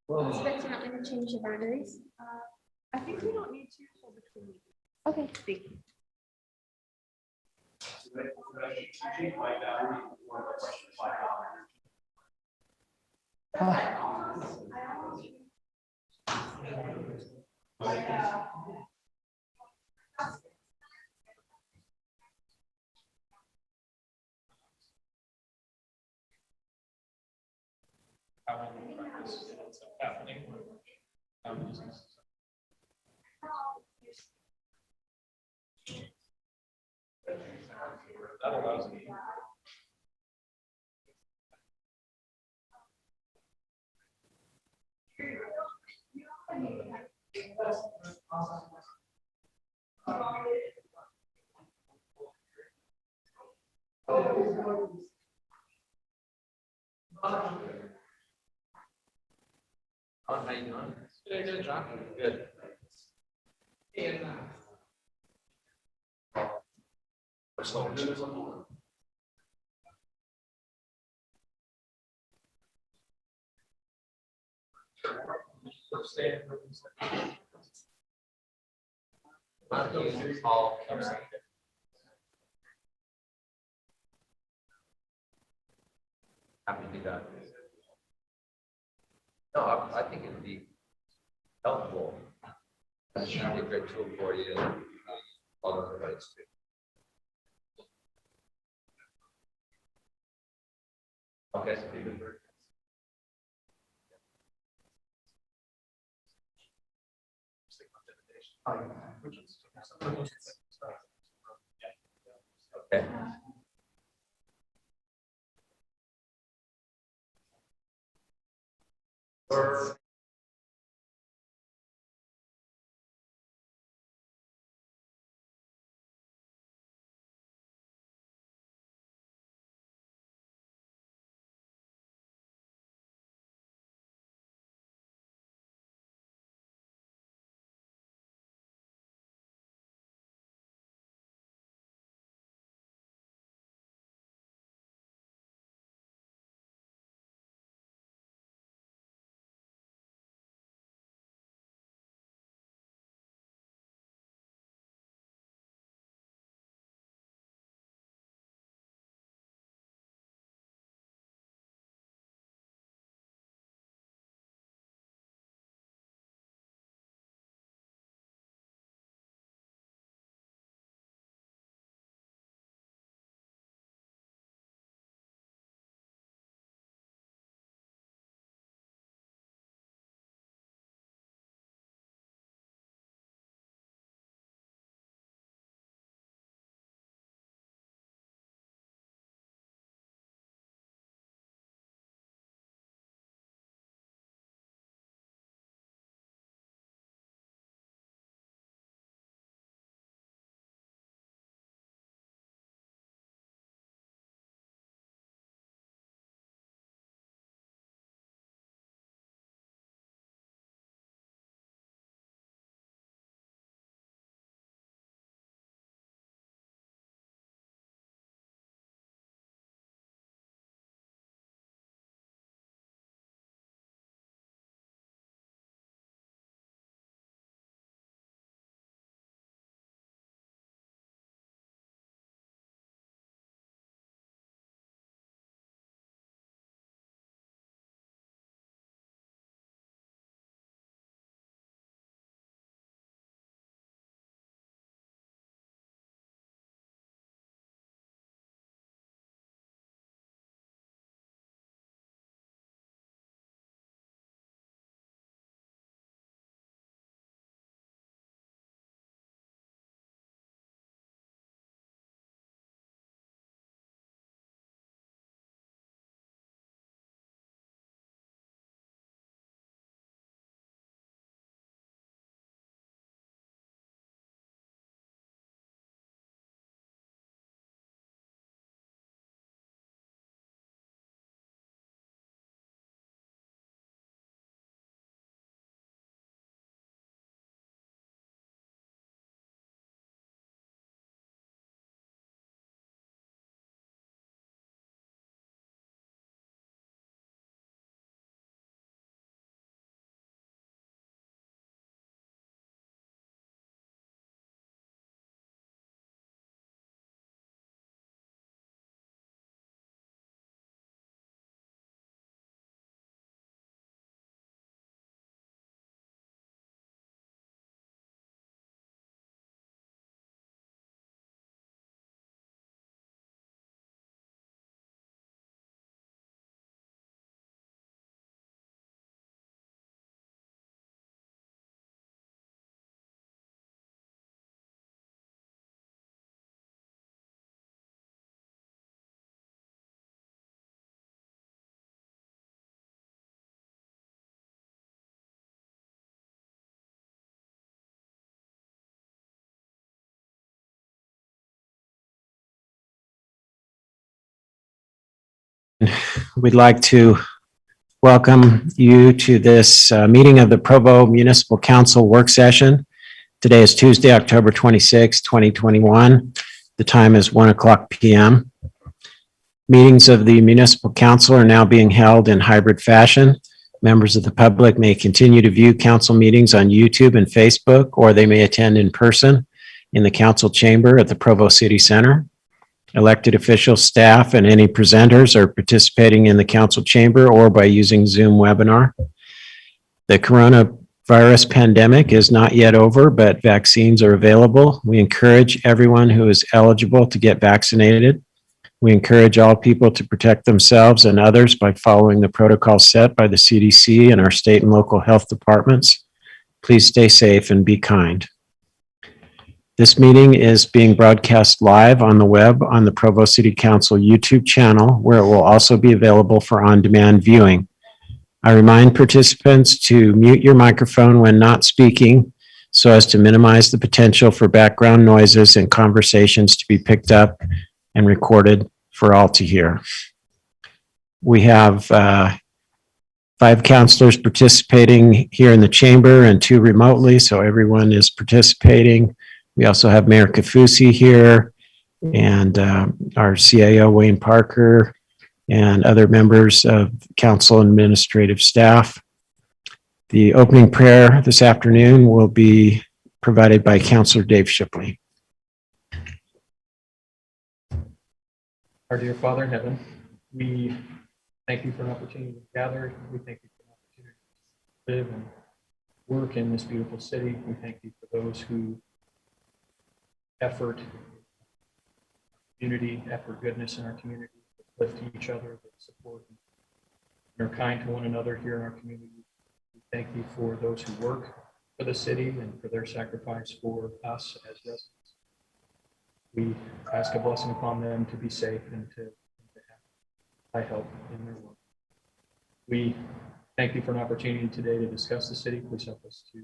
So that's not going to change the boundaries? I think we don't need to hold between meetings. Okay. Thank you. How many practice ends up happening? That allows me. How you doing? Good, John. Good. Happy to do that. No, I think it would be helpful. It should be a great tool for you. All over the place too. Okay. Okay. We'd like to welcome you to this meeting of the Provo Municipal Council work session. Today is Tuesday, October 26, 2021. The time is 1:00 p.m. Meetings of the Municipal Council are now being held in hybrid fashion. Members of the public may continue to view council meetings on YouTube and Facebook, or they may attend in person in the council chamber at the Provo City Center. Elected officials, staff, and any presenters are participating in the council chamber or by using Zoom webinar. The coronavirus pandemic is not yet over, but vaccines are available. We encourage everyone who is eligible to get vaccinated. We encourage all people to protect themselves and others by following the protocols set by the CDC and our state and local health departments. Please stay safe and be kind. This meeting is being broadcast live on the web on the Provo City Council YouTube channel, where it will also be available for on-demand viewing. I remind participants to mute your microphone when not speaking so as to minimize the potential for background noises and conversations to be picked up and recorded for all to hear. We have 5 counselors participating here in the chamber and 2 remotely, so everyone is participating. We also have Mayor Kafusi here and our CAO, Wayne Parker, and other members of council and administrative staff. The opening prayer this afternoon will be provided by Councilor Dave Shipley. Our dear Father in heaven, we thank you for an opportunity to gather. We thank you for an opportunity to live and work in this beautiful city. We thank you for those who effort, unity, effort, goodness in our community, lift each other, support, and are kind to one another here in our community. We thank you for those who work for the city and for their sacrifice for us as residents. We ask a blessing upon them to be safe and to have high help in their work. We thank you for an opportunity today to discuss the city. Please help us to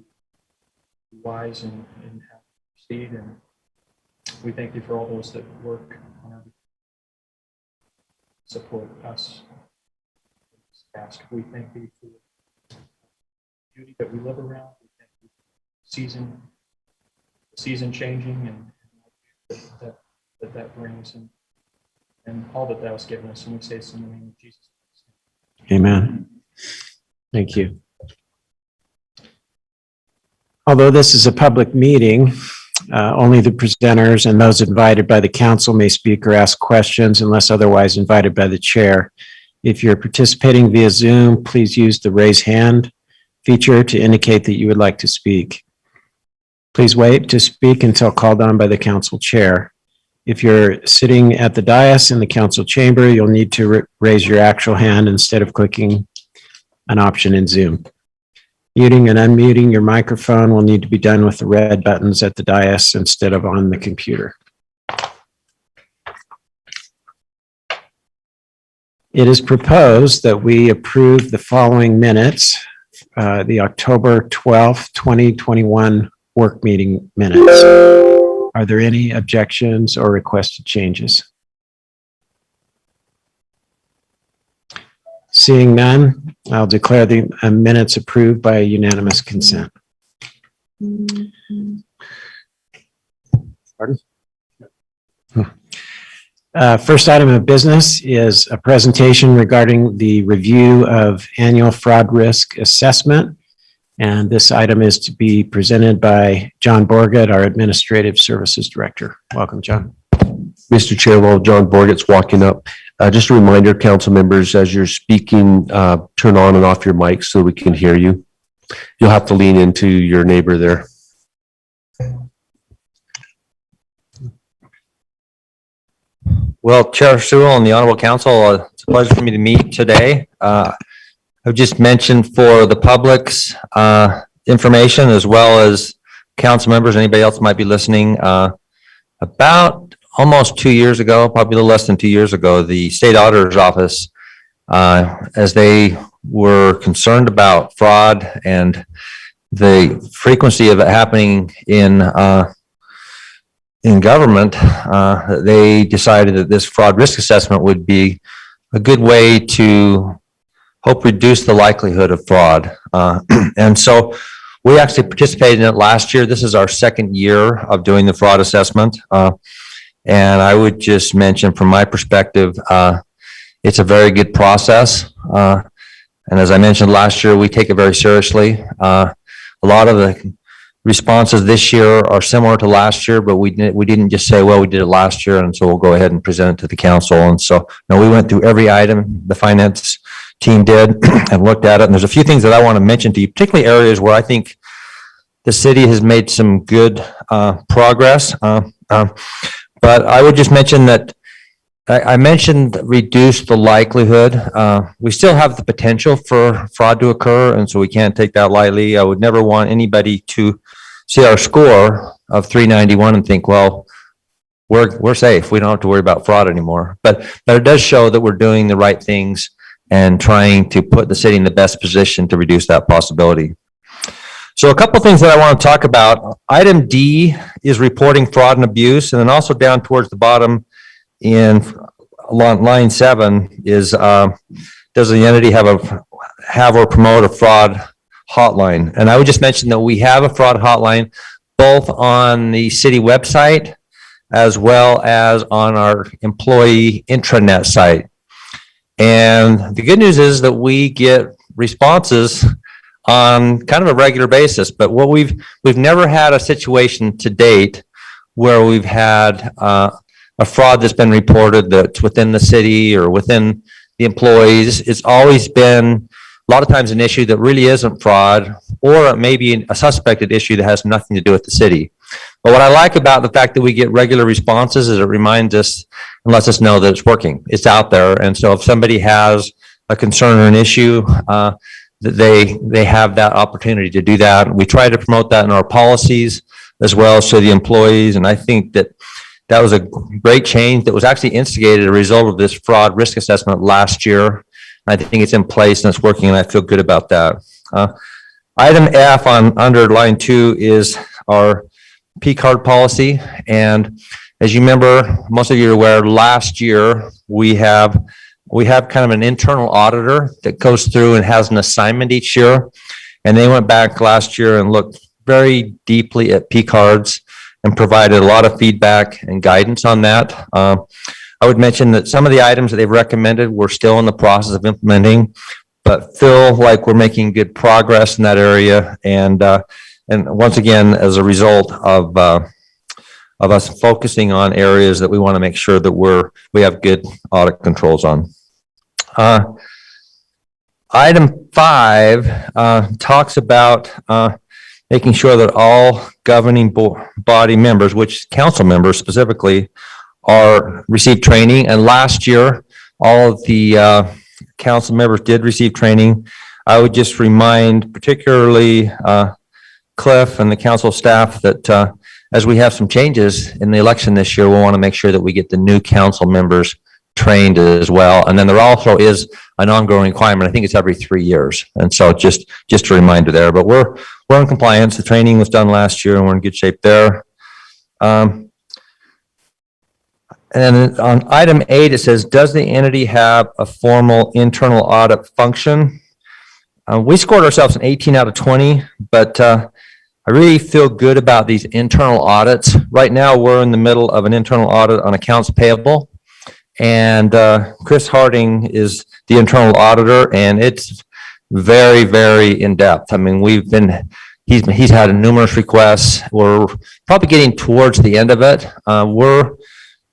be wise and have proceed. And we thank you for all those that work on our support us. We thank you for the beauty that we live around. We thank you for season changing and that brings and all that thou hast given us. And we say this in the name of Jesus. Amen. Thank you. Although this is a public meeting, only the presenters and those invited by the council may speak or ask questions unless otherwise invited by the chair. If you're participating via Zoom, please use the raise hand feature to indicate that you would like to speak. Please wait to speak until called on by the council chair. If you're sitting at the dais in the council chamber, you'll need to raise your actual hand instead of clicking an option in Zoom. Muting and unmuting your microphone will need to be done with the red buttons at the dais instead of on the computer. It is proposed that we approve the following minutes, the October 12th, 2021 work meeting minutes. Are there any objections or requested changes? Seeing none, I'll declare the minutes approved by unanimous consent. Pardon? First item of business is a presentation regarding the review of annual fraud risk assessment. And this item is to be presented by John Borgett, our Administrative Services Director. Welcome, John. Mr. Chair, while John Borgett's walking up, just a reminder, council members, as you're speaking, turn on and off your mics so we can hear you. You'll have to lean into your neighbor there. Well, Chair Sewell and the Honorable Council, it's a pleasure for me to meet today. I've just mentioned for the public's information, as well as council members, anybody else might be listening, about almost 2 years ago, probably a little less than 2 years ago, the state auditor's office, as they were concerned about fraud and the frequency of it happening in government, they decided that this fraud risk assessment would be a good way to help reduce the likelihood of fraud. And so we actually participated in it last year. This is our second year of doing the fraud assessment. And I would just mention from my perspective, it's a very good process. And as I mentioned last year, we take it very seriously. A lot of the responses this year are similar to last year, but we didn't just say, well, we did it last year, and so we'll go ahead and present it to the council. And so, no, we went through every item the finance team did and looked at it. And there's a few things that I want to mention to you, particularly areas where I think the city has made some good progress. But I would just mention that I mentioned reduce the likelihood. We still have the potential for fraud to occur, and so we can't take that lightly. I would never want anybody to see our score of 391 and think, well, we're safe. We don't have to worry about fraud anymore. But it does show that we're doing the right things and trying to put the city in the best position to reduce that possibility. So a couple of things that I want to talk about. Item D is reporting fraud and abuse, and then also down towards the bottom in line 7 is, does the entity have or promote a fraud hotline? And I would just mention that we have a fraud hotline both on the city website as well as on our employee intranet site. And the good news is that we get responses on kind of a regular basis, but what we've never had a situation to date where we've had a fraud that's been reported that's within the city or within the employees. It's always been a lot of times an issue that really isn't fraud, or it may be a suspected issue that has nothing to do with the city. But what I like about the fact that we get regular responses is it reminds us and lets us know that it's working. It's out there. And so if somebody has a concern or an issue, that they have that opportunity to do that. We try to promote that in our policies as well as to the employees. And I think that was a great change that was actually instigated as a result of this fraud risk assessment last year. I think it's in place and it's working, and I feel good about that. Item F on under line 2 is our P card policy. And as you remember, most of you are aware, last year we have kind of an internal auditor that goes through and has an assignment each year. And they went back last year and looked very deeply at P cards and provided a lot of feedback and guidance on that. I would mention that some of the items that they've recommended we're still in the process of implementing, but feel like we're making good progress in that area. And once again, as a result of us focusing on areas that we want to make sure that we have good audit controls on. Item 5 talks about making sure that all governing body members, which council members specifically, receive training. And last year, all of the council members did receive training. I would just remind particularly Cliff and the council staff that as we have some changes in the election this year, we'll want to make sure that we get the new council members trained as well. And then there also is an ongoing requirement. I think it's every 3 years. And so just a reminder there, but we're in compliance. The training was done last year and we're in good shape there. And then on item 8, it says, does the entity have a formal internal audit function? We scored ourselves an 18 out of 20, but I really feel good about these internal audits. Right now, we're in the middle of an internal audit on accounts payable. And Chris Harding is the internal auditor, and it's very, very in-depth. I mean, he's had numerous requests. We're probably getting towards the end of it. We're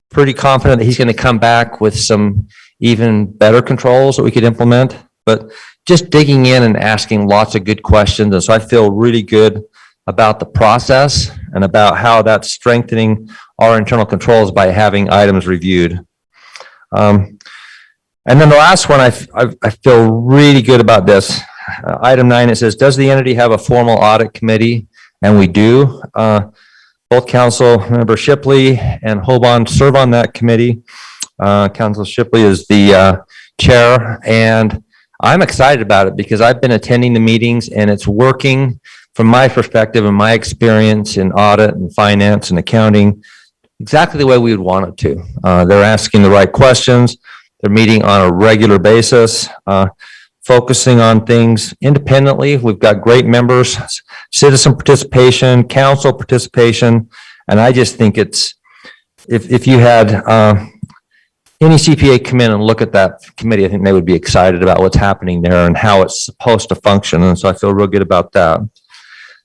pretty confident that he's going to come back with some even better controls that we could implement, but just digging in and asking lots of good questions. And so I feel really good about the process and about how that's strengthening our internal controls by having items reviewed. And then the last one, I feel really good about this. Item 9, it says, does the entity have a formal audit committee? And we do. Both Council Member Shipley and Hobon serve on that committee. Council Shipley is the chair, and I'm excited about it because I've been attending the meetings and it's working from my perspective and my experience in audit and finance and accounting exactly the way we would want it to. They're asking the right questions. They're meeting on a regular basis, focusing on things independently. We've got great members, citizen participation, council participation, and I just think it's, if you had any CPA come in and look at that committee, I think they would be excited about what's happening there and how it's supposed to function, and so I feel real good about that.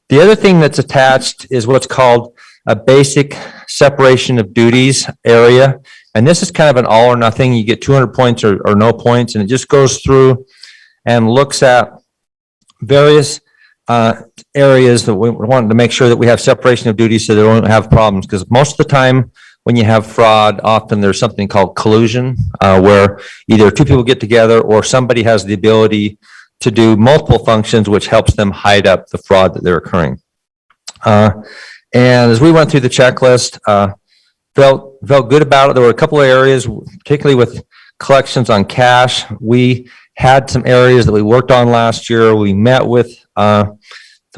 The other thing that's attached is what's called a basic separation of duties area, and this is kind of an all or nothing. You get 200 points or no points, and it just goes through and looks at various areas that we want to make sure that we have separation of duties so they don't have problems. Because most of the time when you have fraud, often there's something called collusion, where either two people get together or somebody has the ability to do multiple functions, which helps them hide up the fraud that they're occurring. And as we went through the checklist, felt good about it. There were a couple of areas, particularly with collections on cash. We had some areas that we worked on last year. We met with,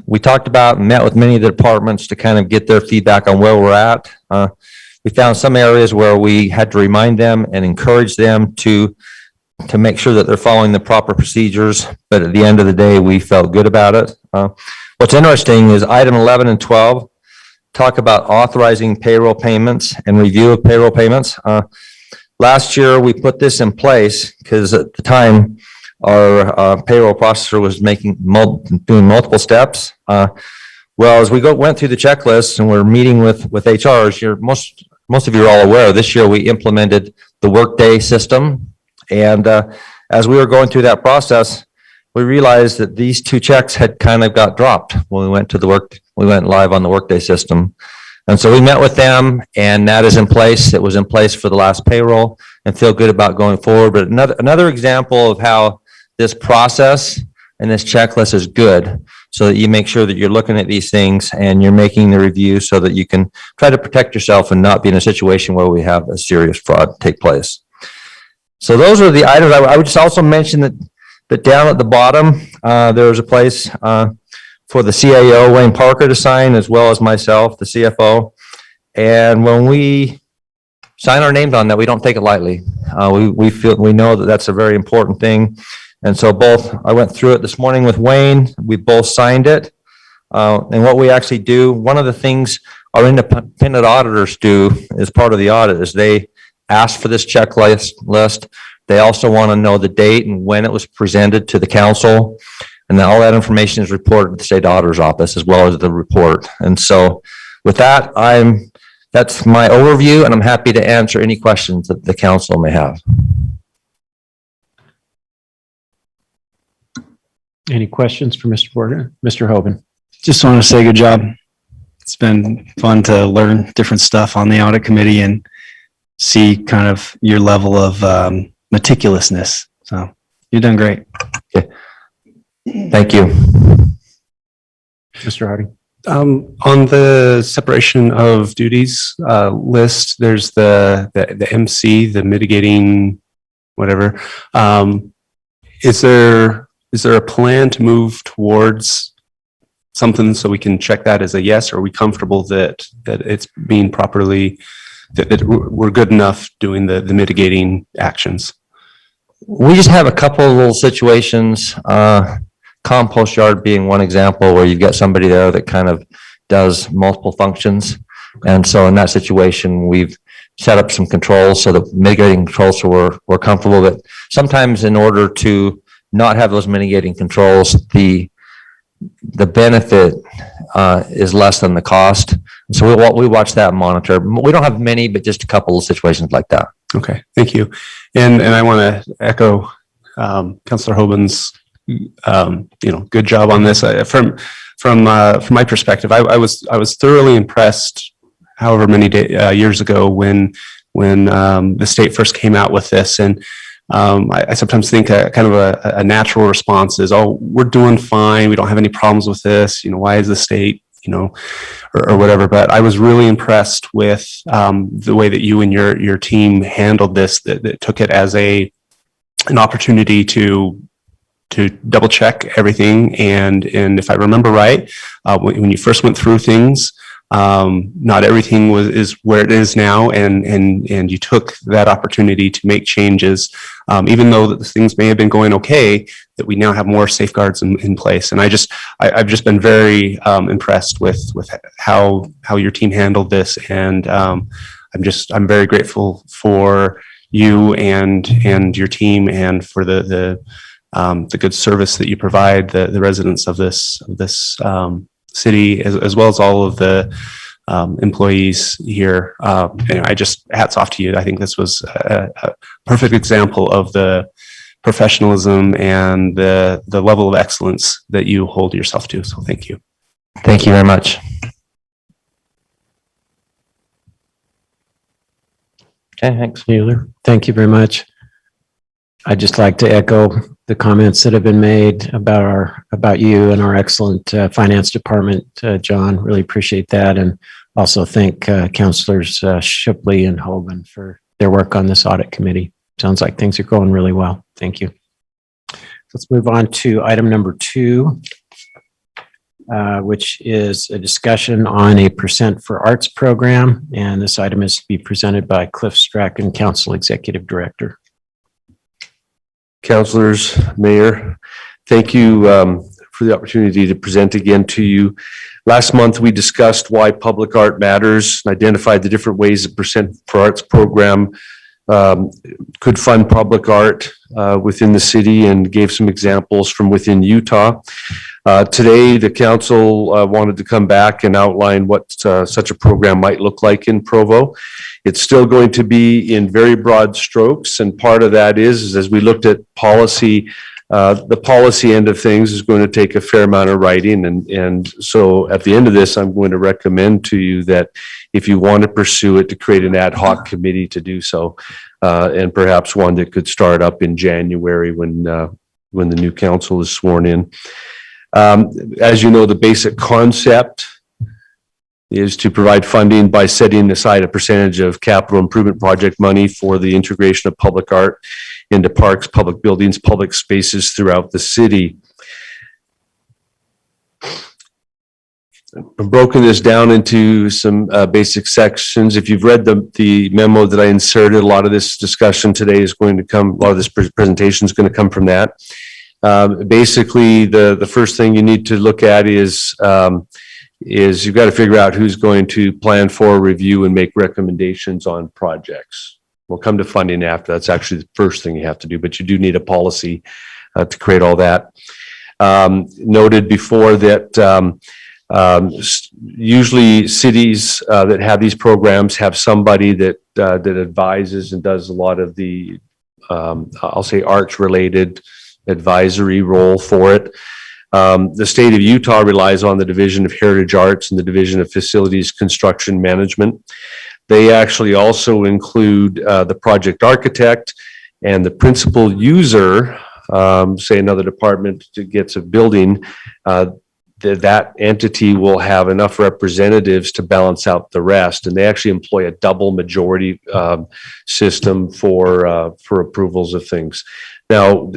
we talked about and met with many of the departments to kind of get their feedback on where we're at. We found some areas where we had to remind them and encourage them to make sure that they're following the proper procedures. But at the end of the day, we felt good about it. What's interesting is item 11 and 12 talk about authorizing payroll payments and review of payroll payments. Last year, we put this in place because at the time, our payroll processor was doing multiple steps. Well, as we went through the checklist and we're meeting with HRs, most of you are all aware, this year we implemented the Workday system. And as we were going through that process, we realized that these two checks had kind of got dropped when we went live on the Workday system. And so we met with them, and that is in place. It was in place for the last payroll, and feel good about going forward. But another example of how this process and this checklist is good, so that you make sure that you're looking at these things and you're making the review so that you can try to protect yourself and not be in a situation where we have a serious fraud take place. So those are the items. I would just also mention that down at the bottom, there's a place for the CAO, Wayne Parker, to sign, as well as myself, the CFO. And when we sign our names on that, we don't take it lightly. We know that that's a very important thing. And so I went through it this morning with Wayne. We both signed it. And what we actually do, one of the things our independent auditors do as part of the audit is they ask for this checklist. They also want to know the date and when it was presented to the council. And then all that information is reported to the state auditor's office as well as the report. And so with that, that's my overview, and I'm happy to answer any questions that the council may have. Any questions for Mr. Porter? Mr. Hoban? Just want to say good job. It's been fun to learn different stuff on the audit committee and see kind of your level of meticulousness. So you've done great. Okay. Thank you. Mr. Hardy? On the separation of duties list, there's the MC, the mitigating whatever. Is there a plan to move towards something so we can check that as a yes? Or are we comfortable that it's being properly, that we're good enough doing the mitigating actions? We just have a couple of little situations, compost yard being one example where you've got somebody there that kind of does multiple functions. And so in that situation, we've set up some controls so that mitigating controls so we're comfortable that sometimes in order to not have those mitigating controls, the benefit is less than the cost. So we watch that and monitor. We don't have many, but just a couple of situations like that. Okay, thank you. And I want to echo Councilor Hoban's good job on this. From my perspective, I was thoroughly impressed however many years ago when the state first came out with this. And I sometimes think kind of a natural response is, oh, we're doing fine. We don't have any problems with this. Why is the state, or whatever. But I was really impressed with the way that you and your team handled this, that took it as an opportunity to double check everything. And if I remember right, when you first went through things, Not everything is where it is now, and you took that opportunity to make changes, even though that things may have been going okay, that we now have more safeguards in place. And I've just been very impressed with how your team handled this, and I'm very grateful for you and your team, and for the good service that you provide the residents of this city, as well as all of the employees here. And hats off to you. I think this was a perfect example of the professionalism and the level of excellence that you hold yourself to. So thank you. Thank you very much. Okay, thanks. Mueller, thank you very much. I'd just like to echo the comments that have been made about you and our excellent finance department, John. Really appreciate that, and also thank Councilors Shipley and Hoban for their work on this audit committee. Sounds like things are going really well. Thank you. Let's move on to item number 2, which is a discussion on a Percent for Arts program, and this item is to be presented by Cliff Strachan, Council Executive Director. Councilors, Mayor, thank you for the opportunity to present again to you. Last month, we discussed why public art matters, and identified the different ways the Percent for Arts program could fund public art within the city, and gave some examples from within Utah. Today, the council wanted to come back and outline what such a program might look like in Provo. It's still going to be in very broad strokes, and part of that is as we looked at policy, the policy end of things is going to take a fair amount of writing, and so at the end of this, I'm going to recommend to you that if you want to pursue it, to create an ad hoc committee to do so, and perhaps one that could start up in January when the new council is sworn in. As you know, the basic concept is to provide funding by setting aside a percentage of capital improvement project money for the integration of public art into parks, public buildings, public spaces throughout the city. I've broken this down into some basic sections. If you've read the memo that I inserted, a lot of this discussion today is going to come, a lot of this presentation is going to come from that. Basically, the first thing you need to look at is you've got to figure out who's going to plan for, review, and make recommendations on projects. We'll come to funding after. That's actually the first thing you have to do, but you do need a policy to create all that. Noted before that usually cities that have these programs have somebody that advises and does a lot of the, I'll say, arts-related advisory role for it. The state of Utah relies on the Division of Heritage Arts and the Division of Facilities Construction Management. They actually also include the project architect and the principal user, say another department gets a building, that entity will have enough representatives to balance out the rest. And they actually employ a double majority system for approvals of things. Now,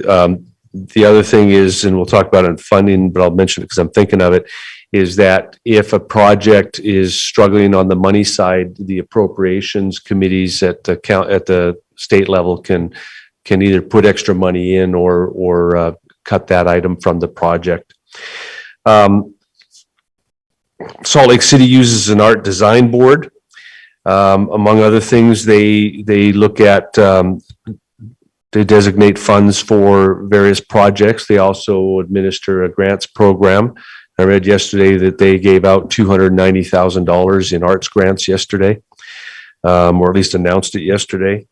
the other thing is, and we'll talk about it in funding, but I'll mention it because I'm thinking of it, is that if a project is struggling on the money side, the appropriations committees at the state level can either put extra money in or cut that item from the project. Salt Lake City uses an art design board. Among other things, they look at they designate funds for various projects. They also administer a grants program. I read yesterday that they gave out $290,000 in arts grants yesterday, or at least announced it yesterday.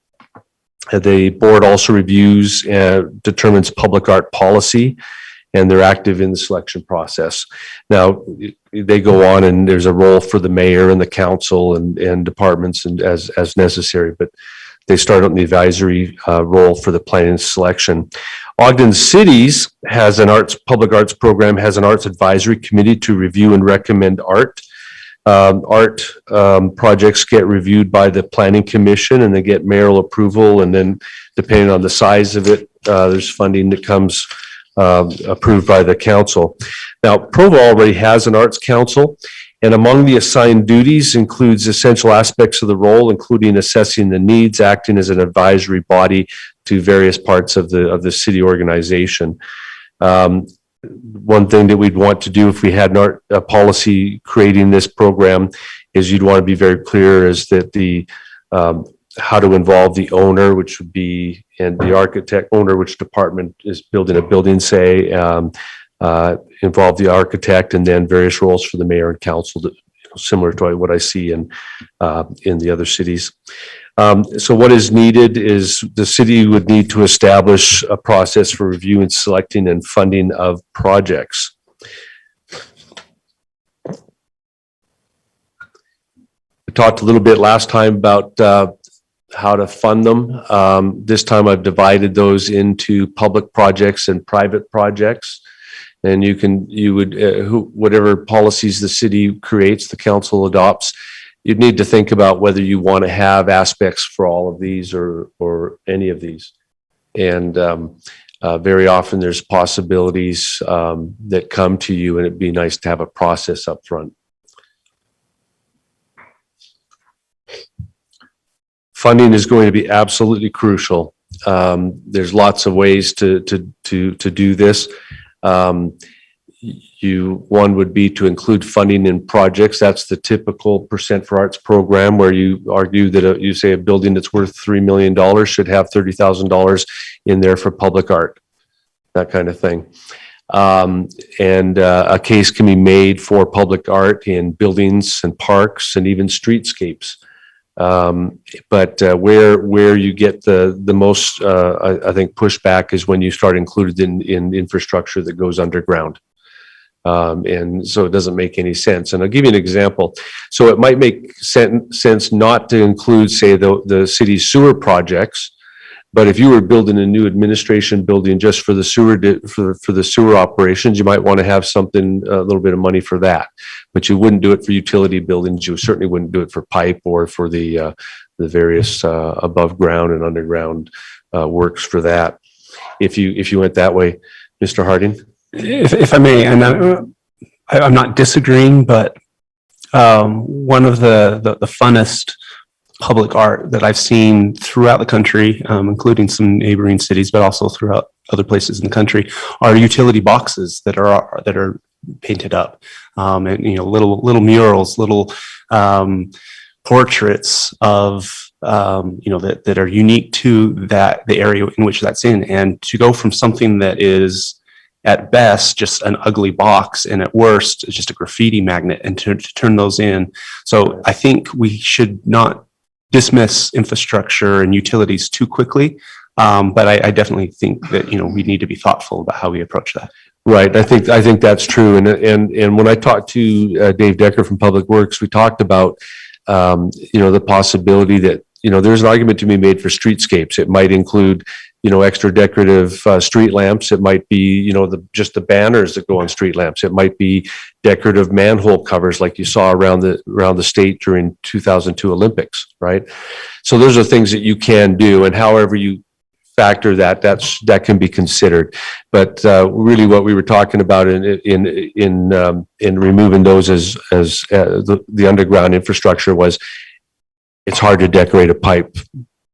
The board also reviews and determines public art policy, and they're active in the selection process. Now, they go on, and there's a role for the mayor and the council and departments and as necessary, but they start on the advisory role for the planning and selection. Ogden Cities has an public arts program, has an arts advisory committee to review and recommend art. Projects get reviewed by the planning commission, and they get mayoral approval, and then depending on the size of it, there's funding that comes approved by the council. Now, Provo already has an arts council, And among the assigned duties includes essential aspects of the role, including assessing the needs, acting as an advisory body to various parts of the city organization. One thing that we'd want to do if we had a policy creating this program is you'd want to be very clear is that the how to involve the owner, which would be, and the architect owner, which department is building a building, say, involve the architect, and then various roles for the mayor and council, similar to what I see in the other cities. So what is needed is the city would need to establish a process for reviewing, selecting, and funding of projects. We talked a little bit last time about how to fund them. This time I've divided those into public projects and private projects. And whatever policies the city creates, the council adopts, you'd need to think about whether you want to have aspects for all of these or any of these. And very often there's possibilities that come to you, and it'd be nice to have a process up front. Funding is going to be absolutely crucial. There's lots of ways to do this. One would be to include funding in projects. That's the typical percent for arts program, where you argue that you say a building that's worth $3 million should have $30,000 in there for public art, that kind of thing. And a case can be made for public art in buildings and parks and even streetscapes. But where you get the most, I think, pushback is when you start including in infrastructure that goes underground. And so it doesn't make any sense. And I'll give you an example. So it might make sense not to include, say, the city's sewer projects. But if you were building a new administration building just for the sewer for the sewer operations, you might want to have something, a little bit of money for that. But you wouldn't do it for utility buildings. You certainly wouldn't do it for pipe or for the various above ground and underground works for that. If you went that way, Mr. Harding. If I may, and I'm not disagreeing, but one of the funnest public art that I've seen throughout the country, including some neighboring cities, but also throughout other places in the country, are utility boxes that are painted up, and little murals, little portraits of that are unique to the area in which that's in, and to go from something that is at best just an ugly box and at worst it's just a graffiti magnet, and to turn those in. So I think we should not dismiss infrastructure and utilities too quickly, but I definitely think that we need to be thoughtful about how we approach that. Right, I think that's true. And when I talked to Dave Decker from Public Works, we talked about the possibility that there's an argument to be made for streetscapes. It might include extra decorative street lamps. It might be just the banners that go on street lamps. It might be decorative manhole covers like you saw around the state during 2002 Olympics, right? So those are things that you can do, and however you factor that can be considered. But really, what we were talking about in removing those as the underground infrastructure was, it's hard to decorate a pipe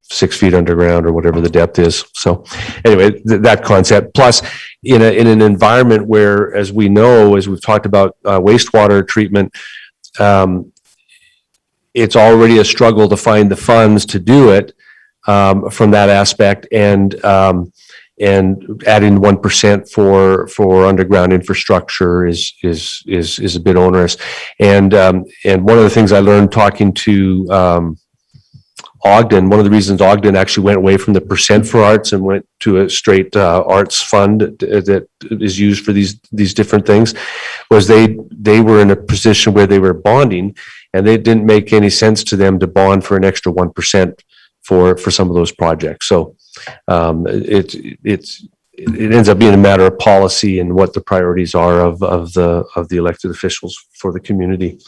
6 feet underground or whatever the depth is. So anyway, that concept. Plus, in an environment where, as we know, as we've talked about wastewater treatment, it's already a struggle to find the funds to do it from that aspect, and adding 1% for underground infrastructure is a bit onerous. And one of the things I learned talking to Ogden, one of the reasons Ogden actually went away from the percent for arts and went to a straight arts fund that is used for these different things, was they were in a position where they were bonding, and it didn't make any sense to them to bond for an extra 1% for some of those projects. So it ends up being a matter of policy and what the priorities are of the elected officials for the community.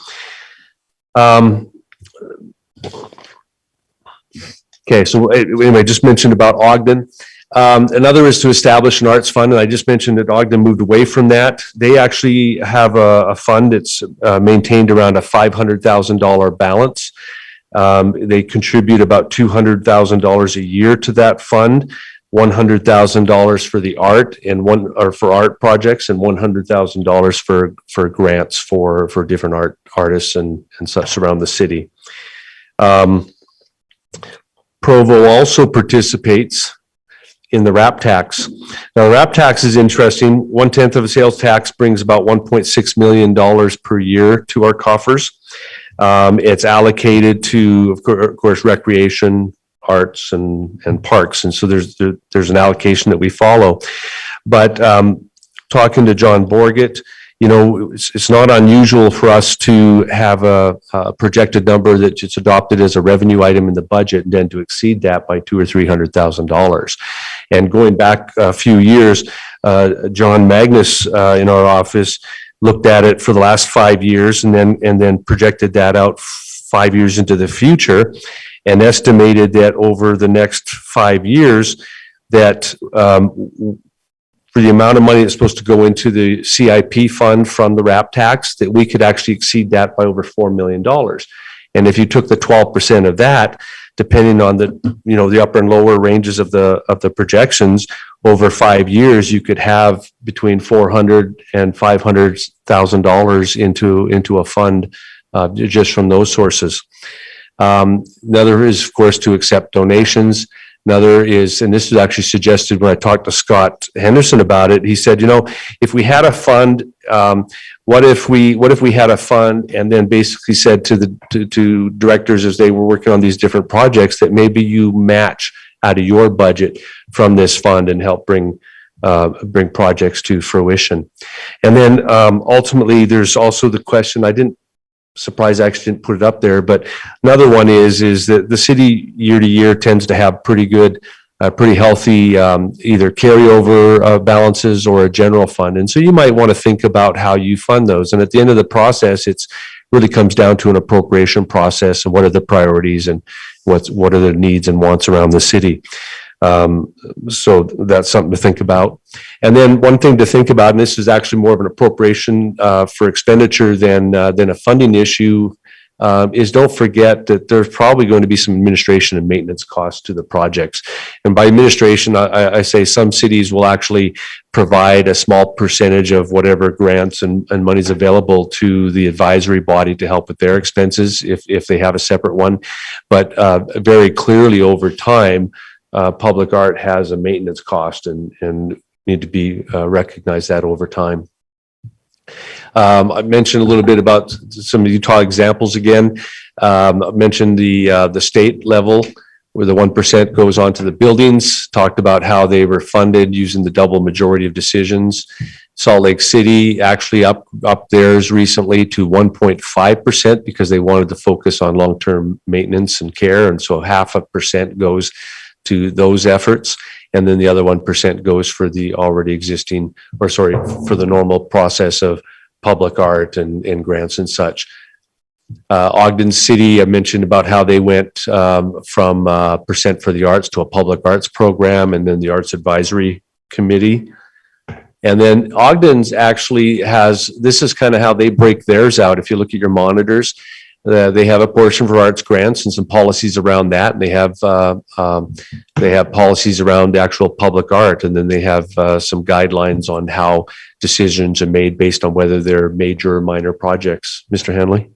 Okay, so anyway, just mentioned about Ogden. Another is to establish an arts fund, and I just mentioned that Ogden moved away from that. They actually have a fund that's maintained around a $500,000 balance. They contribute about $200,000 a year to that fund, $100,000 for the art for art projects, and $100,000 for grants for different artists and such around the city. Provo also participates in the RAP tax. Now, RAP tax is interesting. 1/10 of a sales tax brings about $1.6 million per year to our coffers. It's allocated to, of course, recreation, arts, and parks. And so there's an allocation that we follow. But talking to John Borgett, you know, it's not unusual for us to have a projected number that it's adopted as a revenue item in the budget and then to exceed that by $200,000 or $300,000. And going back a few years, John Magnus in our office looked at it for the last 5 years and then projected that out 5 years into the future and estimated that over the next 5 years that for the amount of money that's supposed to go into the CIP fund from the RAP tax, that we could actually exceed that by over $4 million. And if you took the 12% of that, depending on the upper and lower ranges of the projections, over 5 years, you could have between $400,000 and $500,000 into a fund just from those sources. Another is, of course, to accept donations. Another is, and this is actually suggested when I talked to Scott Henderson about it, he said, you know, if we had a fund, what if we had a fund and then basically said to directors as they were working on these different projects that maybe you match out of your budget from this fund and help bring projects to fruition. And then ultimately, there's also the question, surprised I actually didn't put it up there, but another one is that the city year to year tends to have pretty good, pretty healthy either carryover balances or a general fund. And so you might want to think about how you fund those. And at the end of the process, it's really comes down to an appropriation process and what are the priorities and what are the needs and wants around the city. So that's something to think about. And then one thing to think about, and this is actually more of an appropriation for expenditure than a funding issue, is don't forget that there's probably going to be some administration and maintenance costs to the projects. And by administration, I say some cities will actually provide a small percentage of whatever grants and monies available to the advisory body to help with their expenses if they have a separate one. But very clearly over time, public art has a maintenance cost and need to be recognize that over time. I mentioned a little bit about some of the Utah examples again. I mentioned the state level where the 1% goes on to the buildings, talked about how they were funded using the double majority of decisions. Salt Lake City actually up theirs recently to 1.5% because they wanted to focus on long-term maintenance and care. And so 0.5% goes to those efforts. And then the other 1% goes for the already existing, for the normal process of public art and grants and such. Ogden City, I mentioned about how they went from percent for the arts to a public arts program and then the Arts Advisory Committee. And then Ogden's actually this is kind of how they break theirs out. If you look at your monitors, they have a portion for arts grants and some policies around that. And they have policies around actual public art. And then they have some guidelines on how decisions are made based on whether they're major or minor projects. Mr. Hanley?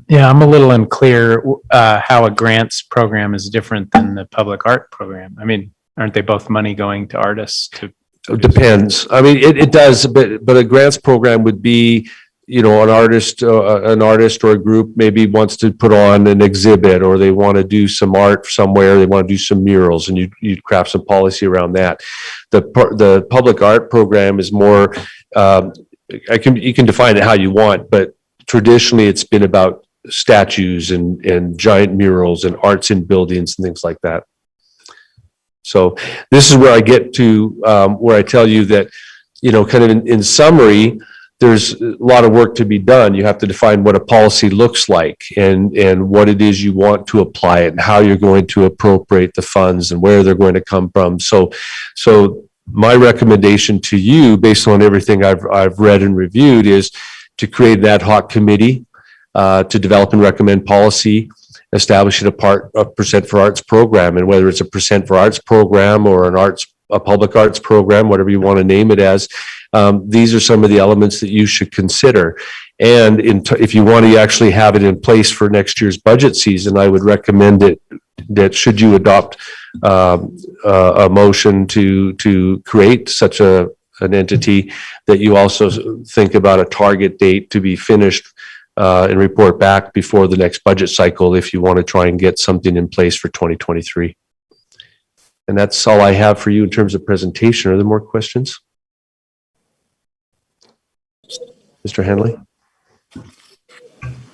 Yeah, I'm a little unclear how a grants program is different than the public art program. I mean, aren't they both money going to artists to? It depends. I mean, it does, but a grants program would be, you know, an artist or a group maybe wants to put on an exhibit, or they want to do some art somewhere, they want to do some murals, and you craft some policy around that. The public art program is more, you can define it how you want, but traditionally it's been about statues and giant murals and arts in buildings and things like that. So this is where I get to where I tell you that, you know, kind of in summary, there's a lot of work to be done. You have to define what a policy looks like and what it is you want to apply it and how you're going to appropriate the funds and where they're going to come from. So my recommendation to you, based on everything I've read and reviewed, is to create an ad hoc committee to develop and recommend policy, establishing a percent for arts program, and whether it's a percent for arts program or a public arts program, whatever you want to name it as. These are some of the elements that you should consider. And if you want to actually have it in place for next year's budget season, I would recommend that should you adopt a motion to create such an entity, that you also think about a target date to be finished and report back before the next budget cycle if you want to try and get something in place for 2023. And that's all I have for you in terms of presentation. Are there more questions? Mr. Hanley?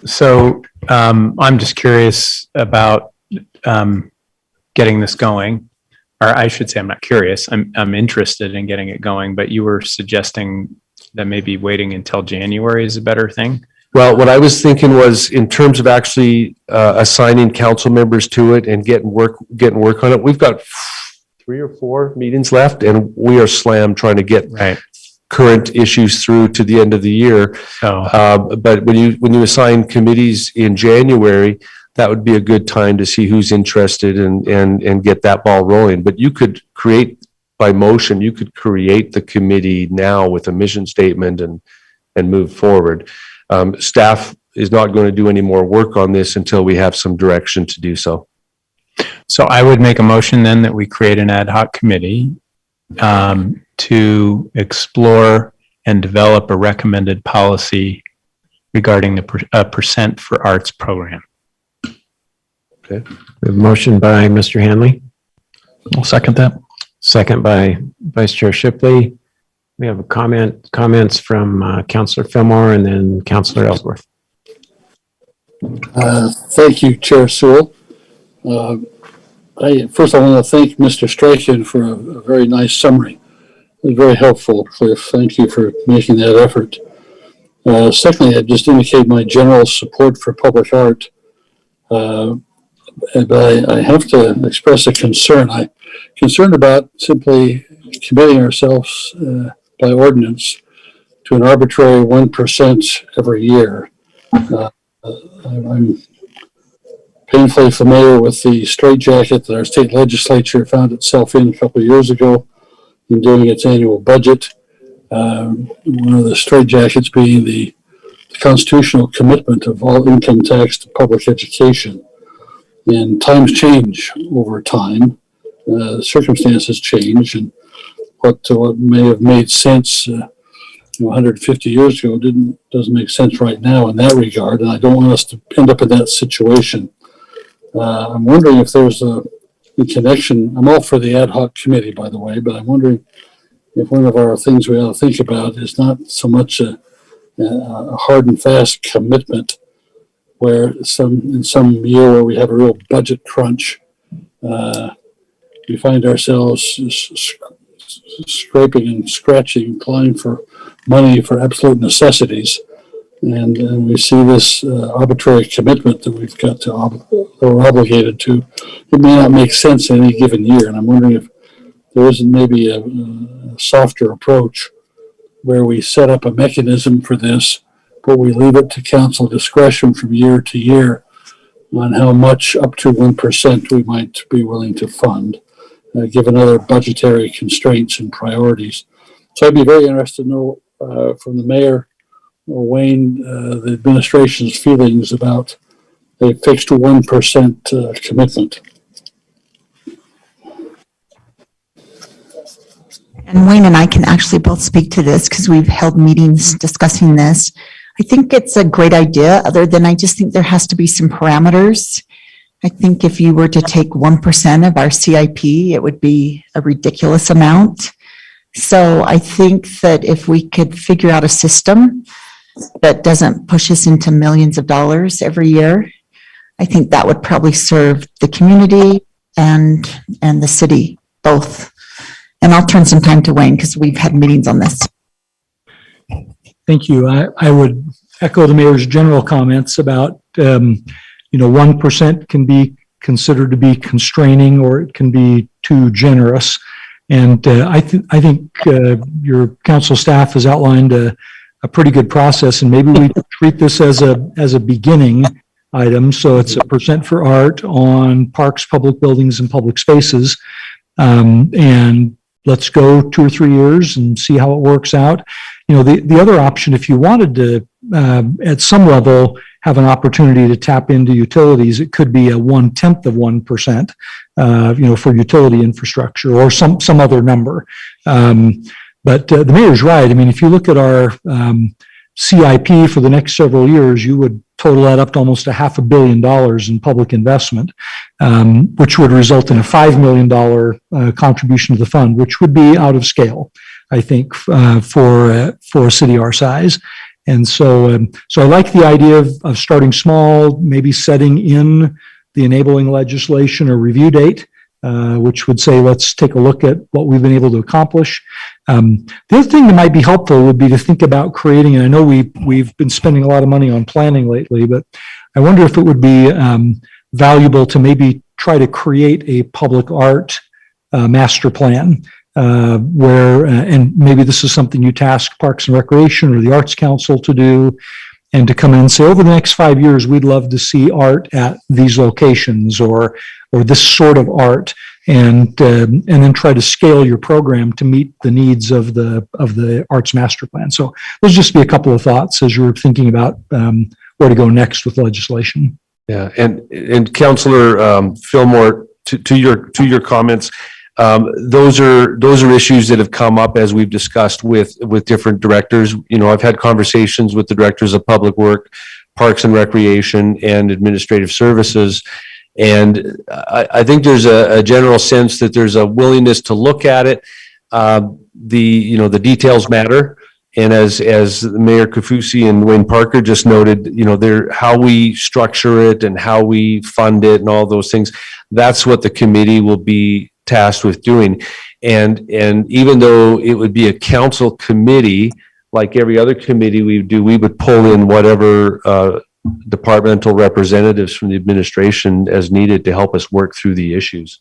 So I'm just curious about getting this going, or I should say I'm not curious. I'm interested in getting it going, but you were suggesting that maybe waiting until January is a better thing. Well, what I was thinking was in terms of actually assigning council members to it and getting work on it. We've got 3 or 4 meetings left, and we are slammed trying to get current issues through to the end of the year. But when you assign committees in January, that would be a good time to see who's interested and get that ball rolling. But you could create by motion, you could create the committee now with a mission statement and move forward. Staff is not going to do any more work on this until we have some direction to do so. So I would make a motion then that we create an ad hoc committee to explore and develop a recommended policy regarding the percent for arts program. Okay. We have a motion by Mr. Hanley. I'll second that. Second by Vice Chair Shipley. We have comments from Councillor Fillmore and then Councillor Ellsworth. Thank you, Chair Sewell. First, I want to thank Mr. Strachan for a very nice summary. It was very helpful, Cliff. Thank you for making that effort. Secondly, I just indicate my general support for public art. But I have to express a concern. I'm concerned about simply committing ourselves by ordinance to an arbitrary 1% every year. I'm painfully familiar with the straitjacket that our state legislature found itself in a couple of years ago in doing its annual budget. One of the straitjackets being the constitutional commitment of all income tax to public education. And times change over time, circumstances change, and what may have made sense 150 years ago doesn't make sense right now in that regard, and I don't want us to end up in that situation. I'm wondering if there's a connection. I'm all for the ad hoc committee, by the way, but I'm wondering if one of our things we ought to think about is not so much a hard and fast commitment, where in some year where we have a real budget crunch, we find ourselves scraping and scratching, applying for money for absolute necessities, and we see this arbitrary commitment that we've got we're obligated to. It may not make sense in any given year, and I'm wondering if there isn't maybe a softer approach where we set up a mechanism for this, but we leave it to council discretion from year to year on how much up to 1% we might be willing to fund, given other budgetary constraints and priorities. So I'd be very interested to know from the mayor or Wayne, the administration's feelings about a fixed 1% commitment. And Wayne and I can actually both speak to this because we've held meetings discussing this. I think it's a great idea, other than I just think there has to be some parameters. I think if you were to take 1% of our CIP, it would be a ridiculous amount. So I think that if we could figure out a system that doesn't push us into millions of dollars every year, I think that would probably serve the community and the city both. And I'll turn some time to Wayne because we've had meetings on this. Thank you. I would echo the mayor's general comments about, 1% can be considered to be constraining or it can be too generous. And I think your council staff has outlined a pretty good process, and maybe we treat this as a beginning item. So it's 1% for art on parks, public buildings, and public spaces. And let's go 2 or 3 years and see how it works out. The other option, if you wanted to, at some level, have an opportunity to tap into utilities, it could be a 1/10 of 1%, for utility infrastructure or some other number. But the mayor's right. I mean, if you look at our CIP for the next several years, you would total that up to almost $500 million in public investment, which would result in a $5 million contribution to the fund, which would be out of scale, I think, for a city our size. And so I like the idea of starting small, maybe setting in the enabling legislation or review date, which would say, let's take a look at what we've been able to accomplish. The other thing that might be helpful would be to think about creating, and I know we've been spending a lot of money on planning lately, but I wonder if it would be valuable to maybe try to create a public art master plan where, and maybe this is something you task Parks and Recreation or the Arts Council to do, and to come in and say, over the next 5 years, we'd love to see art at these locations or this sort of art, and then try to scale your program to meet the needs of the arts master plan. So those just be a couple of thoughts as you're thinking about where to go next with legislation. Yeah, and Councillor Fillmore, to your comments, those are issues that have come up as we've discussed with different directors. I've had conversations with the directors of Public Work, Parks and Recreation, and Administrative Services. And I think there's a general sense that there's a willingness to look at it. The details matter. And as Mayor Kaufusi and Wayne Parker just noted, how we structure it and how we fund it and all those things, that's what the committee will be tasked with doing. And even though it would be a council committee, like every other committee we do, we would pull in whatever departmental representatives from the administration as needed to help us work through the issues.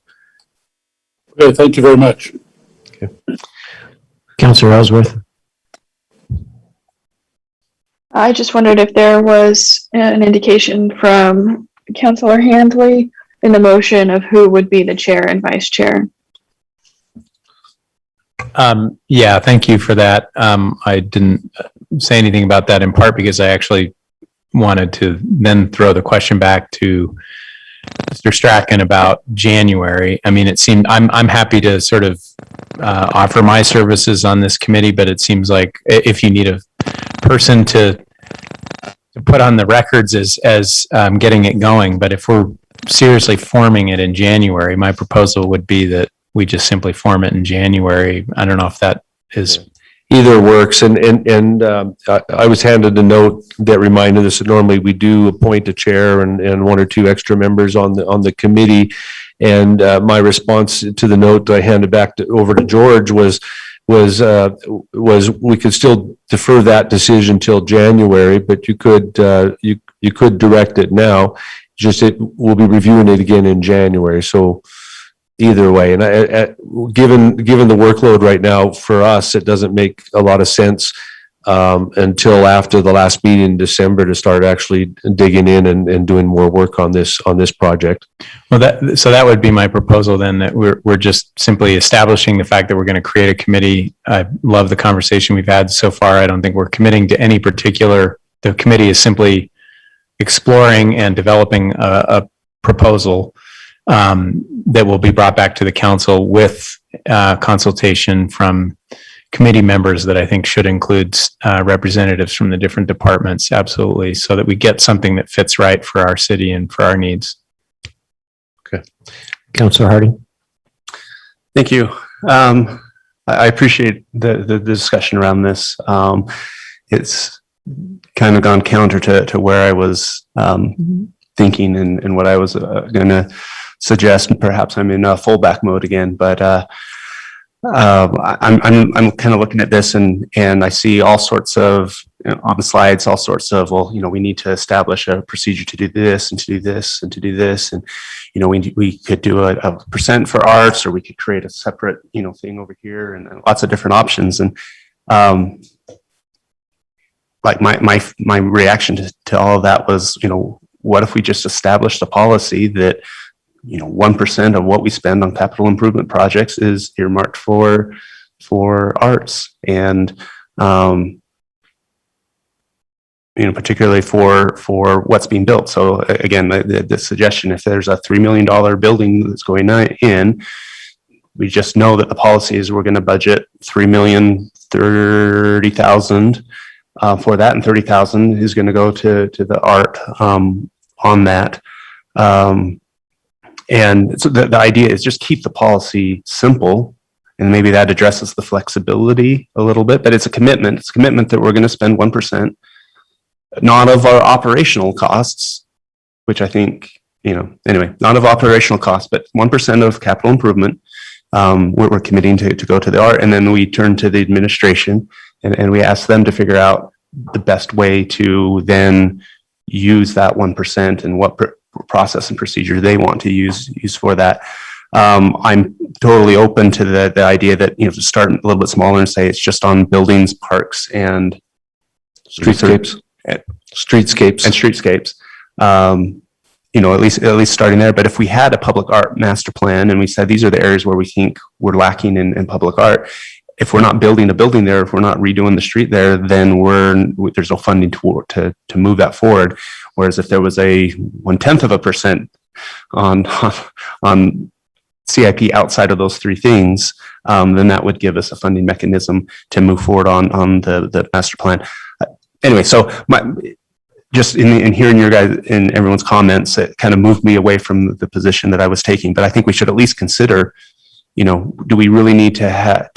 Okay, thank you very much. Okay. Councillor Ellsworth. I just wondered if there was an indication from Councillor Handley in the motion of who would be the chair and vice chair. Yeah, thank you for that. I didn't say anything about that in part because I actually wanted to then throw the question back to Mr. Strachan about January. I mean, it seemed I'm happy to sort of offer my services on this committee, but it seems like if you need a person to put on the records as getting it going, but if we're seriously forming it in January, my proposal would be that we just simply form it in January. I don't know if that is. Either works, and I was handed a note that reminded us that normally we do appoint a chair and 1 or 2 extra members on the committee. And my response to the note I handed back over to George was we could still defer that decision till January, but you could direct it now. Just we'll be reviewing it again in January. So either way, and given the workload right now for us, it doesn't make a lot of sense until after the last meeting in December to start actually digging in and doing more work on this project. Well, that would be my proposal then, that we're just simply establishing the fact that we're going to create a committee. I love the conversation we've had so far. I don't think we're committing to any particular. The committee is simply exploring and developing a proposal that will be brought back to the council with consultation from committee members that I think should include representatives from the different departments, absolutely, so that we get something that fits right for our city and for our needs. Okay. Councillor Harding. Thank you. I appreciate the discussion around this. It's kind of gone counter to where I was thinking and what I was going to suggest, and perhaps I'm in fallback mode again, but I'm kind of looking at this and I see all sorts of on the slides, all sorts of, well, we need to establish a procedure to do this and to do this and to do this. And, we could do a percent for arts, or we could create a separate, thing over here, and lots of different options. And, like my reaction to all of that was, what if we just established a policy that, 1% of what we spend on capital improvement projects is earmarked for arts, and, particularly for what's being built. So again, the suggestion, if there's a $3 million building that's going in, we just know that the policy is we're going to budget $3,030,000 for that, and 30,000 is going to go to the art on that. And so the idea is just keep the policy simple, and maybe that addresses the flexibility a little bit, but it's a commitment. It's a commitment that we're going to spend 1%, not of our operational costs, which I think, anyway, not of operational costs, but 1% of capital improvement. We're committing to go to the art, and then we turn to the administration and we ask them to figure out the best way to then use that 1% and what process and procedure they want to use for that. I'm totally open to the idea that, to start a little bit smaller and say it's just on buildings, parks, and Streetscapes. Streetscapes. At least starting there. But if we had a public art master plan and we said these are the areas where we think we're lacking in public art, if we're not building a building there, if we're not redoing the street there, then there's no funding to move that forward. Whereas if there was a 0.1% on CIP outside of those three things, then that would give us a funding mechanism to move forward on the master plan. Anyway, so just in hearing your guys and everyone's comments, it kind of moved me away from the position that I was taking. But I think we should at least consider, do we really need to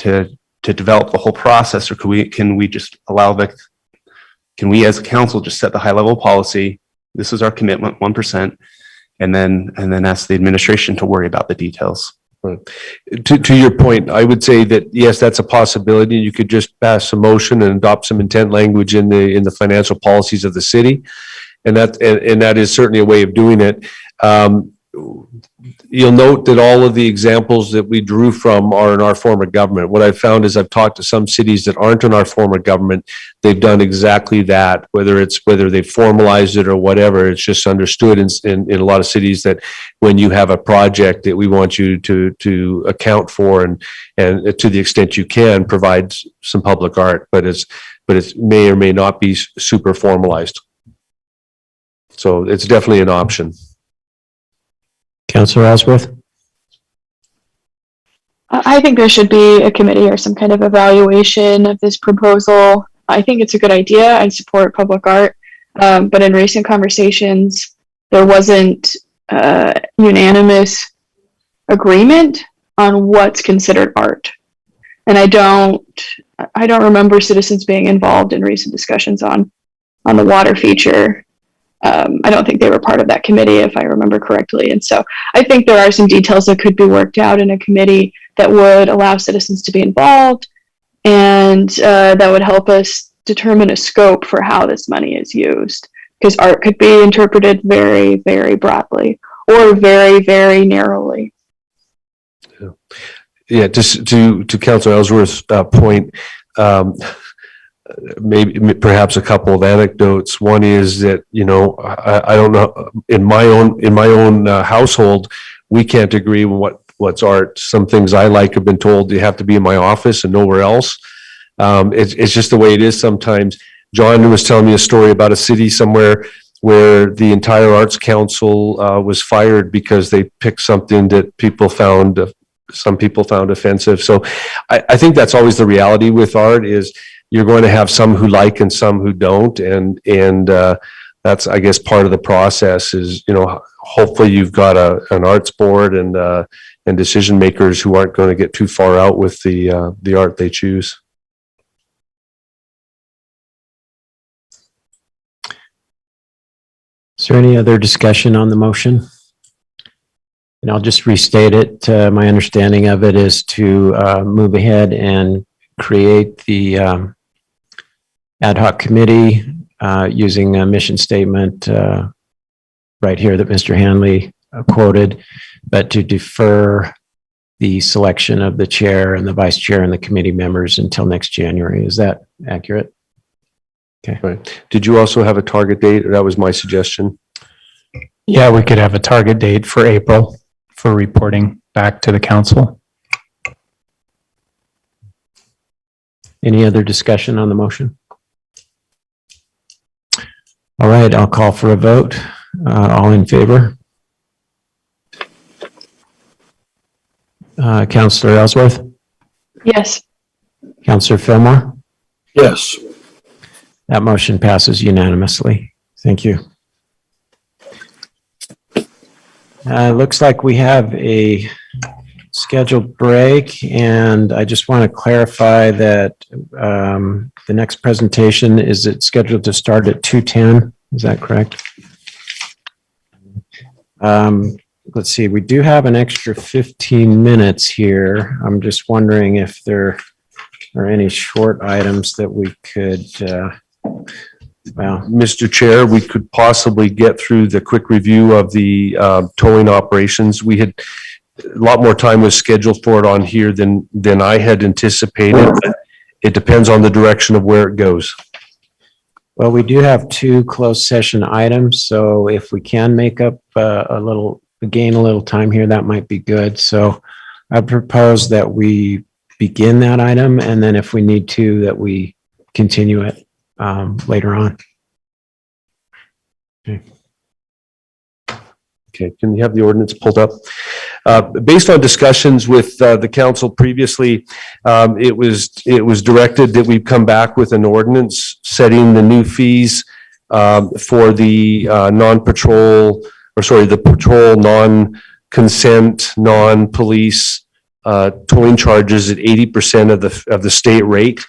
develop the whole process, or can we just can we as a council just set the high level policy? This is our commitment, 1%, and then ask the administration to worry about the details. To your point, I would say that, yes, that's a possibility. You could just pass a motion and adopt some intent language in the financial policies of the city. And that is certainly a way of doing it. You'll note that all of the examples that we drew from are in our form of government. What I've found is I've talked to some cities that aren't in our form of government. They've done exactly that, whether they've formalized it or whatever. It's just understood in a lot of cities that when you have a project that we want you to account for and to the extent you can provide some public art, but it may or may not be super formalized. So it's definitely an option. Councillor Ellsworth? I think there should be a committee or some kind of evaluation of this proposal. I think it's a good idea. I support public art. But in recent conversations, there wasn't unanimous agreement on what's considered art. And I don't remember citizens being involved in recent discussions on the water feature. I don't think they were part of that committee, if I remember correctly. And so I think there are some details that could be worked out in a committee that would allow citizens to be involved, and that would help us determine a scope for how this money is used. Because art could be interpreted very, very broadly or very, very narrowly. Yeah, just to Councillor Ellsworth's point, maybe perhaps a couple of anecdotes. One is that, I don't know, in my own household, we can't agree on what's art. Some things I like have been told you have to be in my office and nowhere else. It's just the way it is sometimes. John was telling me a story about a city somewhere where the entire Arts Council was fired because they picked something that some people found offensive. So I think that's always the reality with art, is you're going to have some who like and some who don't. And that's, I guess, part of the process is, hopefully you've got an arts board and decision makers who aren't going to get too far out with the art they choose. Is there any other discussion on the motion? And I'll just restate it. My understanding of it is to move ahead and create the ad hoc committee using a mission statement right here that Mr. Hanley quoted, but to defer the selection of the chair and the vice chair and the committee members until next January. Is that accurate? Okay. Right. Did you also have a target date? That was my suggestion. Yeah, we could have a target date for April for reporting back to the council. Any other discussion on the motion? All right, I'll call for a vote. All in favor? Councillor Ellsworth? Yes. Councillor Fillmore? Yes. That motion passes unanimously. Thank you. Looks like we have a scheduled break, and I just want to clarify that the next presentation is scheduled to start at 2:10. Is that correct? Let's see, we do have an extra 15 minutes here. I'm just wondering if there are any short items that we could, Mr. Chair, we could possibly get through the quick review of the towing operations. We had a lot more time was scheduled for it on here than I had anticipated. But it depends on the direction of where it goes. well, we do have two closed session items, so if we can make up gain a little time here, that might be good. So I propose that we begin that item, and then if we need to, that we continue it later on. Okay, can you have the ordinance pulled up? Based on discussions with the council previously, it was directed that we come back with an ordinance setting the new fees for the the patrol, non-consent, non-police towing charges at 80% of the state rate.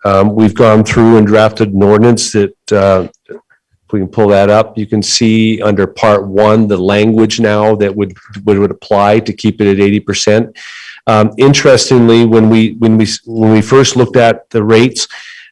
We've gone through and drafted an ordinance that if we can pull that up, you can see under part 1, the language now that would apply to keep it at 80%. Interestingly, when we first looked at the rates,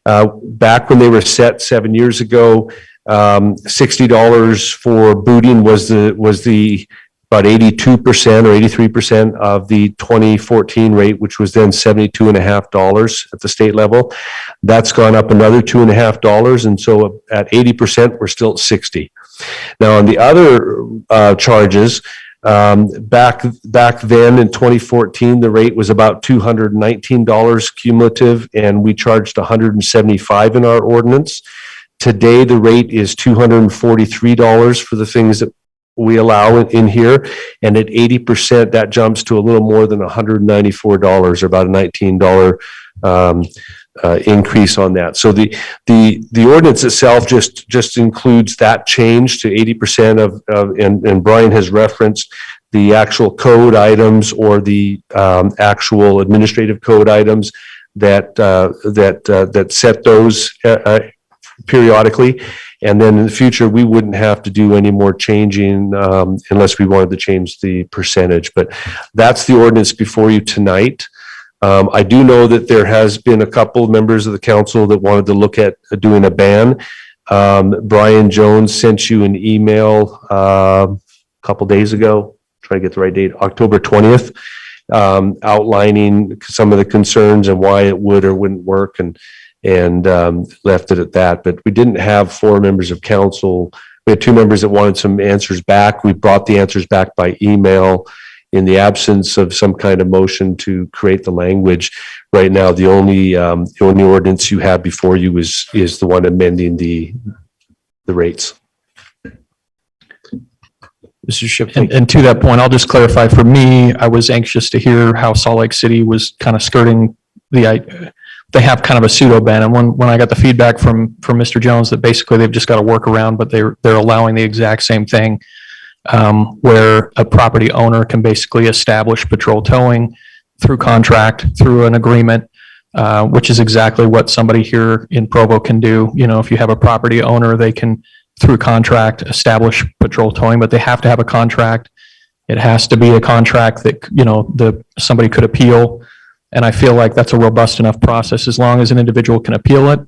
back when they were set 7 years ago, $60 for booting was the about 82% or 83% of the 2014 rate, which was then $72.50 at the state level. That's gone up another $2.50, and so at 80%, we're still at 60. Now, on the other charges, back then in 2014, the rate was about $219 cumulative, and we charged $175 in our ordinance. Today, the rate is $243 for the things that we allow it in here, and at 80%, that jumps to a little more than $194, or about a $19 increase on that. So the ordinance itself just includes that change to 80% and Brian has referenced the actual code items or the actual administrative code items that set those periodically. And then in the future, we wouldn't have to do any more changing unless we wanted to change the percentage. But that's the ordinance before you tonight. I do know that there has been a couple of members of the council that wanted to look at doing a ban. Brian Jones sent you an email a couple days ago, trying to get the right date, October 20th, outlining some of the concerns and why it would or wouldn't work, and left it at that. But we didn't have 4 members of council. We had 2 members that wanted some answers back. We brought the answers back by email. In the absence of some kind of motion to create the language, right now the only ordinance you have before you is the one amending the rates. Mr. Shipley. And to that point, I'll just clarify, for me, I was anxious to hear how Salt Lake City was kind of skirting they have kind of a pseudo ban. And when I got the feedback from Mr. Jones that basically they've just got to work around, but they're allowing the exact same thing, where a property owner can basically establish patrol towing through contract, through an agreement, which is exactly what somebody here in Provo can do. You know, if you have a property owner, they can, through contract, establish patrol towing, but they have to have a contract. It has to be a contract that, you know, somebody could appeal. And I feel like that's a robust enough process as long as an individual can appeal it.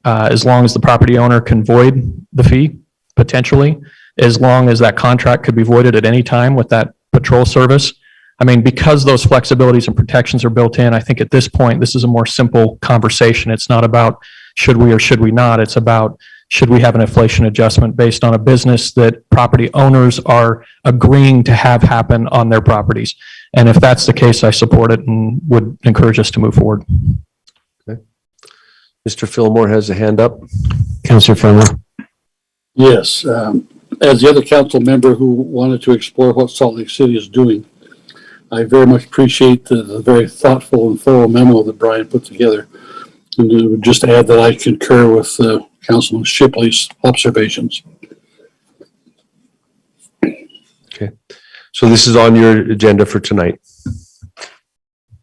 as long as the property owner can void the fee, potentially, as long as that contract could be voided at any time with that patrol service. I mean, because those flexibilities and protections are built in, I think at this point, this is a more simple conversation. It's not about should we or should we not. It's about should we have an inflation adjustment based on a business that property owners are agreeing to have happen on their properties. And if that's the case, I support it and would encourage us to move forward. Mr. Fillmore has a hand up. Councillor Fillmore. Yes, as the other council member who wanted to explore what Salt Lake City is doing, I very much appreciate the very thoughtful and thorough memo that Brian put together. And just to add that I concur with Councilman Shipley's observations. Okay. So this is on your agenda for tonight.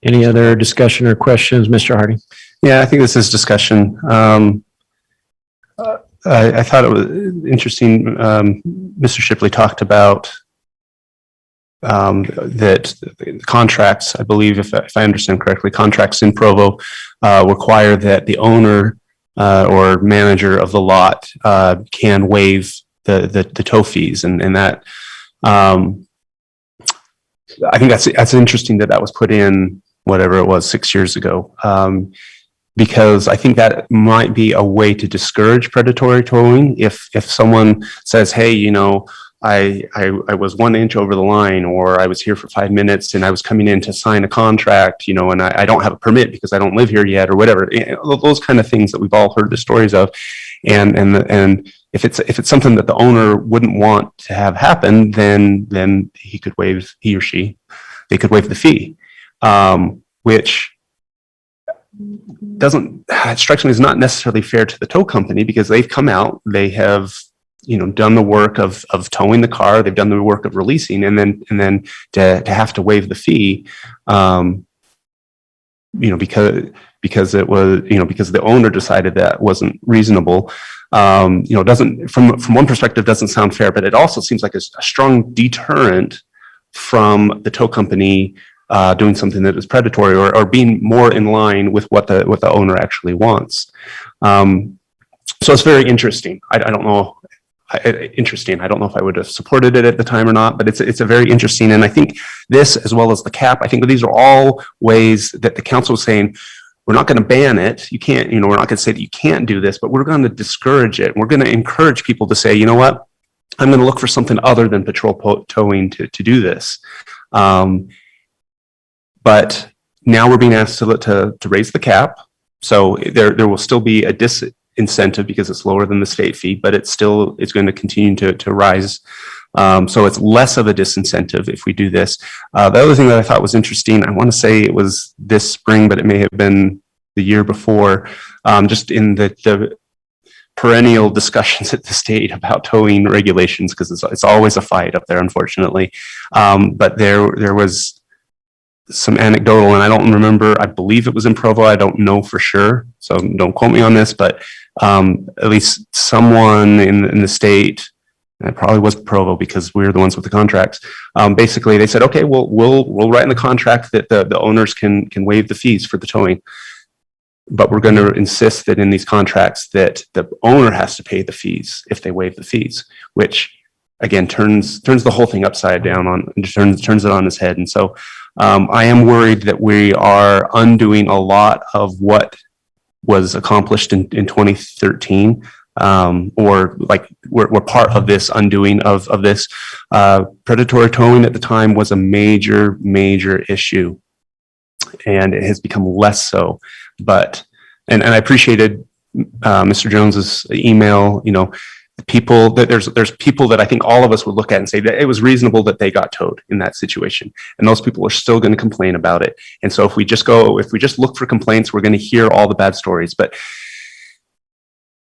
Any other discussion or questions, Mr. Hardy? Yeah, I think this is discussion. I thought it was interesting. Mr. Shipley talked about that contracts, I believe, if I understand correctly, contracts in Provo require that the owner or manager of the lot can waive the tow fees, and that I think that's interesting that was put in whatever it was 6 years ago. Because I think that might be a way to discourage predatory towing. If someone says, hey, you know, I was 1 inch over the line, or I was here for 5 minutes and I was coming in to sign a contract, you know, and I don't have a permit because I don't live here yet, or whatever, those kind of things that we've all heard the stories of. And if it's something that the owner wouldn't want to have happen, then he or she could waive the fee, which it strikes me as not necessarily fair to the tow company, because they've come out, they have, you know, done the work of towing the car, they've done the work of releasing, and then to have to waive the fee, you know, because it was, you know, because the owner decided that wasn't reasonable, you know, doesn't, from one perspective, doesn't sound fair, but it also seems like a strong deterrent from the tow company doing something that is predatory, or being more in line with what the owner actually wants. So it's very interesting. I don't know. Interesting. I don't know if I would have supported it at the time or not, but it's a very interesting. And I think this, as well as the cap, I think these are all ways that the council is saying, we're not going to ban it. You can't, you know, we're not going to say that you can't do this, but we're going to discourage it. We're going to encourage people to say, you know what, I'm going to look for something other than patrol towing to do this. But now we're being asked to raise the cap. So there will still be a disincentive because it's lower than the state fee, but it's going to continue to rise. So it's less of a disincentive if we do this. The other thing that I thought was interesting, I want to say it was this spring, but it may have been the year before, just in the perennial discussions at the state about towing regulations, because it's always a fight up there, unfortunately. But there was some anecdotal, and I don't remember, I believe it was in Provo, I don't know for sure, so don't quote me on this, but at least someone in the state, and it probably was Provo because we're the ones with the contracts, basically they said, okay, we'll write in the contract that the owners can waive the fees for the towing, but we're going to insist that in these contracts that the owner has to pay the fees if they waive the fees, which again turns the whole thing upside down, turns it on its head. And so I am worried that we are undoing a lot of what was accomplished in 2013, or like we're part of this undoing of this. Predatory towing at the time was a major issue, and it has become less so. But and I appreciated Mr. Jones's email. You know, people that there's people that I think all of us would look at and say that it was reasonable that they got towed in that situation, and those people are still going to complain about it. And so if we just look for complaints, we're going to hear all the bad stories. But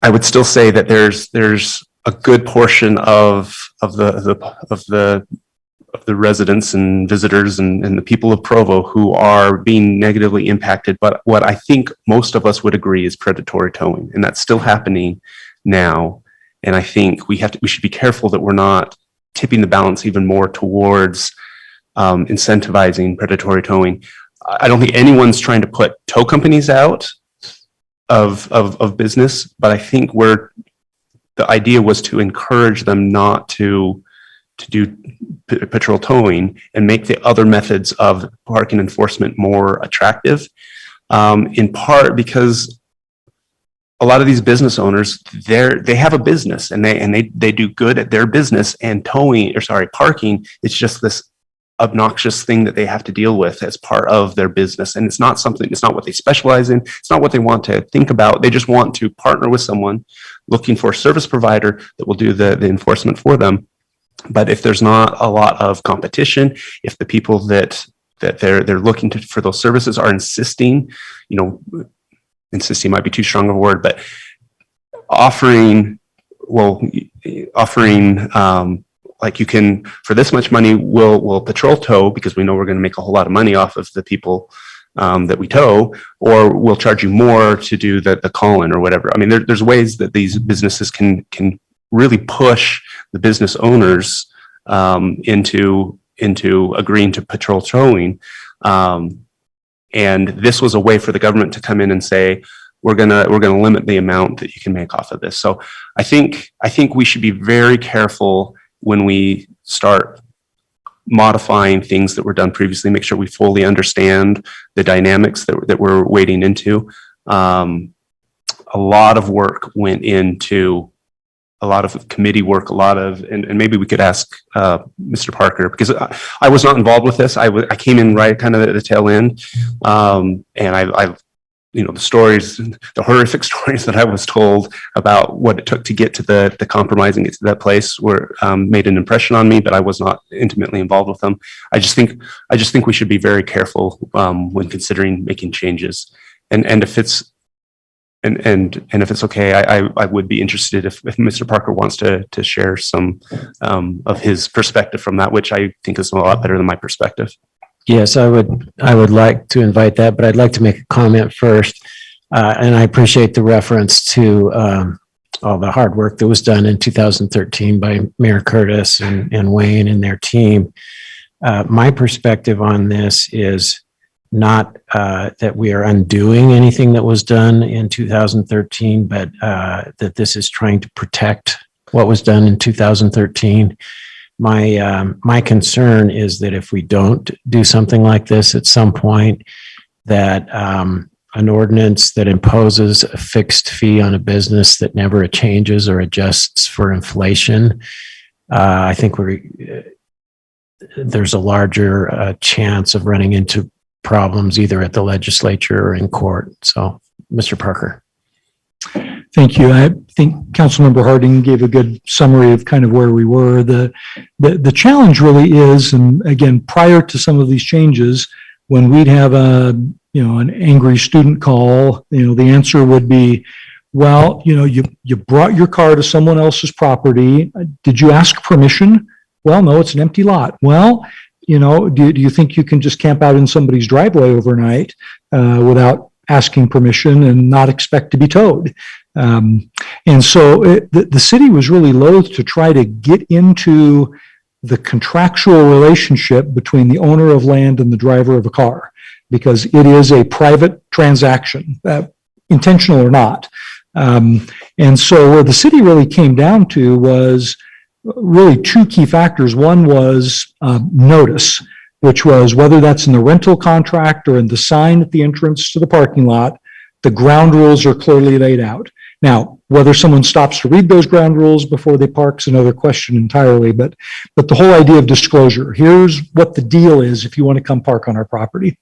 I would still say that there's a good portion of the residents and visitors and the people of Provo who are being negatively impacted. But what I think most of us would agree is predatory towing, and that's still happening now. And I think we should be careful that we're not tipping the balance even more towards incentivizing predatory towing. I don't think anyone's trying to put tow companies out of business, but I think where the idea was to encourage them not to do patrol towing and make the other methods of parking enforcement more attractive. In part because a lot of these business owners, they have a business and they do good at their business, and parking, it's just this obnoxious thing that they have to deal with as part of their business. And it's not what they specialize in. It's not what they want to think about. They just want to partner with someone looking for a service provider that will do the enforcement for them. But if there's not a lot of competition, if the people that they're looking for those services are insisting might be too strong a word, but offering like, you can, for this much money, we'll patrol tow because we know we're going to make a whole lot of money off of the people that we tow, or we'll charge you more to do the call-in or whatever. I mean, there's ways that these businesses can really push the business owners into agreeing to patrol towing. And this was a way for the government to come in and say, we're gonna limit the amount that you can make off of this. So I think we should be very careful when we start modifying things that were done previously, make sure we fully understand the dynamics that we're wading into. A lot of work went into a lot of committee work, and maybe we could ask Mr. Parker, because I was not involved with this. I came in right kind of at the tail end. And I the stories, the horrific stories that I was told about what it took to get to the compromise and get to that place were made an impression on me, but I was not intimately involved with them. I just think we should be very careful when considering making changes. And if it's okay, I would be interested if Mr. Parker wants to share some of his perspective from that, which I think is a lot better than my perspective. Yes, I would like to invite that, but I'd like to make a comment first. And I appreciate the reference to all the hard work that was done in 2013 by Mayor Curtis and Wayne and their team. My perspective on this is not that we are undoing anything that was done in 2013, but that this is trying to protect what was done in 2013. My concern is that if we don't do something like this at some point, that an ordinance that imposes a fixed fee on a business that never changes or adjusts for inflation, I think there's a larger chance of running into problems either at the legislature or in court. So, Mr. Parker. Thank you. I think Councilmember Harding gave a good summary of kind of where we were. The challenge really is, and again, prior to some of these changes, when we'd have an angry student call, the answer would be, well, you brought your car to someone else's property. Did you ask permission? Well, no, it's an empty lot. Well, do you think you can just camp out in somebody's driveway overnight without asking permission and not expect to be towed? And so the city was really loath to try to get into the contractual relationship between the owner of land and the driver of a car, because it is a private transaction, intentional or not. And so where the city really came down to was really two key factors. One was notice, which was whether that's in the rental contract or in the sign at the entrance to the parking lot, the ground rules are clearly laid out. Now, whether someone stops to read those ground rules before they park is another question entirely, but the whole idea of disclosure, here's what the deal is if you want to come park on our property.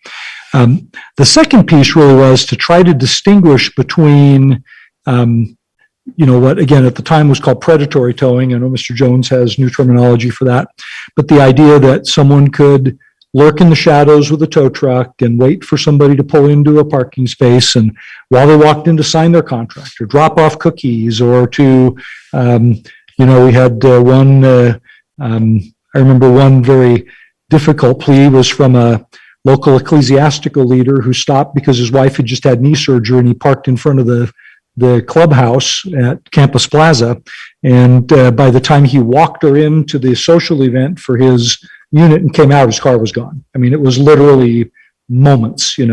The second piece really was to try to distinguish between what again at the time was called predatory towing. I know Mr. Jones has new terminology for that, but the idea that someone could lurk in the shadows with a tow truck and wait for somebody to pull into a parking space, and while they walked in to sign their contract or drop off cookies, or to we had one I remember one very difficult plea was from a local ecclesiastical leader who stopped because his wife had just had knee surgery, and he parked in front of the clubhouse at Campus Plaza. And by the time he walked her into the social event for his unit and came out, his car was gone. I mean, it was literally moments, He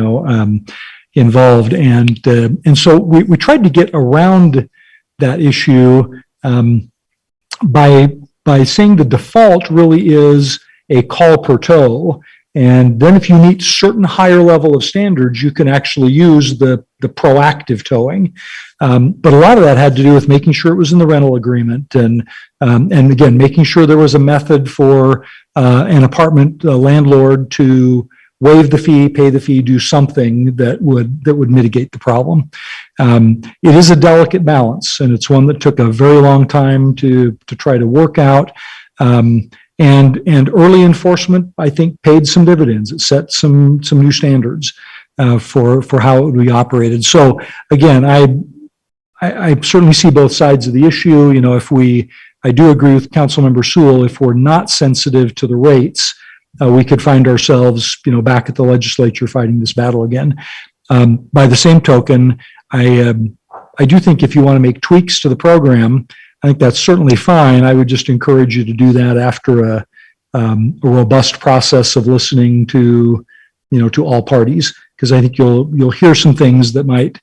involved. And so we tried to get around that issue by saying the default really is a call per tow. And then if you meet certain higher level of standards, you can actually use the proactive towing. But a lot of that had to do with making sure it was in the rental agreement and again, making sure there was a method for an apartment landlord to waive the fee, pay the fee, do something that would mitigate the problem. It is a delicate balance, and it's one that took a very long time to try to work out. And early enforcement, I think, paid some dividends. It set some new standards for how it would be operated. So again, I certainly see both sides of the issue. You know, I do agree with Councilmember Sewell. If we're not sensitive to the rates, we could find ourselves, you know, back at the legislature fighting this battle again. By the same token, I do think if you want to make tweaks to the program, I think that's certainly fine. I would just encourage you to do that after a robust process of listening to, you know, to all parties, because I think you'll hear some things that might,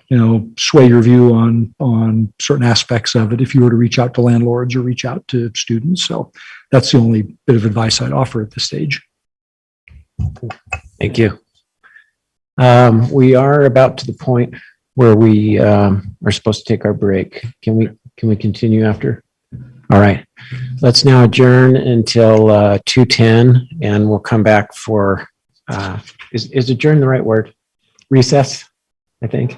you know, sway your view on certain aspects of it if you were to reach out to landlords or reach out to students. So that's the only bit of advice I'd offer at this stage. Thank you. We are about to the point where we are supposed to take our break. Can we continue after? All right. Let's now adjourn until 2:10, and we'll come back for is adjourn the right word? Recess, I think.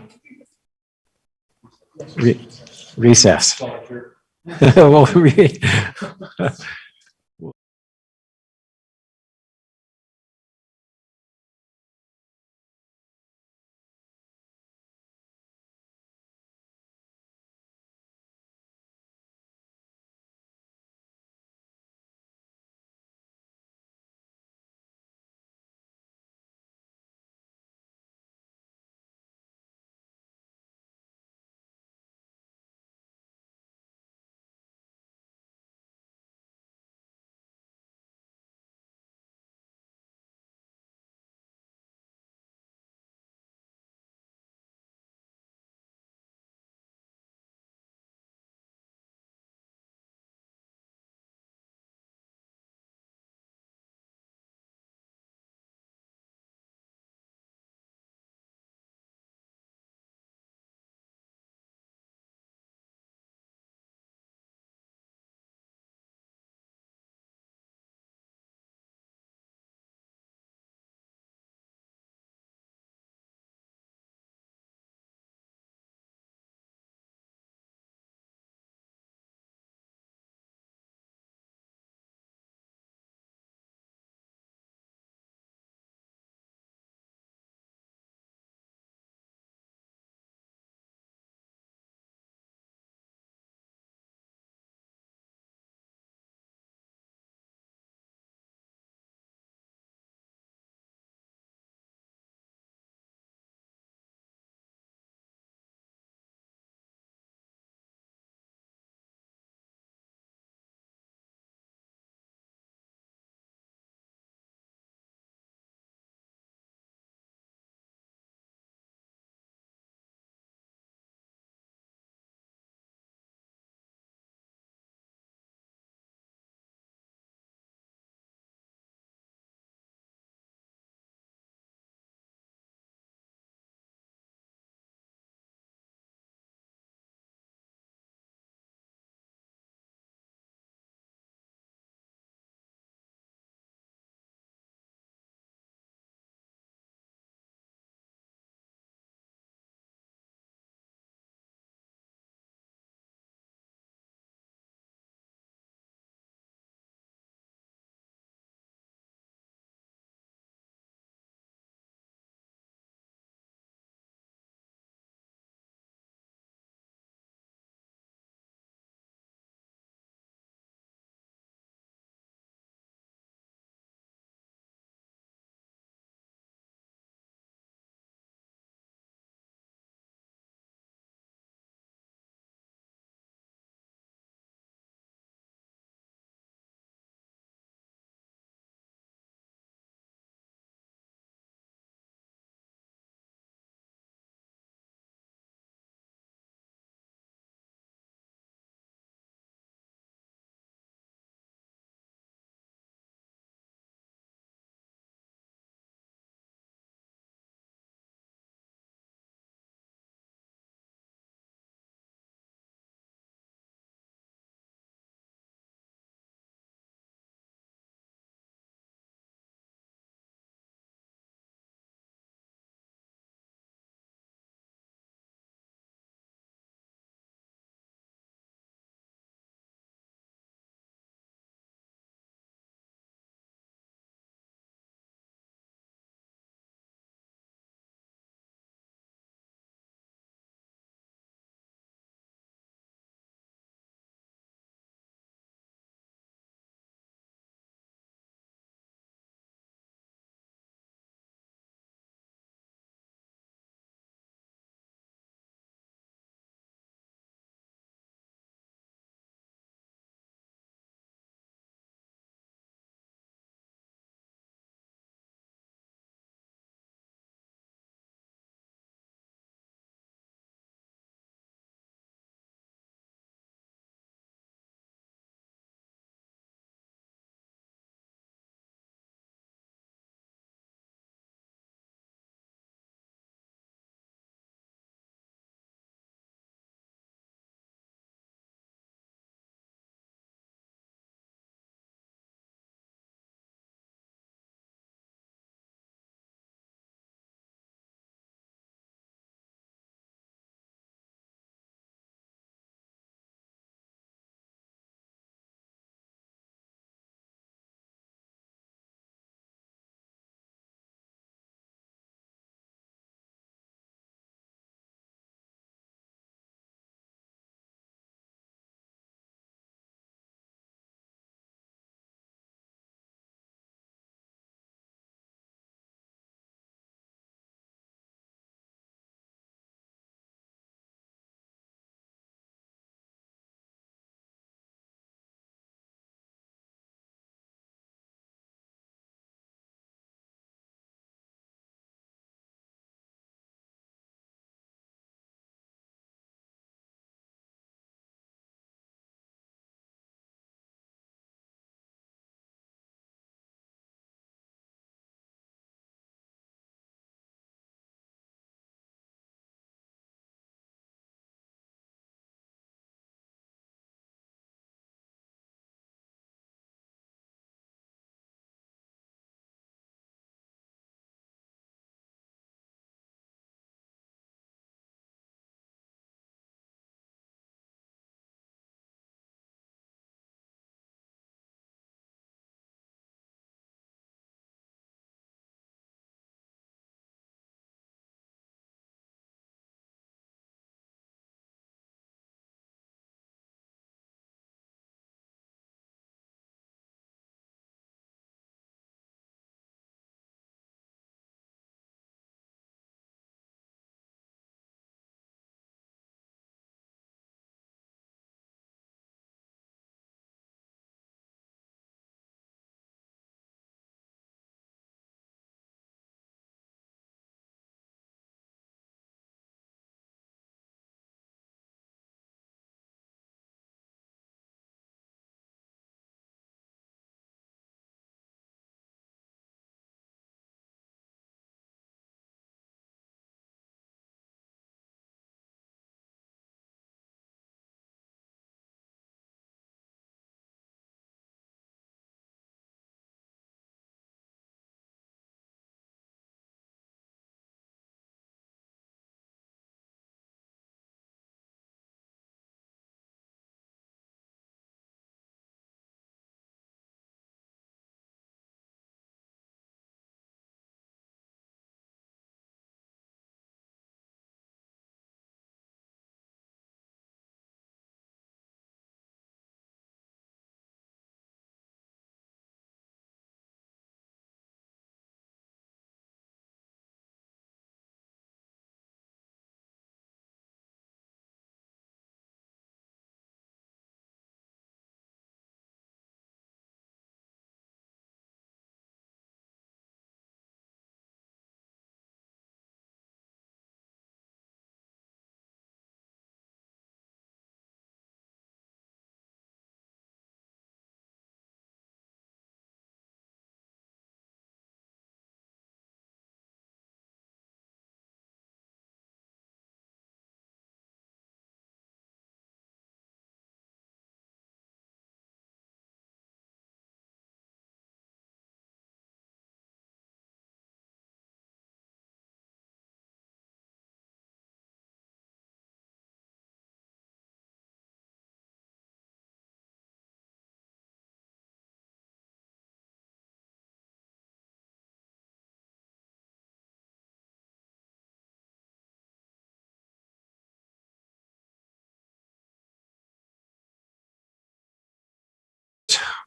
Recess. Well,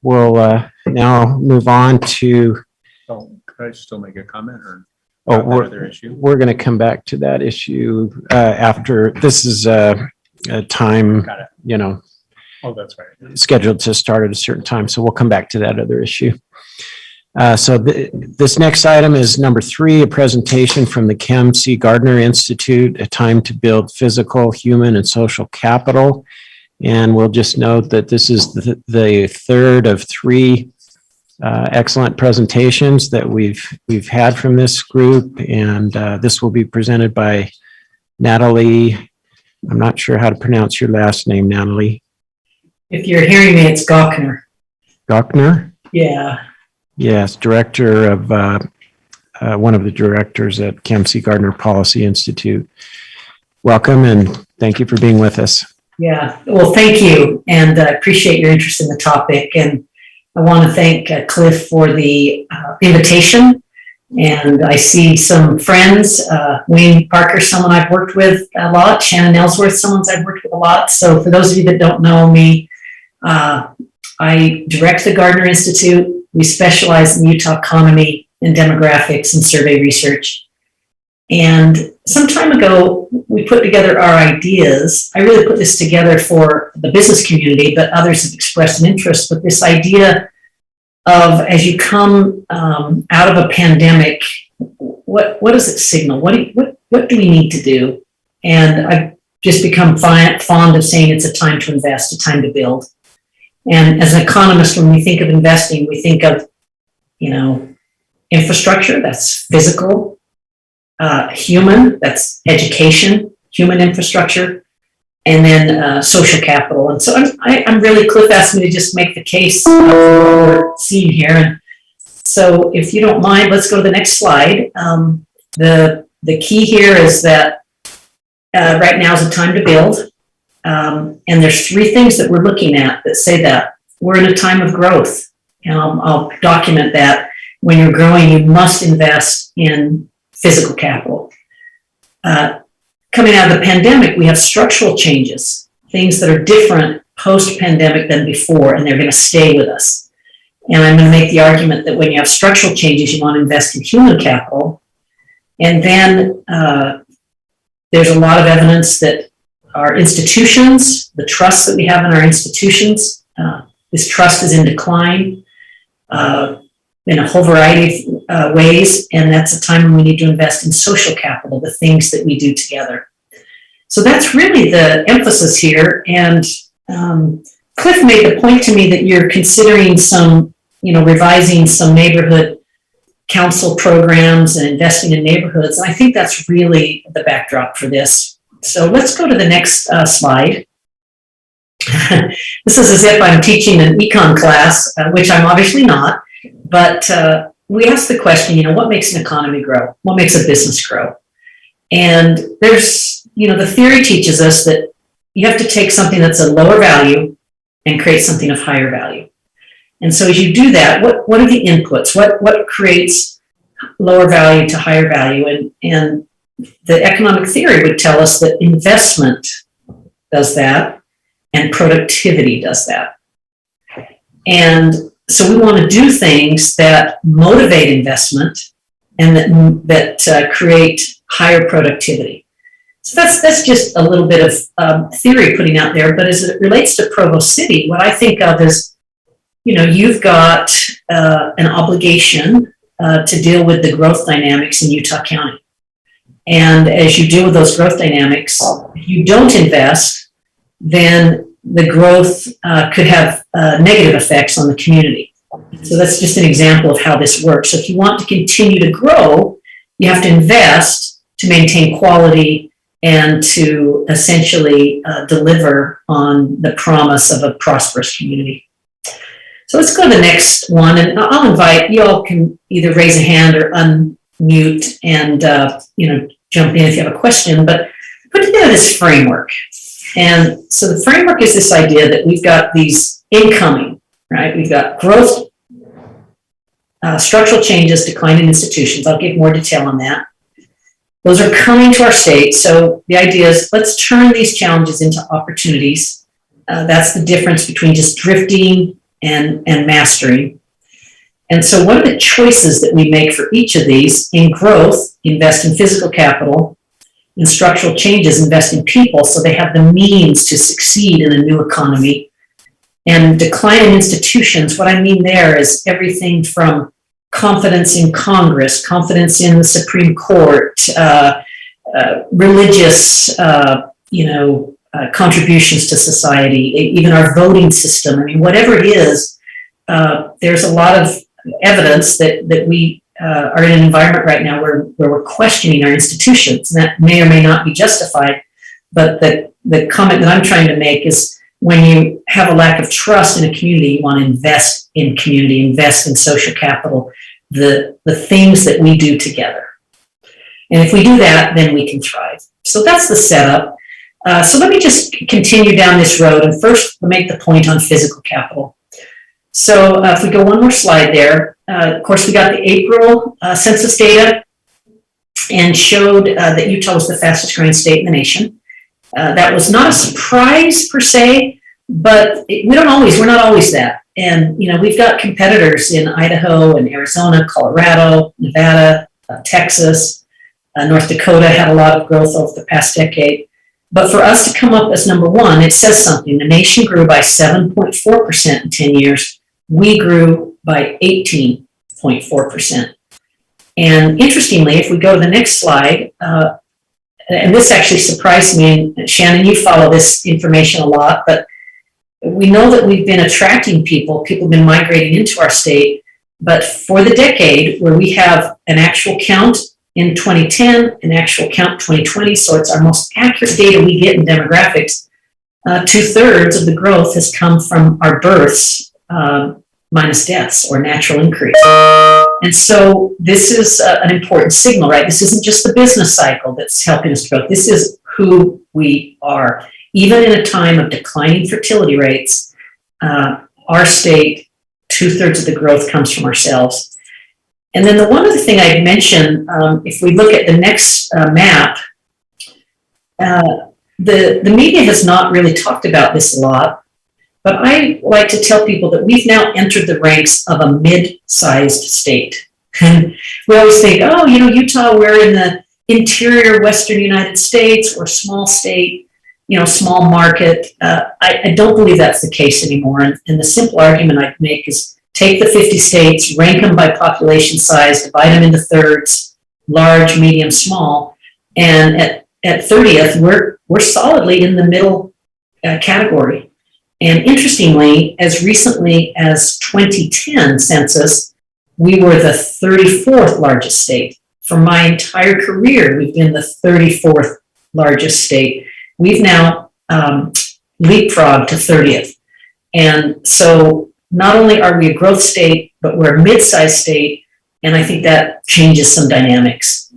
we'll now move on to, Oh, could I still make a comment or? oh, about that other issue? we're going to come back to that issue after, this is a time, Got it. you know, Oh, that's right. scheduled to start at a certain time, so we'll come back to that other issue. This next item is number 3, a presentation from the C. Gardner Institute, A Time to Build Physical, Human, and Social Capital. And we'll just note that this is the third of 3 excellent presentations that we've had from this group, and this will be presented by Natalie. I'm not sure how to pronounce your last name, Natalie. If you're hearing me, it's Gardner. Gardner? Yeah. Yes, director of, one of the directors at C. Gardner Policy Institute. Welcome, and thank you for being with us. Yeah. Well, thank you. And I appreciate your interest in the topic. And I want to thank Cliff for the invitation. And I see some friends, Wayne Parker, someone I've worked with a lot, Shannon Ellsworth, someone I've worked with a lot. So for those of you that don't know me, I direct the Gardner Institute. We specialize in Utah economy and demographics and survey research. And some time ago, we put together our ideas. I really put this together for the business community, but others have expressed an interest. But this idea of, as you come out of a pandemic, what does it signal? What do we need to do? And I've just become fond of saying it's a time to invest, a time to build. And as an economist, when we think of investing, we think of, infrastructure, that's physical, human, that's education, human infrastructure, and then social capital. And so I'm really, Cliff asked me to just make the case of what we're seeing here. And so if you don't mind, let's go to the next slide. The key here is that right now is a time to build. And there's 3 things that we're looking at that say that we're in a time of growth. And I'll document that. When you're growing, you must invest in physical capital. Coming out of the pandemic, we have structural changes, things that are different post-pandemic than before, and they're going to stay with us. And I'm going to make the argument that when you have structural changes, you want to invest in human capital. And then there's a lot of evidence that our institutions, the trust that we have in our institutions, this trust is in decline in a whole variety of ways, and that's a time when we need to invest in social capital, the things that we do together. So that's really the emphasis here, and Cliff made the point to me that you're considering some, revising some neighborhood council programs and investing in neighborhoods, and I think that's really the backdrop for this. So let's go to the next slide. This is as if I'm teaching an econ class, which I'm obviously not, but we ask the question, what makes an economy grow? What makes a business grow? And there's, the theory teaches us that you have to take something that's a lower value and create something of higher value. And so as you do that, what are the inputs? What creates lower value to higher value? And the economic theory would tell us that investment does that and productivity does that. And so we want to do things that motivate investment and that create higher productivity. So that's just a little bit of theory putting out there, but as it relates to Provo City, what I think of is, you've got an obligation to deal with the growth dynamics in Utah County. And as you deal with those growth dynamics, if you don't invest, then the growth could have negative effects on the community. So that's just an example of how this works. So if you want to continue to grow, you have to invest to maintain quality and to essentially deliver on the promise of a prosperous community. So let's go to the next one, and I'll invite you all can either raise a hand or unmute and jump in if you have a question, but put together this framework. And so the framework is this idea that we've got these incoming, right? We've got growth, structural changes, declining institutions. I'll give more detail on that. Those are coming to our state. So the idea is let's turn these challenges into opportunities. That's the difference between just drifting and mastering. And so what are the choices that we make for each of these? In growth, invest in physical capital. In structural changes, invest in people so they have the means to succeed in a new economy. And decline in institutions, what I mean there is everything from confidence in Congress, confidence in the Supreme Court, religious, contributions to society, even our voting system. I mean, whatever it is, there's a lot of evidence that we are in an environment right now where we're questioning our institutions, and that may or may not be justified. But the comment that I'm trying to make is when you have a lack of trust in a community, you want to invest in community, invest in social capital, the things that we do together. And if we do that, then we can thrive. So that's the setup. So let me just continue down this road and first make the point on physical capital. So if we go one more slide there, of course, we got the April census data and showed that Utah was the fastest growing state in the nation. That was not a surprise per se, but we're not always that. And, we've got competitors in Idaho and Arizona, Colorado, Nevada, Texas, North Dakota had a lot of growth over the past decade. But for us to come up as number one, it says something. The nation grew by 7.4% in 10 years. We grew by 18.4%. And interestingly, if we go to the next slide, and this actually surprised me, and Shannon, you follow this information a lot, but we know that we've been attracting people have been migrating into our state, but for the decade where we have an actual count in 2010, an actual count 2020, so it's our most accurate data we get in demographics, 2/3 of the growth has come from our births minus deaths or natural increase. And so this is an important signal, right? This isn't just the business cycle that's helping us grow. This is who we are. Even in a time of declining fertility rates, our state, 2/3 of the growth comes from ourselves. And then the one other thing I'd mention, if we look at the next map, the media has not really talked about this a lot, but I like to tell people that we've now entered the ranks of a mid-sized state. And we always think, Utah, we're in the interior Western United States, we're a small state, small market. I don't believe that's the case anymore. And the simple argument I'd make is take the 50 states, rank them by population size, divide them into thirds, large, medium, small, and at 30th, we're solidly in the middle category. And interestingly, as recently as 2010 census, we were the 34th largest state. For my entire career, we've been the 34th largest state. We've now leapfrogged to 30th. And so not only are we a growth state, but we're a mid-sized state, and I think that changes some dynamics.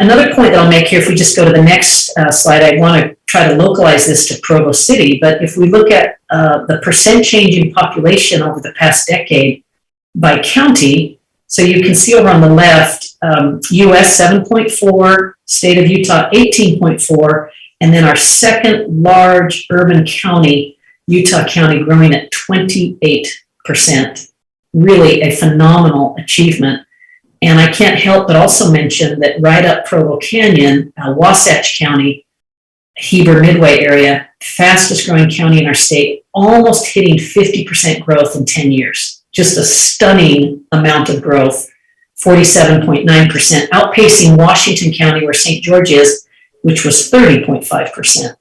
Another point that I'll make here, if we just go to the next slide, I want to try to localize this to Provo City, but if we look at the percent change in population over the past decade by county, so you can see over on the left, US 7.4, state of Utah 18.4, and then our second large urban county, Utah County, growing at 28%. Really a phenomenal achievement. And I can't help but also mention that right up Provo Canyon, Wasatch County, Heber Midway area, fastest growing county in our state, almost hitting 50% growth in 10 years. Just a stunning amount of growth, 47.9%, outpacing Washington County, where St. George is, which was 30.5%,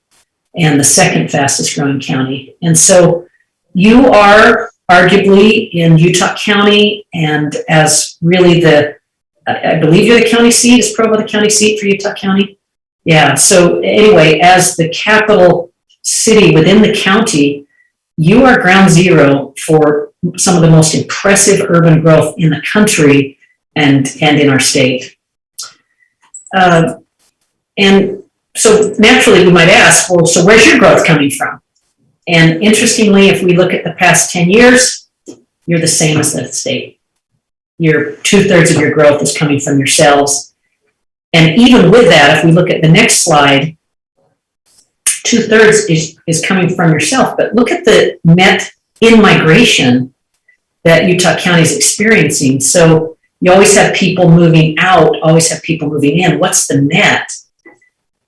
and the second fastest growing county. And so you are arguably in Utah County, and as really I believe you're the county seat. Is Provo the county seat for Utah County? Yeah, so anyway, as the capital city within the county, you are ground zero for some of the most impressive urban growth in the country and in our state. And so naturally we might ask, well, so where's your growth coming from? And interestingly, if we look at the past 10 years, you're the same as the state. Your 2/3 of your growth is coming from yourselves. And even with that, if we look at the next slide, 2/3 is coming from yourself. But look at the net in migration that Utah County is experiencing. So you always have people moving out, always have people moving in. What's the net?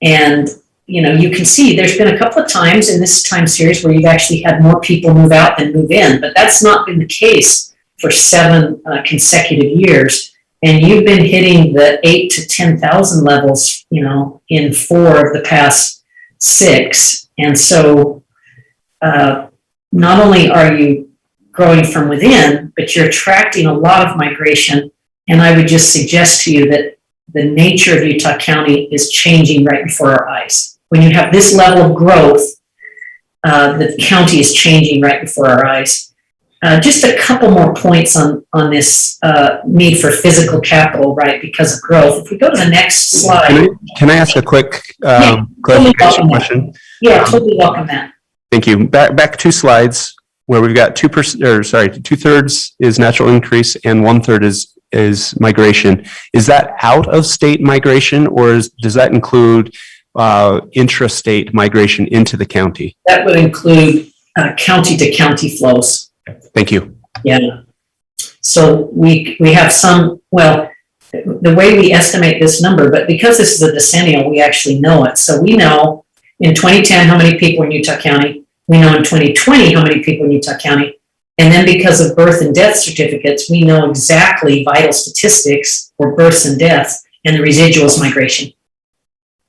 And, you know, you can see there's been a couple of times in this time series where you've actually had more people move out than move in, but that's not been the case for 7 consecutive years. And you've been hitting the 8 to 10,000 levels, you know, in 4 of the past 6. And so not only are you growing from within, but you're attracting a lot of migration. And I would just suggest to you that the nature of Utah County is changing right before our eyes. When you have this level of growth, the county is changing right before our eyes. Just a couple more points on this need for physical capital, right, because of growth. If we go to the next slide. Can I ask a quick totally clarification question? Yeah, totally welcome that. Thank you. Back 2 slides where we've got 2/3 is natural increase and 1/3 is migration. Is that out of state migration, or does that include intrastate migration into the county? That would include county to county flows. Thank you. Yeah. So we have some, well, the way we estimate this number, but because this is a decennial, we actually know it. So we know in 2010 how many people in Utah County. We know in 2020 how many people in Utah County. And then because of birth and death certificates, we know exactly vital statistics for births and deaths, and the residual is migration.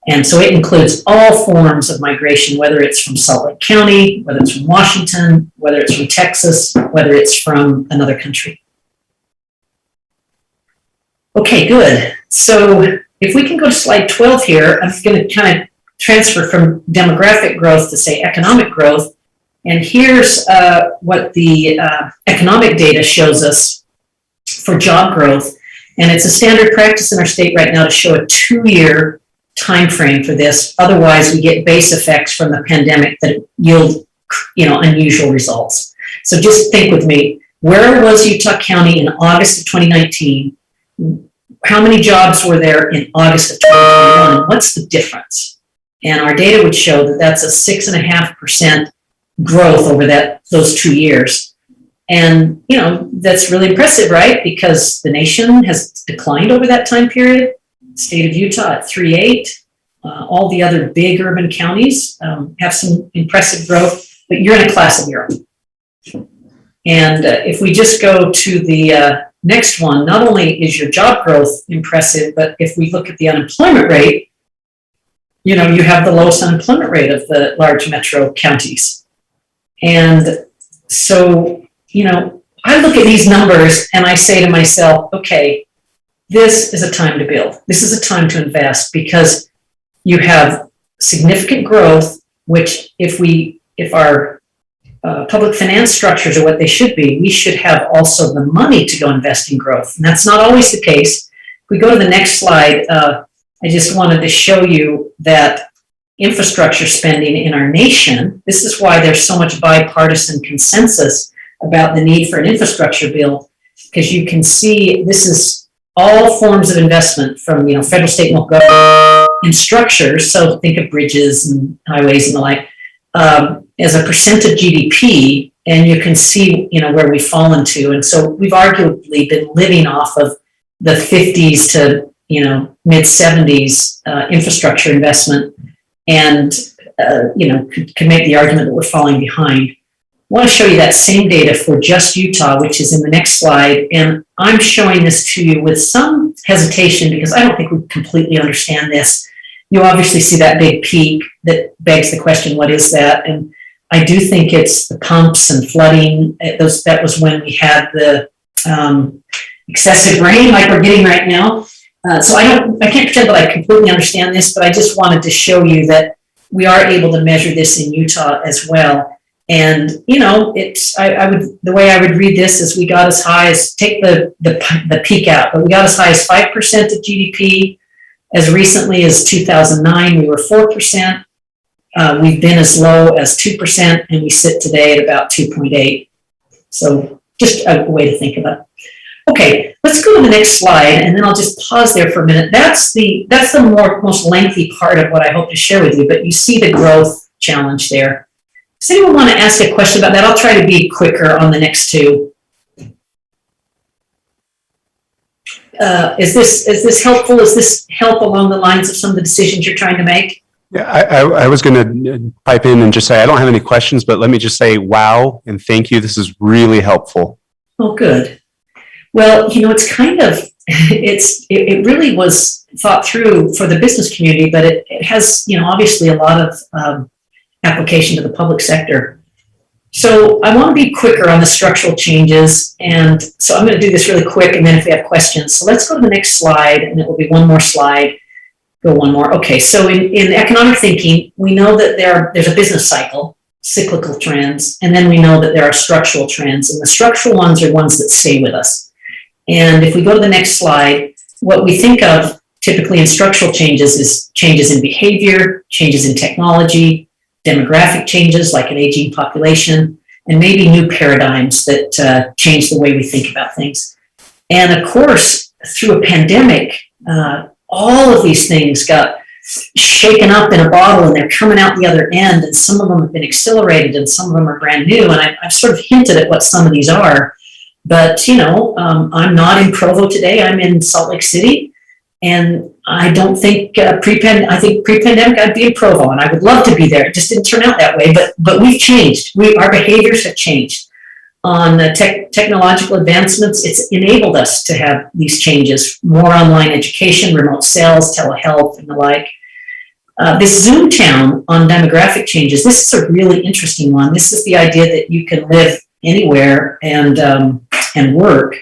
And so it includes all forms of migration, whether it's from Salt Lake County, whether it's from Washington, whether it's from Texas, whether it's from another country. Okay, good. So if we can go to slide 12 here, I'm going to kind of transfer from demographic growth to say economic growth. And here's what the economic data shows us for job growth. And it's a standard practice in our state right now to show a 2-year time frame for this. Otherwise, we get base effects from the pandemic that yield, you know, unusual results. So just think with me, where was Utah County in August of 2019? How many jobs were there in August of 2021? And what's the difference? And our data would show that that's a 6.5% growth over those 2 years. And, you know, that's really impressive, right? Because the nation has declined over that time period. State of Utah at 3.8. All the other big urban counties have some impressive growth, but you're in a class of your own. And if we just go to the next one, not only is your job growth impressive, but if we look at the unemployment rate, you know, you have the lowest unemployment rate of the large metro counties. And so, you know, I look at these numbers and I say to myself, okay, this is a time to build. This is a time to invest, because you have significant growth, which if our public finance structures are what they should be, we should have also the money to go invest in growth. And that's not always the case. If we go to the next slide, I just wanted to show you that infrastructure spending in our nation, this is why there's so much bipartisan consensus about the need for an infrastructure bill, because you can see this is all forms of investment from, you know, federal, state, and local government in structures. So think of bridges and highways and the like, as a percent of GDP, and you can see, you know, where we've fallen to. And so we've arguably been living off of the 50s to, you know, mid 70s infrastructure investment, and, you know, can make the argument that we're falling behind. I want to show you that same data for just Utah, which is in the next slide. And I'm showing this to you with some hesitation because I don't think we completely understand this. You obviously see that big peak that begs the question, what is that? And I do think it's the pumps and flooding. That was when we had the excessive rain like we're getting right now. So I can't pretend that I completely understand this, but I just wanted to show you that we are able to measure this in Utah as well. And, you know, the way I would read this is we got as high as, take the peak out, but we got as high as 5% of GDP. As recently as 2009, we were 4%. We've been as low as 2%, and we sit today at about 2.8. So just a way to think of it. Okay, let's go to the next slide, and then I'll just pause there for a minute. That's the most lengthy part of what I hope to share with you, but you see the growth challenge there. Does anyone want to ask a question about that? I'll try to be quicker on the next two. Is this helpful? Is this help along the lines of some of the decisions you're trying to make? Yeah, I was going to pipe in and just say, I don't have any questions, but let me just say, wow, and thank you. This is really helpful. Oh, good. Well, you know, it's kind of, it really was thought through for the business community, but it has, you know, obviously a lot of application to the public sector. So I want to be quicker on the structural changes. And so I'm going to do this really quick, and then if we have questions. So let's go to the next slide, and it will be one more slide. Go one more. Okay, so in economic thinking, we know that there's a business cycle, cyclical trends, and then we know that there are structural trends. And the structural ones are ones that stay with us. And if we go to the next slide, what we think of typically in structural changes is changes in behavior, changes in technology, demographic changes like an aging population, and maybe new paradigms that change the way we think about things. And of course, through a pandemic, all of these things got shaken up in a bottle, and they're coming out the other end, and some of them have been accelerated and some of them are brand new. And I've sort of hinted at what some of these are, but you know, I'm not in Provo today, I'm in Salt Lake City. And I don't think I think pre-pandemic I'd be in Provo, and I would love to be there. It just didn't turn out that way, but we've changed. Our behaviors have changed. On the technological advancements, it's enabled us to have these changes, more online education, remote sales, telehealth, and the like. This Zoom town on demographic changes, this is a really interesting one. This is the idea that you can live anywhere and work.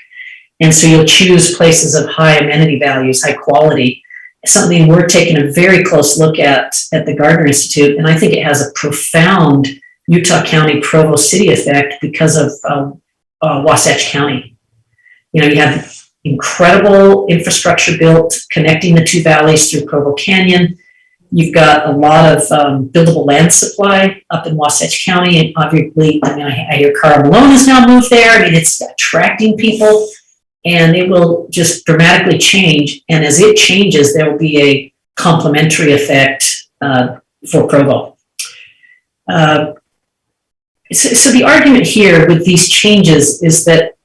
And so you'll choose places of high amenity values, high quality, something we're taking a very close look at the Gardner Institute. And I think it has a profound Utah County, Provo City effect because of Wasatch County. You know, you have incredible infrastructure built connecting the two valleys through Provo Canyon. You've got a lot of buildable land supply up in Wasatch County. And obviously, I mean, I hear Carl Malone has now moved there. I mean, it's attracting people. And it will just dramatically change. And as it changes, there will be a complementary effect for Provo. So the argument here with these changes is that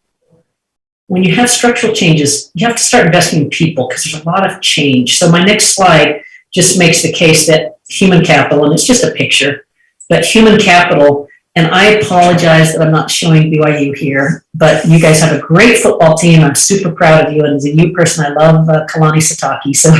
when you have structural changes, you have to start investing in people because there's a lot of change. So my next slide just makes the case that human capital, and it's just a picture, but human capital. And I apologize that I'm not showing BYU here, but you guys have a great football team. I'm super proud of you. And as a U person, I love Kalani Sataki, so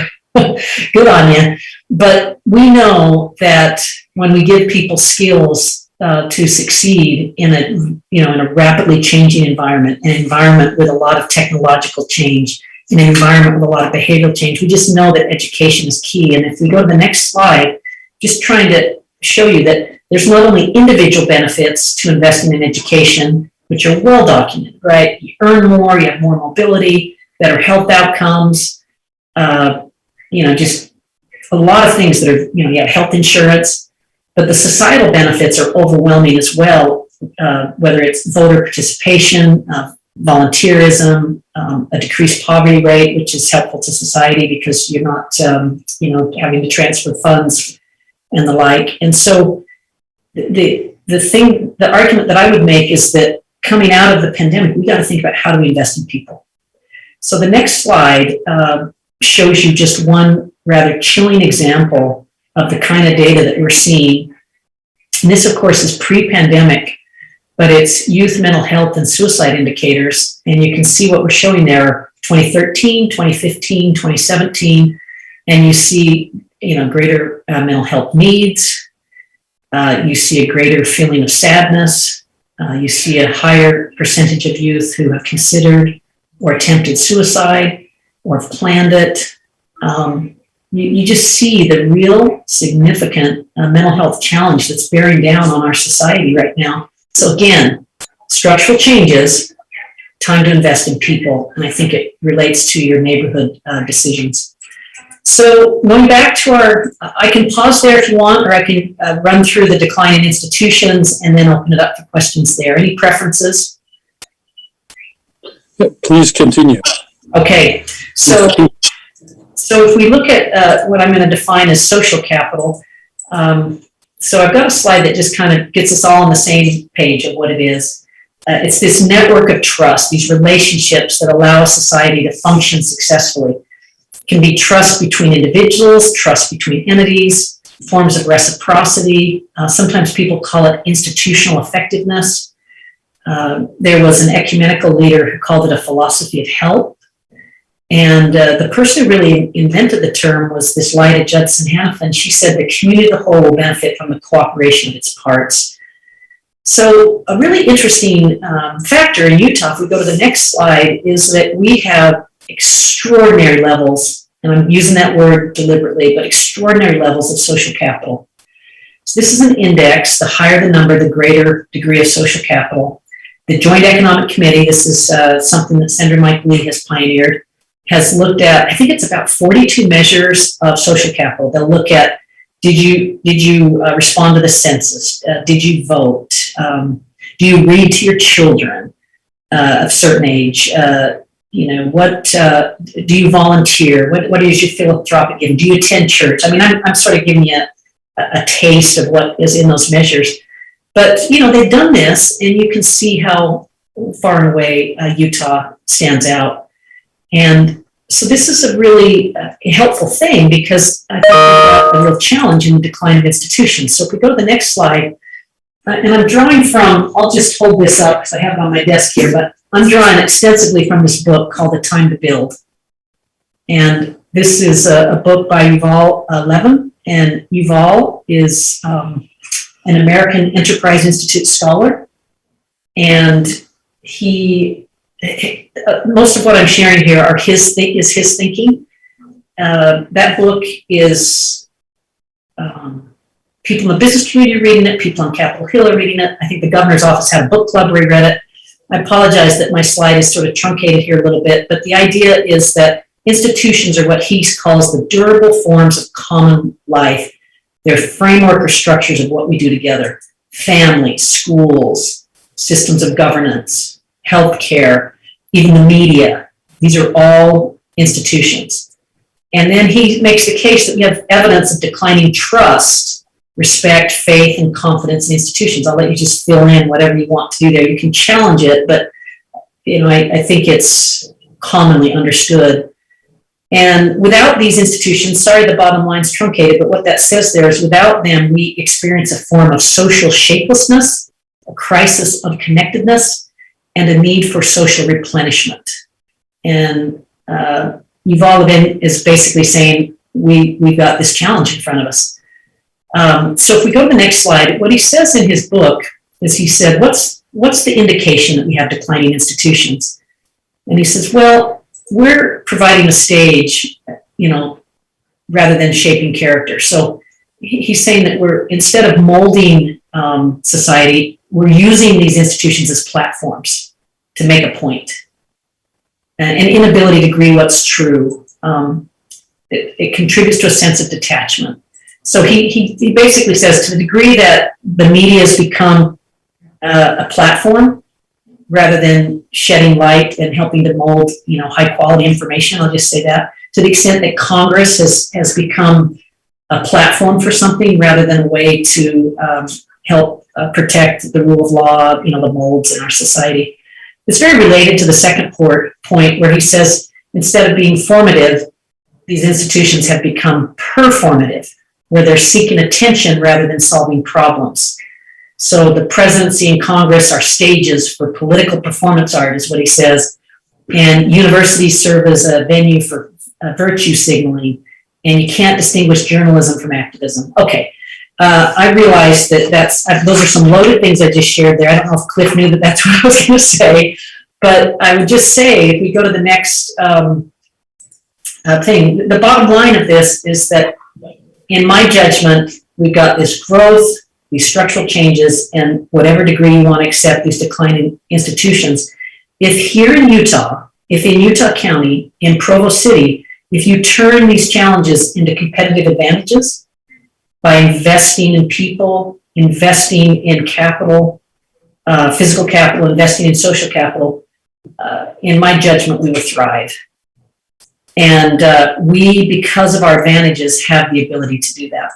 good on you. But we know that when we give people skills to succeed in a rapidly changing environment, an environment with a lot of technological change, an environment with a lot of behavioral change, we just know that education is key. And if we go to the next slide, just trying to show you that there's not only individual benefits to investing in education, which are well documented, right? You earn more, you have more mobility, better health outcomes, just a lot of things that are, you have health insurance, but the societal benefits are overwhelming as well, whether it's voter participation, volunteerism, a decreased poverty rate, which is helpful to society because you're not, having to transfer funds and the like. And so the argument that I would make is that coming out of the pandemic, we got to think about how do we invest in people. So the next slide shows you just one rather chilling example of the kind of data that we're seeing. And this, of course, is pre-pandemic, but it's youth mental health and suicide indicators. And you can see what we're showing there, 2013, 2015, 2017, and you see, greater mental health needs. You see a greater feeling of sadness. You see a higher percentage of youth who have considered or attempted suicide or have planned it. You just see the real significant mental health challenge that's bearing down on our society right now. So again, structural changes, time to invest in people, and I think it relates to your neighborhood decisions. So going back to I can pause there if you want, or I can run through the decline in institutions and then open it up for questions there. Any preferences? Yeah, please continue. Okay, so if we look at what I'm going to define as social capital, So I've got a slide that just kind of gets us all on the same page of what it is. It's this network of trust, these relationships that allow a society to function successfully. It can be trust between individuals, trust between entities, forms of reciprocity. Sometimes people call it institutional effectiveness. There was an ecumenical leader who called it a philosophy of help. And the person who really invented the term was this Lyda Judson Hannafin. She said the community as a whole will benefit from the cooperation of its parts. So a really interesting factor in Utah, if we go to the next slide, is that we have extraordinary levels, and I'm using that word deliberately, but extraordinary levels of social capital. So this is an index. The higher the number, the greater degree of social capital. The Joint Economic Committee, this is something that Senator Mike Lee has pioneered, has looked at, I think it's about 42 measures of social capital. They'll look at, did you respond to the census? Did you vote? Do you read to your children of certain age? What do you volunteer? What is your philanthropic giving? Do you attend church? I mean, I'm sort of giving you a taste of what is in those measures. But, they've done this, and you can see how far and away Utah stands out. And so this is a really helpful thing, because I think we've got a real challenge in the decline of institutions. So if we go to the next slide, and I'm drawing from, I'll just hold this up because I have it on my desk here, but I'm drawing extensively from this book called The Time to Build. And this is a book by Yuval Levin, and Yuval is an American Enterprise Institute scholar, and most of what I'm sharing here are his thinking. That book is people in the business community are reading it, people on Capitol Hill are reading it. I think the governor's office had a book club where he read it. I apologize that my slide is sort of truncated here a little bit, but the idea is that institutions are what he calls the durable forms of common life. They're framework or structures of what we do together. Families, schools, systems of governance, healthcare, even the media. These are all institutions. And then he makes the case that we have evidence of declining trust, respect, faith, and confidence in institutions. I'll let you just fill in whatever you want to do there. You can challenge it, but I think it's commonly understood. And without these institutions, sorry, the bottom line's truncated, but what that says there is without them, we experience a form of social shapelessness, a crisis of connectedness, and a need for social replenishment. And Yuval Levin is basically saying we've got this challenge in front of us. So if we go to the next slide, what he says in his book is he said, what's the indication that we have declining institutions? And he says, well, we're providing a stage, rather than shaping character. So he's saying that we're, instead of molding society, we're using these institutions as platforms to make a point. An inability to agree what's true. It contributes to a sense of detachment. So he basically says, to the degree that the media has become a platform rather than shedding light and helping to mold, high quality information, I'll just say that, to the extent that Congress has become a platform for something rather than a way to help protect the rule of law, the molds in our society. It's very related to the second point where he says, instead of being formative, these institutions have become performative, where they're seeking attention rather than solving problems. So the presidency and Congress are stages for political performance art, is what he says. And universities serve as a venue for virtue signaling, and you can't distinguish journalism from activism. Okay. I realized that those are some loaded things I just shared there. I don't know if Cliff knew that that's what I was going to say, but I would just say, if we go to the next thing, the bottom line of this is that, in my judgment, we've got this growth, these structural changes, and whatever degree you want to accept these declining institutions. If here in Utah, if in Utah County, in Provo City, if you turn these challenges into competitive advantages, by investing in people, investing in capital, physical capital, investing in social capital, in my judgment, we will thrive. And we, because of our advantages, have the ability to do that.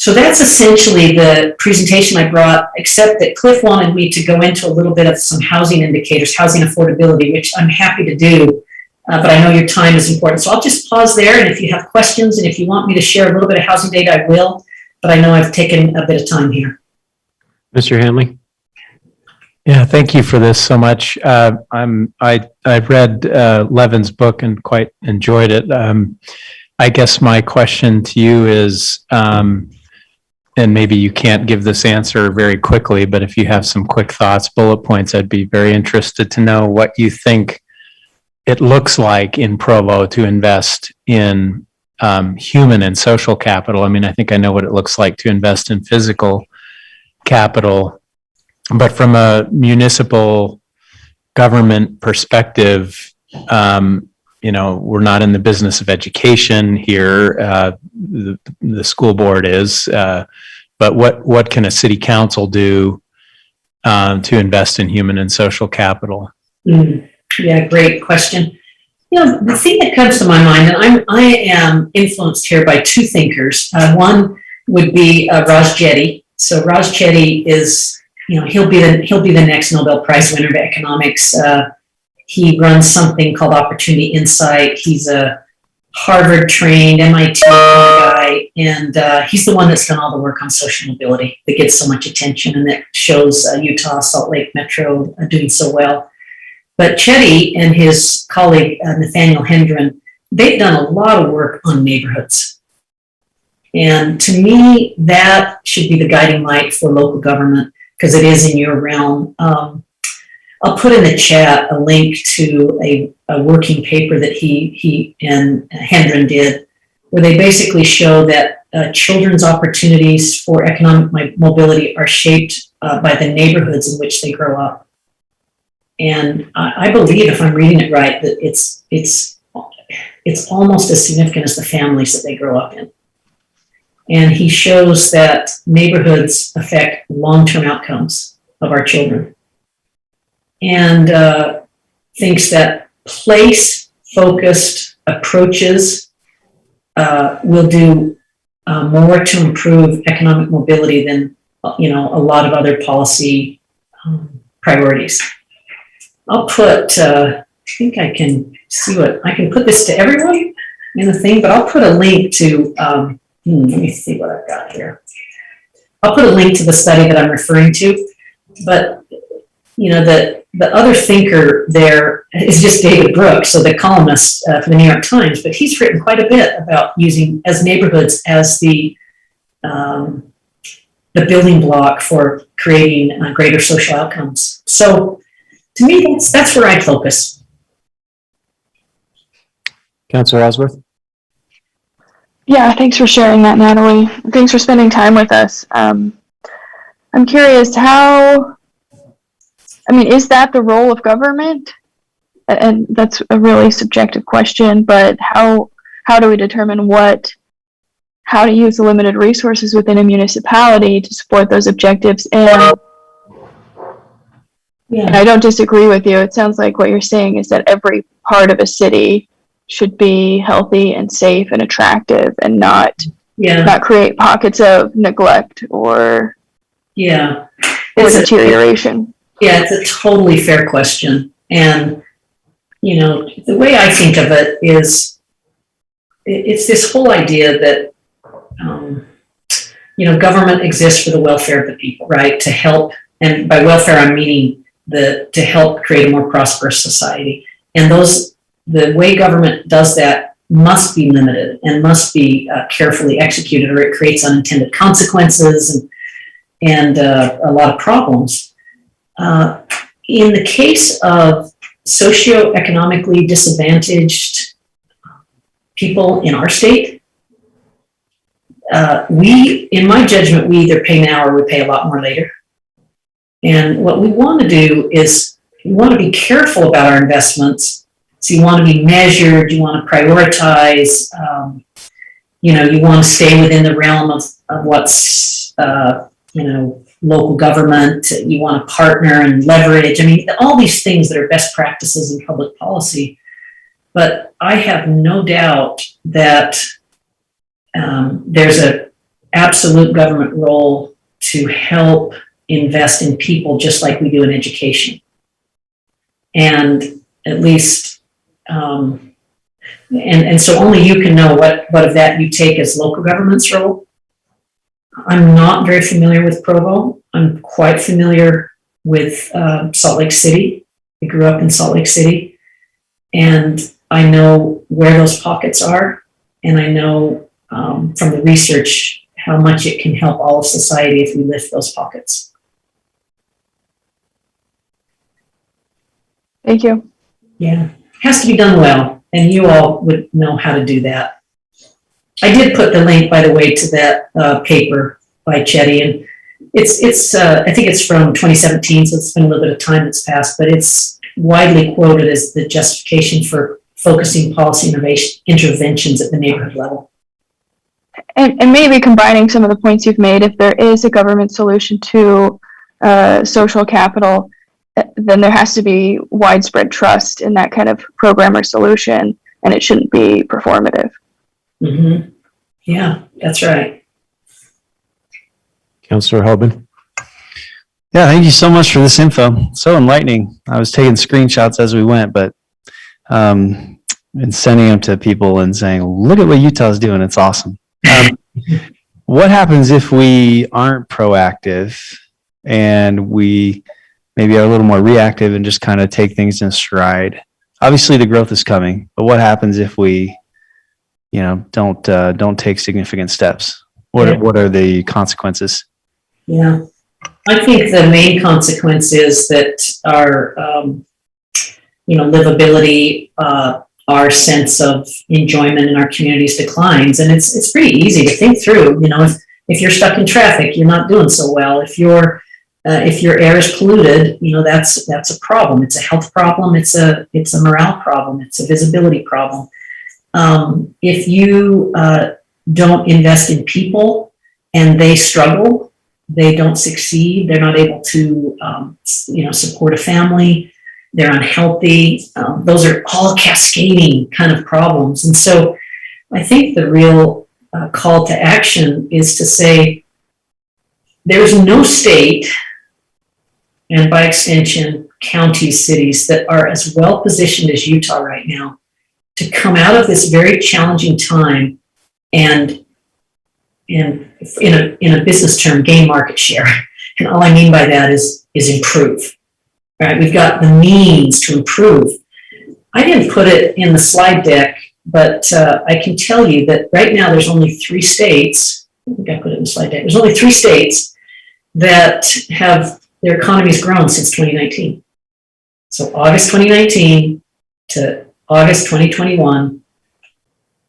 So that's essentially the presentation I brought, except that Cliff wanted me to go into a little bit of some housing indicators, housing affordability, which I'm happy to do. But I know your time is important. So I'll just pause there. And if you have questions and if you want me to share a little bit of housing data, I will. But I know I've taken a bit of time here. Mr. Hanley? Yeah, thank you for this so much. I've read Levin's book and quite enjoyed it. I guess my question to you is, and maybe you can't give this answer very quickly, but if you have some quick thoughts, bullet points, I'd be very interested to know what you think it looks like in Provo to invest in human and social capital. I mean, I think I know what it looks like to invest in physical capital, but from a municipal government perspective, we're not in the business of education here. The school board is, but what can a city council do to invest in human and social capital? Yeah, great question. The thing that comes to my mind, and I am influenced here by two thinkers. One would be Raj Jetty. So Raj Jetty is, he'll be the next Nobel Prize winner of economics. He runs something called Opportunity Insight. He's a Harvard-trained MIT guy, and he's the one that's done all the work on social mobility that gets so much attention and that shows Utah, Salt Lake Metro doing so well. But Chetty and his colleague, Nathaniel Hendren, they've done a lot of work on neighborhoods. And to me, that should be the guiding light for local government because it is in your realm. I'll put in the chat a link to a working paper that he and Hendren did, where they basically show that children's opportunities for economic mobility are shaped by the neighborhoods in which they grow up. And I believe, if I'm reading it right, that it's almost as significant as the families that they grow up in. And he shows that neighborhoods affect long-term outcomes of our children. And thinks that place-focused approaches will do more to improve economic mobility than a lot of other policy priorities. I'll put, I think I can see I can put this to everyone in the thing, but I'll put a link to, let me see what I've got here. I'll put a link to the study that I'm referring to, but the other thinker there is just David Brooks, so the columnist for the New York Times, but he's written quite a bit about using as neighborhoods as the building block for creating greater social outcomes. So to me, that's where I focus. Councilor Ellsworth? Yeah, thanks for sharing that, Natalie. Thanks for spending time with us. I'm curious is that the role of government? And that's a really subjective question, but how do we determine how to use the limited resources within a municipality to support those objectives? And I don't disagree with you. It sounds like what you're saying is that every part of a city should be healthy and safe and attractive and not create pockets of neglect or deterioration. Yeah, it's a totally fair question. And, the way I think of it is it's this whole idea that, government exists for the welfare of the people, right? To help, and by welfare, I'm meaning to help create a more prosperous society. And the way government does that must be limited and must be carefully executed, or it creates unintended consequences and a lot of problems. In the case of socioeconomically disadvantaged people in our state, in my judgment, we either pay now or we pay a lot more later. And what we want to do is we want to be careful about our investments. So you want to be measured, you want to prioritize, you want to stay within the realm of what's, local government. You want to partner and leverage. All these things that are best practices in public policy. But I have no doubt that there's a absolute government role to help invest in people just like we do in education. And at least, and so only you can know what of that you take as local government's role. I'm not very familiar with Provo. I'm quite familiar with Salt Lake City. I grew up in Salt Lake City, and I know where those pockets are, and I know from the research how much it can help all of society if we lift those pockets. Thank you. Yeah, has to be done well, and you all would know how to do that. I did put the link, by the way, to that paper by Chetty, and it's I think it's from 2017, so it's been a little bit of time that's passed, but it's widely quoted as the justification for focusing policy interventions at the neighborhood level. And maybe combining some of the points you've made, if there is a government solution to social capital, then there has to be widespread trust in that kind of program or solution, and it shouldn't be performative. Mm-hmm. Yeah, that's right. Councillor Hoban. Yeah, thank you so much for this info. So enlightening. I was taking screenshots as we went, but and sending them to people and saying, look at what Utah's doing. It's awesome. What happens if we aren't proactive and we maybe are a little more reactive and just kind of take things in stride? Obviously the growth is coming, but what happens if we, don't take significant steps? What are the consequences? Yeah, I think the main consequence is that our, livability, our sense of enjoyment in our communities declines, and it's pretty easy to think through. If you're stuck in traffic, you're not doing so well. If your air is polluted, that's a problem. It's a health problem. It's a morale problem. It's a visibility problem. If you don't invest in people and they struggle, they don't succeed, they're not able to, support a family, they're unhealthy. Those are all cascading kind of problems. And so I think the real call to action is to say there's no state, and by extension, counties, cities that are as well positioned as Utah right now to come out of this very challenging time and in a business term, gain market share. And all I mean by that is improve. Right? We've got the means to improve. I didn't put it in the slide deck, but I can tell you that right now there's only 3 states. I think I put it in the slide deck. There's only 3 states that have their economies grown since 2019. So August 2019 to August 2021.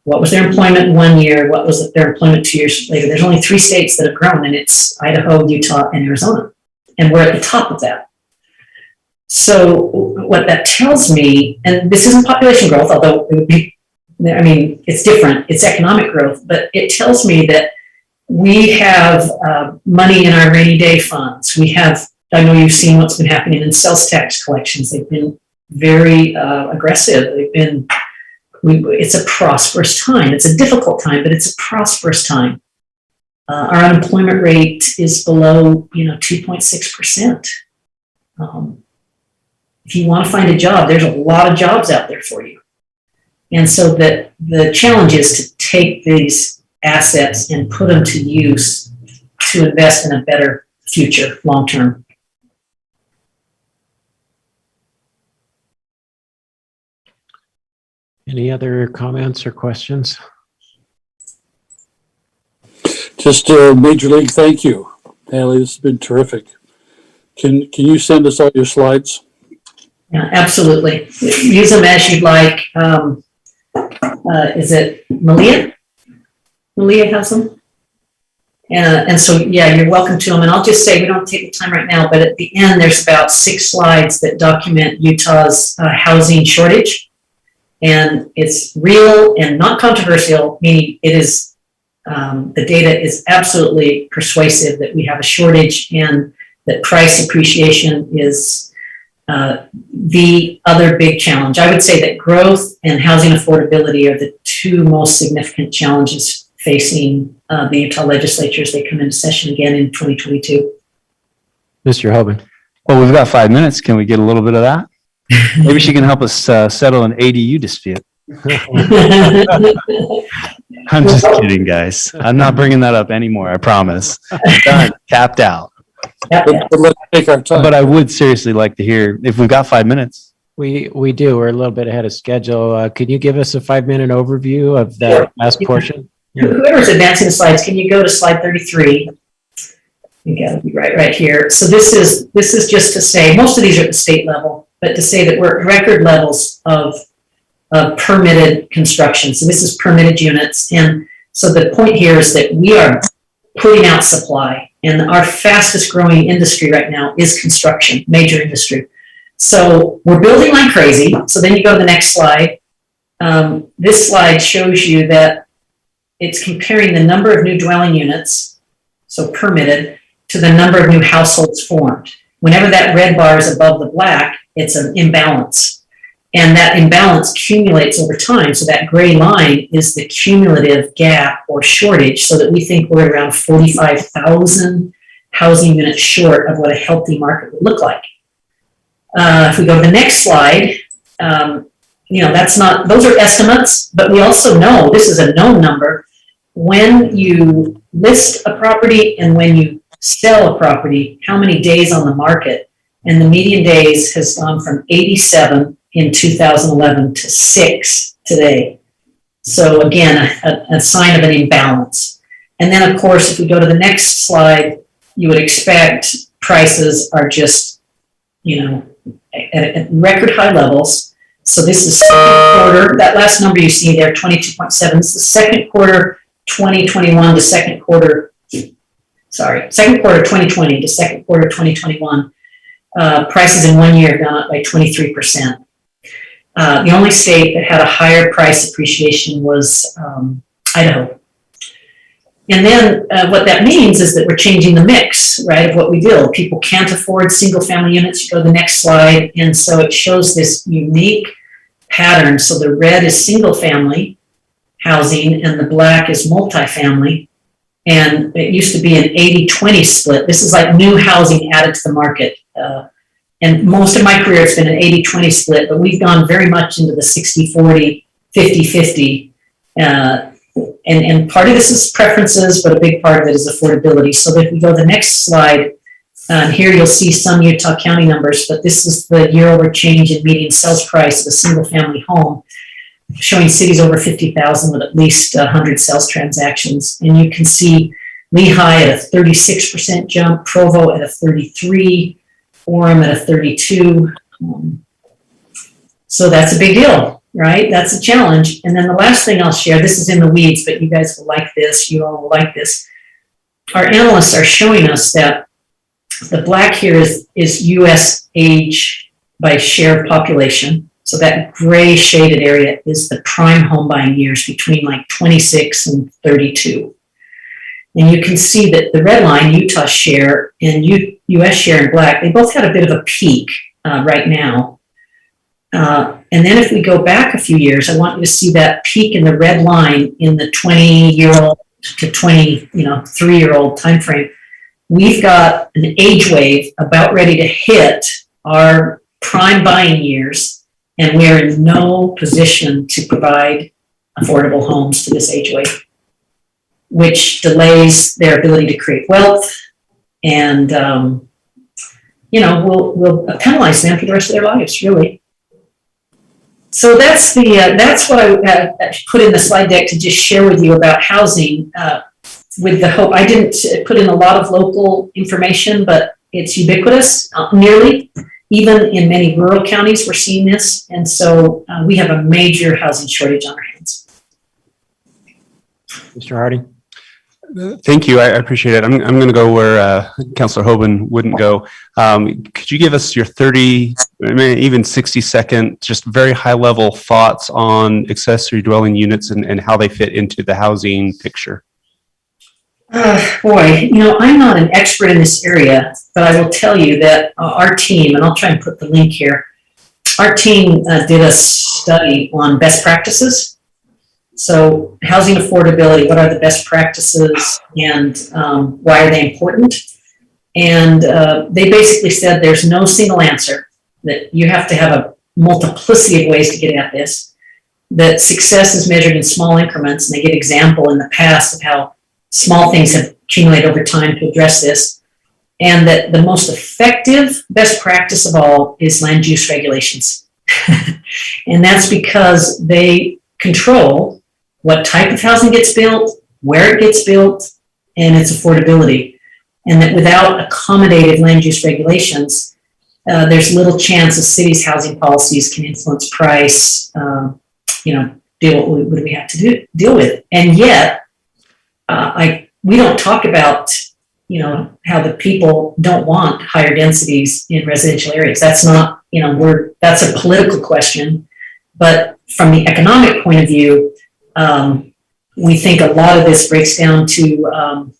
What was their employment in 1 year? What was their employment 2 years later? There's only 3 states that have grown, and it's Idaho, Utah, and Arizona. And we're at the top of that. So what that tells me, and this isn't population growth, although it would be, it's different. It's economic growth, but it tells me that we have money in our rainy day funds. We have, I know you've seen what's been happening in sales tax collections. They've been very aggressive. It's a prosperous time. It's a difficult time, but it's a prosperous time. Our unemployment rate is below, 2.6%. If you want to find a job, there's a lot of jobs out there for you. And so that the challenge is to take these assets and put them to use to invest in a better future, long-term. Any other comments or questions? Just a major league thank you, Hallie. This has been terrific. Can you send us all your slides? Yeah, absolutely. Use them as you'd like. Is it Malia? Malia has them. And so, yeah, you're welcome to them. And I'll just say, we don't take the time right now, but at the end, there's about 6 slides that document Utah's housing shortage. And it's real and not controversial, meaning it is, the data is absolutely persuasive that we have a shortage and that price appreciation is the other big challenge. I would say that growth and housing affordability are the 2 most significant challenges facing the Utah legislature as they come into session again in 2022. Mr. Hoban. Well, we've got 5 minutes. Can we get a little bit of that? Maybe she can help us settle an ADU dispute. I'm just kidding, guys. I'm not bringing that up anymore. I promise. I'm done. Tapped out. Let's take our time. But I would seriously like to hear if we've got 5 minutes. We do. We're a little bit ahead of schedule. Could you give us a 5-minute overview of that last portion? Whoever's advancing the slides, can you go to slide 33? You gotta be right here. So this is just to say, most of these are at the state level, but to say that we're at record levels of permitted construction. So this is permitted units. And so the point here is that we are putting out supply, and our fastest growing industry right now is construction, major industry. So we're building like crazy. So then you go to the next slide. This slide shows you that it's comparing the number of new dwelling units, so permitted, to the number of new households formed. Whenever that red bar is above the black, it's an imbalance. And that imbalance accumulates over time. So that gray line is the cumulative gap or shortage, so that we think we're around 45,000 housing units short of what a healthy market would look like. If we go to the next slide, those are estimates, but we also know, this is a known number, when you list a property and when you sell a property, how many days on the market, and the median days has gone from 87 in 2011 to 6 today. So again, a sign of an imbalance. And then of course, if we go to the next slide, you would expect prices are just, at record high levels. So this is second quarter, that last number you see there, 22.7, this is the second quarter 2021 to second quarter 2020 to second quarter 2021. Prices in 1 year have gone up by 23%. The only state that had a higher price appreciation was Idaho. And then what that means is that we're changing the mix, right, of what we build. People can't afford single family units. You go to the next slide. And so it shows this unique pattern. So the red is single family housing and the black is multifamily. And it used to be an 80-20 split. This is like new housing added to the market. And most of my career, it's been an 80-20 split, but we've gone very much into the 60-40, 50-50. And part of this is preferences, but a big part of it is affordability. So if we go to the next slide, here you'll see some Utah County numbers, but this is the year-over change in median sales price of a single-family home, showing cities over 50,000 with at least 100 sales transactions. And you can see Lehigh at a 36% jump, Provo at a 33%, Orem at a 32%. So that's a big deal, right? That's a challenge. And then the last thing I'll share, this is in the weeds, but you guys will like this, you all will like this. Our analysts are showing us that the black here is US age by share of population. So that gray shaded area is the prime home buying years between like 26 and 32. And you can see that the red line, Utah share, and US share in black, they both had a bit of a peak right now. And then if we go back a few years, I want you to see that peak in the red line in the 20-year-old to 23-year-old time frame. We've got an age wave about ready to hit our prime buying years, and we are in no position to provide affordable homes to this age wave, which delays their ability to create wealth and, will penalize them for the rest of their lives, really. So that's what I put in the slide deck to just share with you about housing with the hope. I didn't put in a lot of local information, but it's ubiquitous, nearly. Even in many rural counties, we're seeing this. And so we have a major housing shortage on our hands. Mr. Hardy. Thank you. I appreciate it. I'm going to go where Councilor Hoban wouldn't go. Could you give us your 30, even 60-second, just very high-level thoughts on accessory dwelling units and how they fit into the housing picture? Boy, I'm not an expert in this area, but I will tell you that our team, and I'll try and put the link here, our team did a study on best practices. So housing affordability, what are the best practices and why are they important? And they basically said there's no single answer, that you have to have a multiplicity of ways to get at this, that success is measured in small increments, and they give example in the past of how small things have accumulated over time to address this, and that the most effective best practice of all is land use regulations. And that's because they control what type of housing gets built, where it gets built, and its affordability. And that without accommodative land use regulations, there's little chance a city's housing policies can influence price, deal what we have to deal with. And yet, we don't talk about, how the people don't want higher densities in residential areas. That's not, that's a political question. But from the economic point of view, we think a lot of this breaks down to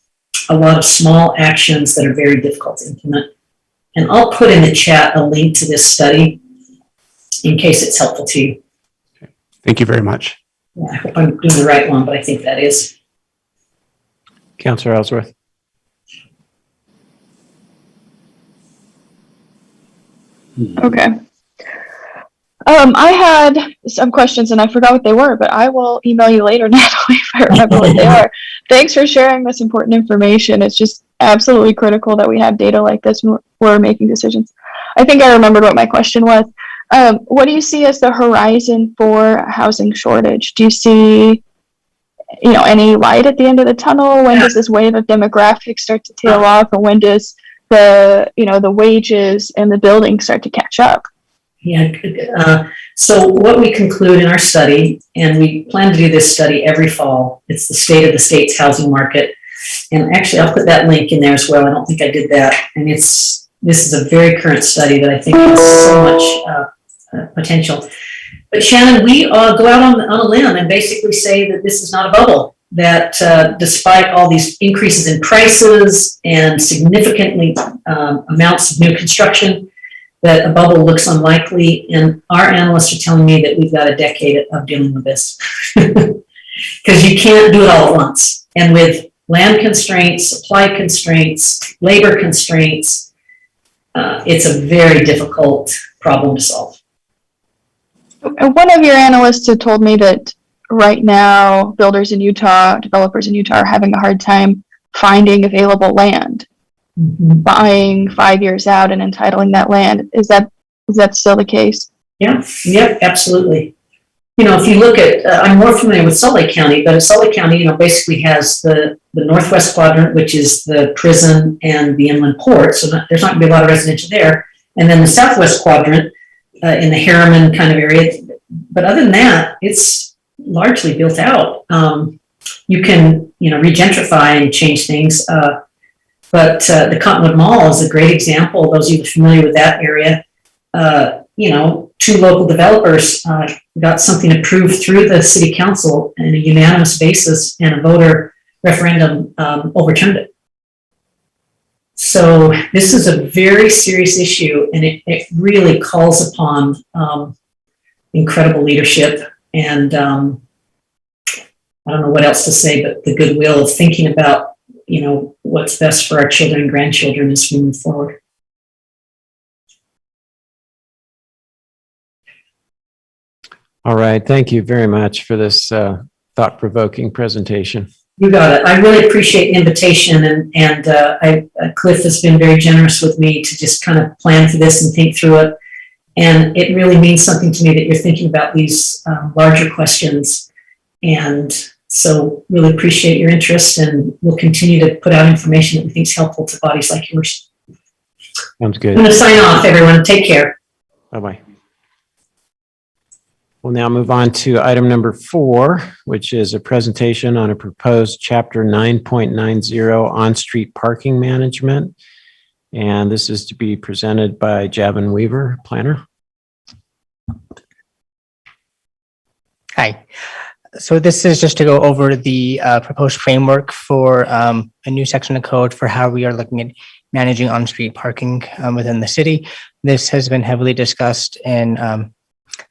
a lot of small actions that are very difficult to implement. And I'll put in the chat a link to this study in case it's helpful to you. Thank you very much. Yeah, I hope I'm doing the right one, but I think that is. Councillor Ellsworth. Okay. I had some questions and I forgot what they were, but I will email you later, Natalie, if I remember what they are. Thanks for sharing this important information. It's just absolutely critical that we have data like this when we're making decisions. I think I remembered what my question was. What do you see as the horizon for housing shortage? Do you see, any light at the end of the tunnel? When does this wave of demographics start to tail off, and when does the wages and the building start to catch up? Yeah, good. So what we conclude in our study, and we plan to do this study every fall, it's the state of the state's housing market. And actually, I'll put that link in there as well. I don't think I did that. And this is a very current study that I think has so much potential. But Shannon, we go out on a limb and basically say that this is not a bubble, that despite all these increases in prices and significantly amounts of new construction, that a bubble looks unlikely. And our analysts are telling me that we've got a decade of dealing with this. Because you can't do it all at once. And with land constraints, supply constraints, labor constraints, it's a very difficult problem to solve. One of your analysts had told me that right now, builders in Utah, developers in Utah are having a hard time finding available land, buying 5 years out and entitling that land. Is that still the case? Yeah, yep, absolutely. If you look at, I'm more familiar with Salt Lake County, but Salt Lake County, basically has the northwest quadrant, which is the prison and the inland port. So there's not gonna be a lot of residential there. And then the southwest quadrant in the Harriman kind of area. But other than that, it's largely built out. You can, regentrify and change things. But the Cottonwood Mall is a great example. Those of you familiar with that area, two local developers got something approved through the city council on a unanimous basis, and a voter referendum overturned it. So this is a very serious issue, and it really calls upon incredible leadership and I don't know what else to say, but the goodwill of thinking about, what's best for our children and grandchildren as we move forward. All right. Thank you very much for this thought-provoking presentation. You got it. I really appreciate the invitation, and Cliff has been very generous with me to just kind of plan for this and think through it. And it really means something to me that you're thinking about these larger questions. And so really appreciate your interest, and we'll continue to put out information that we think is helpful to bodies like yours. Sounds good. I'm going to sign off, everyone. Take care. Bye-bye. We'll now move on to item number 4, which is a presentation on a proposed Chapter 9.90 on-street parking management. And this is to be presented by Javin Weaver, planner. Hi. So this is just to go over the proposed framework for a new section of code for how we are looking at managing on-street parking within the city. This has been heavily discussed in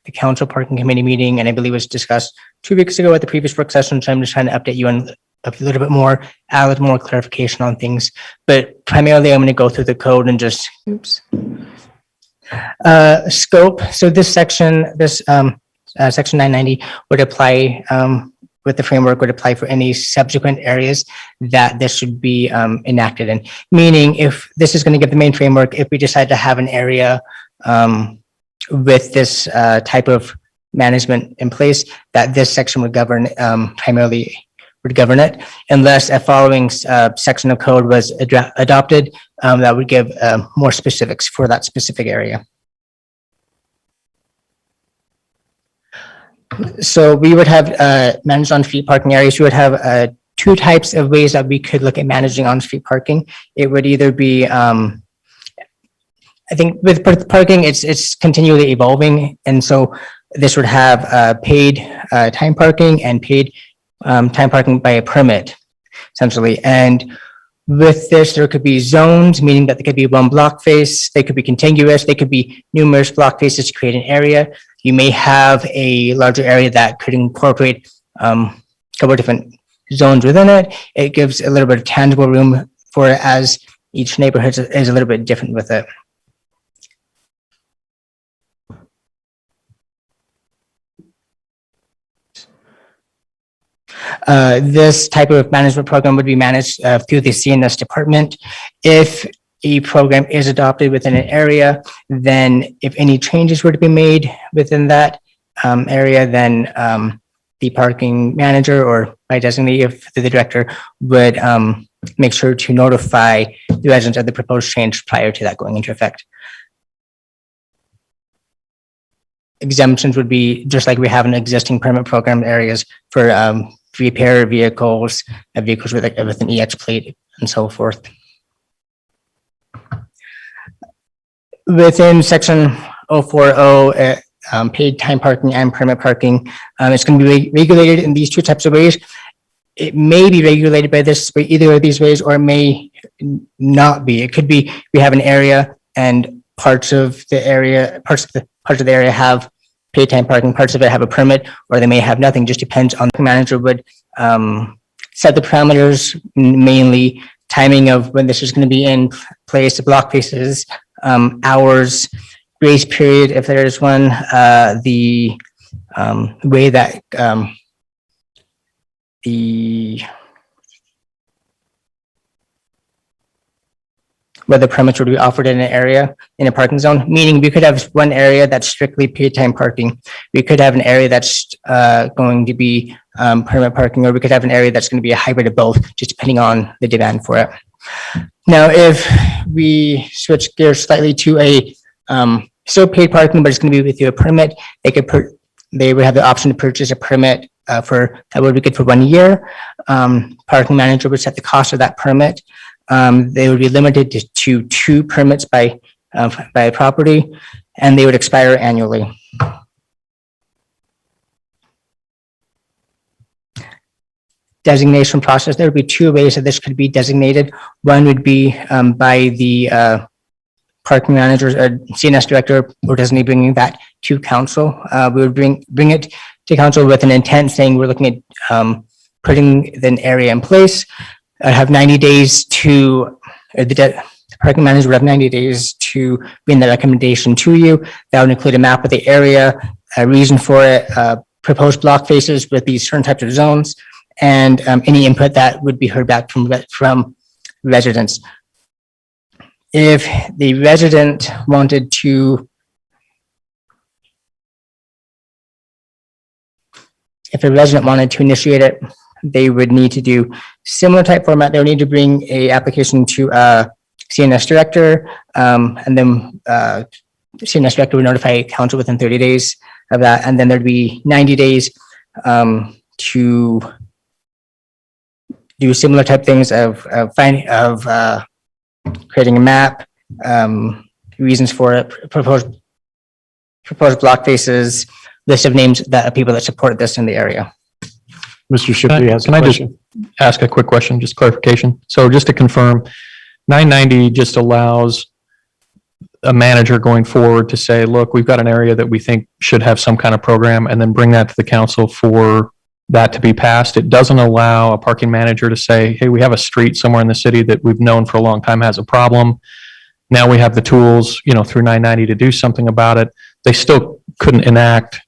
the council parking committee meeting, and I believe it was discussed 2 weeks ago at the previous work session. So I'm just trying to update you on a little bit more, add a little more clarification on things. But primarily, I'm going to go through the code and just, scope. So this section, section 990 would apply, with the framework would apply for any subsequent areas that this should be enacted in. Meaning if this is going to give the main framework, if we decide to have an area with this type of management in place, that this section would govern, primarily would govern it, unless a following section of code was adopted that would give more specifics for that specific area. So we would have managed on-street parking areas. We would have 2 types of ways that we could look at managing on-street parking. It would either be, I think with parking, it's continually evolving. And so this would have paid time parking and paid time parking by a permit, essentially. And with this, there could be zones, meaning that there could be one block face, they could be contiguous, they could be numerous block faces to create an area. You may have a larger area that could incorporate a couple of different zones within it. It gives a little bit of tangible room for it, as each neighborhood is a little bit different with it. This type of management program would be managed through the CNS department. If a program is adopted within an area, then if any changes were to be made within that area, then the parking manager, or by designee if the director, would make sure to notify the residents of the proposed change prior to that going into effect. Exemptions would be just like we have in existing permit program areas for repair vehicles, vehicles with an EX plate and so forth. Within section 040, paid time parking and permit parking, it's going to be regulated in these 2 types of ways. It may be regulated by this, by either of these ways, or it may not be. It could be we have an area and parts of the area have paid time parking, parts of it have a permit, or they may have nothing. Just depends on the manager would set the parameters, mainly timing of when this is going to be in place, the block faces, hours, grace period if there is one, the way that whether permits would be offered in an area, in a parking zone, meaning we could have one area that's strictly paid time parking. We could have an area that's going to be permit parking, or we could have an area that's going to be a hybrid of both, just depending on the demand for it. Now, if we switch gears slightly to a still paid parking, but it's going to be with you a permit, they would have the option to purchase a permit for that would be good for 1 year. Parking manager would set the cost of that permit. They would be limited to 2 permits by property, and they would expire annually. Designation process, there would be 2 ways that this could be designated. One would be by the parking manager, CNS director, or designee bringing that to council. We would bring it to council with an intent saying we're looking at putting an area in place. I have 90 days to, the parking manager would have 90 days to bring the recommendation to you. That would include a map of the area, a reason for it, proposed block faces with these certain types of zones, and any input that would be heard back from residents. If the resident wanted to, initiate it, they would need to do similar type format. They would need to bring a application to CNS director, and then CNS director would notify council within 30 days of that, and then there'd be 90 days to do similar type things of creating a map, reasons for it, proposed block faces, list of names that people that support this in the area. Mr. Shipley has a Can I just question. ask a quick question, just clarification? So just to confirm, 990 just allows a manager going forward to say, look, we've got an area that we think should have some kind of program, and then bring that to the council for that to be passed. It doesn't allow a parking manager to say, hey, we have a street somewhere in the city that we've known for a long time has a problem. Now we have the tools, through 990 to do something about it. They still couldn't enact.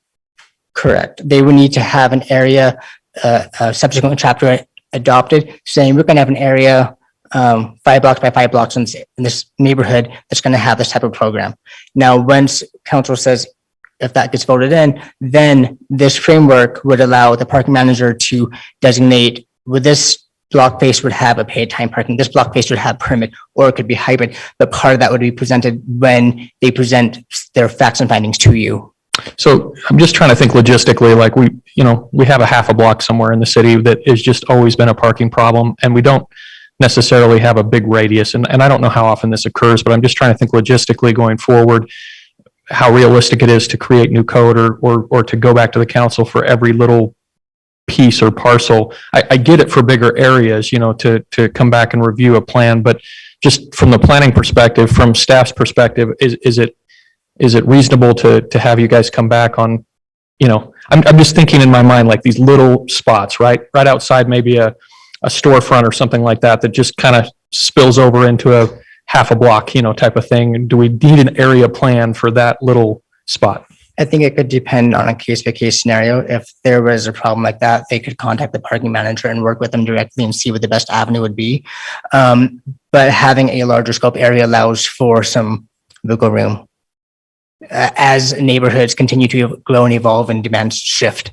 Correct. They would need to have an area, a subsequent chapter adopted, saying we're going to have an area 5 blocks by 5 blocks in this neighborhood that's going to have this type of program. Now, once council says, if that gets voted in, then this framework would allow the parking manager to designate, with this block face would have a paid time parking, this block face would have permit, or it could be hybrid, but part of that would be presented when they present their facts and findings to you. So I'm just trying to think logistically, like we have a half a block somewhere in the city that has just always been a parking problem, and we don't necessarily have a big radius. And I don't know how often this occurs, but I'm just trying to think logistically going forward, how realistic it is to create new code or to go back to the council for every little piece or parcel. I get it for bigger areas, to come back and review a plan, but just from the planning perspective, from staff's perspective, is it reasonable to have you guys come back on, I'm just thinking in my mind, like these little spots, right outside maybe a storefront or something like that just kind of spills over into a half a block, type of thing. Do we need an area plan for that little spot? I think it could depend on a case by case scenario. If there was a problem like that, they could contact the parking manager and work with them directly and see what the best avenue would be. But having a larger scope area allows for some wiggle room as neighborhoods continue to grow and evolve and demands shift.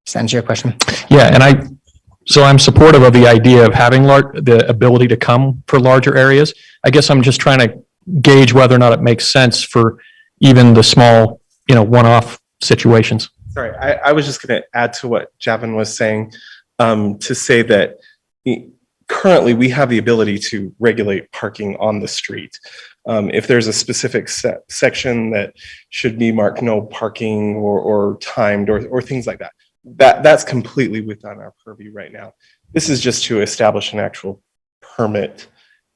Does that answer your question? Yeah, and so I'm supportive of the idea of having the ability to come for larger areas. I guess I'm just trying to gauge whether or not it makes sense for even the small, one-off situations. Sorry, I was just going to add to what Javin was saying, to say that currently we have the ability to regulate parking on the street. If there's a specific section that should be marked no parking or timed or things like that, that's completely within our purview right now. This is just to establish an actual permit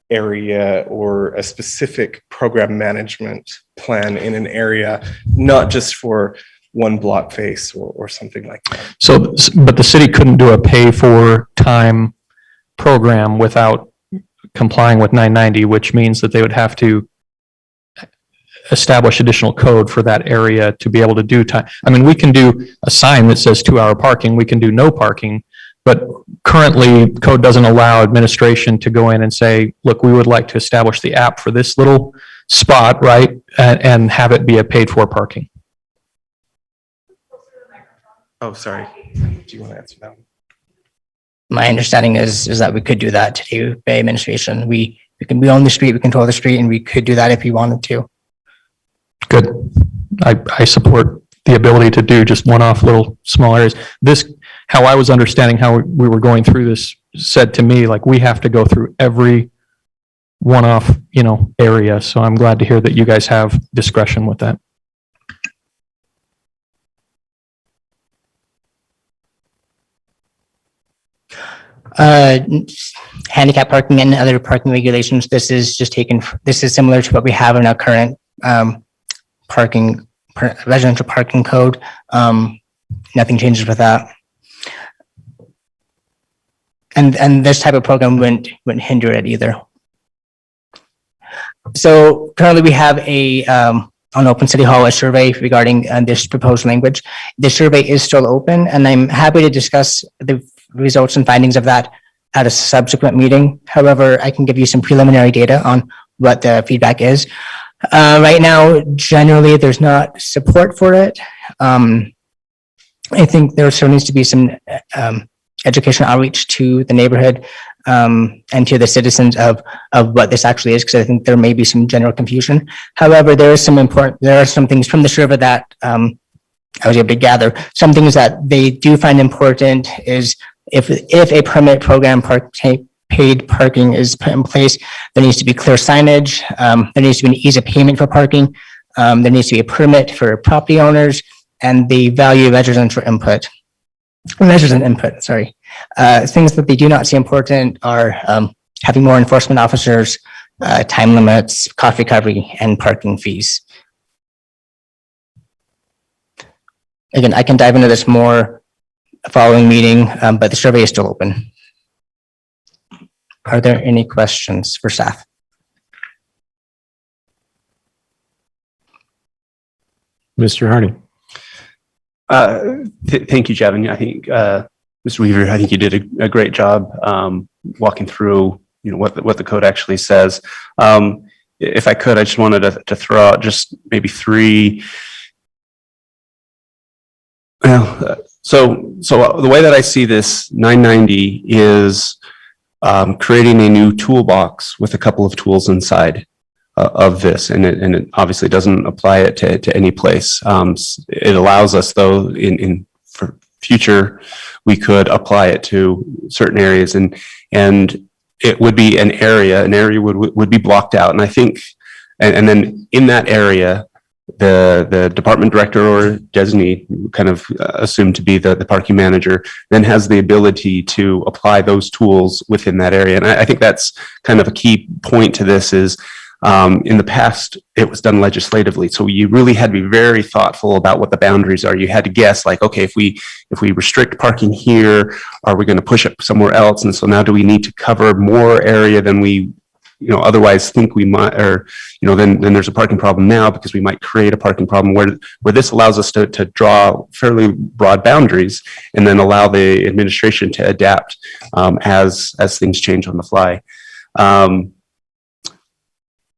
area or a specific program management plan in an area, not just for one block face or something like that. So, but the city couldn't do a pay for time program without complying with 990, which means that they would have to establish additional code for that area to be able to do time. I mean, we can do a sign that says 2-hour parking. We can do no parking, but currently code doesn't allow administration to go in and say, look, we would like to establish the app for this little spot, right? And have it be a paid for parking. Oh, sorry. Do you want to answer that one? My understanding is that we could do that today by administration. We own the street, we control the street, and we could do that if we wanted to. Good. I support the ability to do just one-off little small areas. This, how I was understanding how we were going through this, said to me, like, we have to go through every one-off, area. So I'm glad to hear that you guys have discretion with that. Handicap parking and other parking regulations. This is similar to what we have in our current residential parking code. Nothing changes with that. And this type of program wouldn't hinder it either. So currently we have on Open City Hall, a survey regarding this proposed language. The survey is still open, and I'm happy to discuss the results and findings of that at a subsequent meeting. However, I can give you some preliminary data on what the feedback is. Right now, generally, there's not support for it. I think there still needs to be some educational outreach to the neighborhood and to the citizens of what this actually is, because I think there may be some general confusion. However, there are some things from the survey that I was able to gather. Some things that they do find important is if a permit program paid parking is put in place, there needs to be clear signage. There needs to be an ease of payment for parking. There needs to be a permit for property owners, and the value of resident input. Sorry. Things that they do not see important are having more enforcement officers, time limits, cost recovery, and parking fees. Again, I can dive into this more following meeting, but the survey is still open. Are there any questions for staff? Mr. Harding. Thank you, Javin. I think, Mr. Weaver, I think you did a great job walking through, what the code actually says. If I could, I just wanted to throw out just maybe three. Well, so the way that I see this 990 is creating a new toolbox with a couple of tools inside of this, and it obviously doesn't apply it to any place. It allows us, though, for future, we could apply it to certain areas, and it would be an area would be blocked out, and I think, and then in that area, the department director or designee, kind of assumed to be the parking manager, then has the ability to apply those tools within that area. And I think that's kind of a key point to this is, in the past, it was done legislatively. So you really had to be very thoughtful about what the boundaries are. You had to guess, like, okay, if we restrict parking here, are we going to push it somewhere else? And so now do we need to cover more area than we otherwise think we might, or, then there's a parking problem now because we might create a parking problem where this allows us to draw fairly broad boundaries and then allow the administration to adapt as things change on the fly.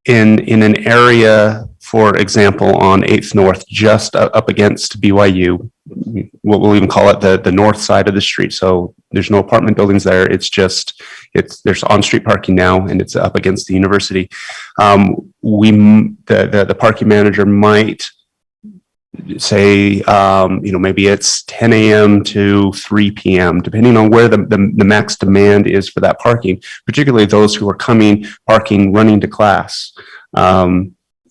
In an area, for example, on 8th North, just up against BYU, what we'll even call it the north side of the street. So there's no apartment buildings there. There's on-street parking now, and it's up against the university. The parking manager might say, maybe it's 10 a.m. to 3 p.m., depending on where the max demand is for that parking, particularly those who are parking, running to class.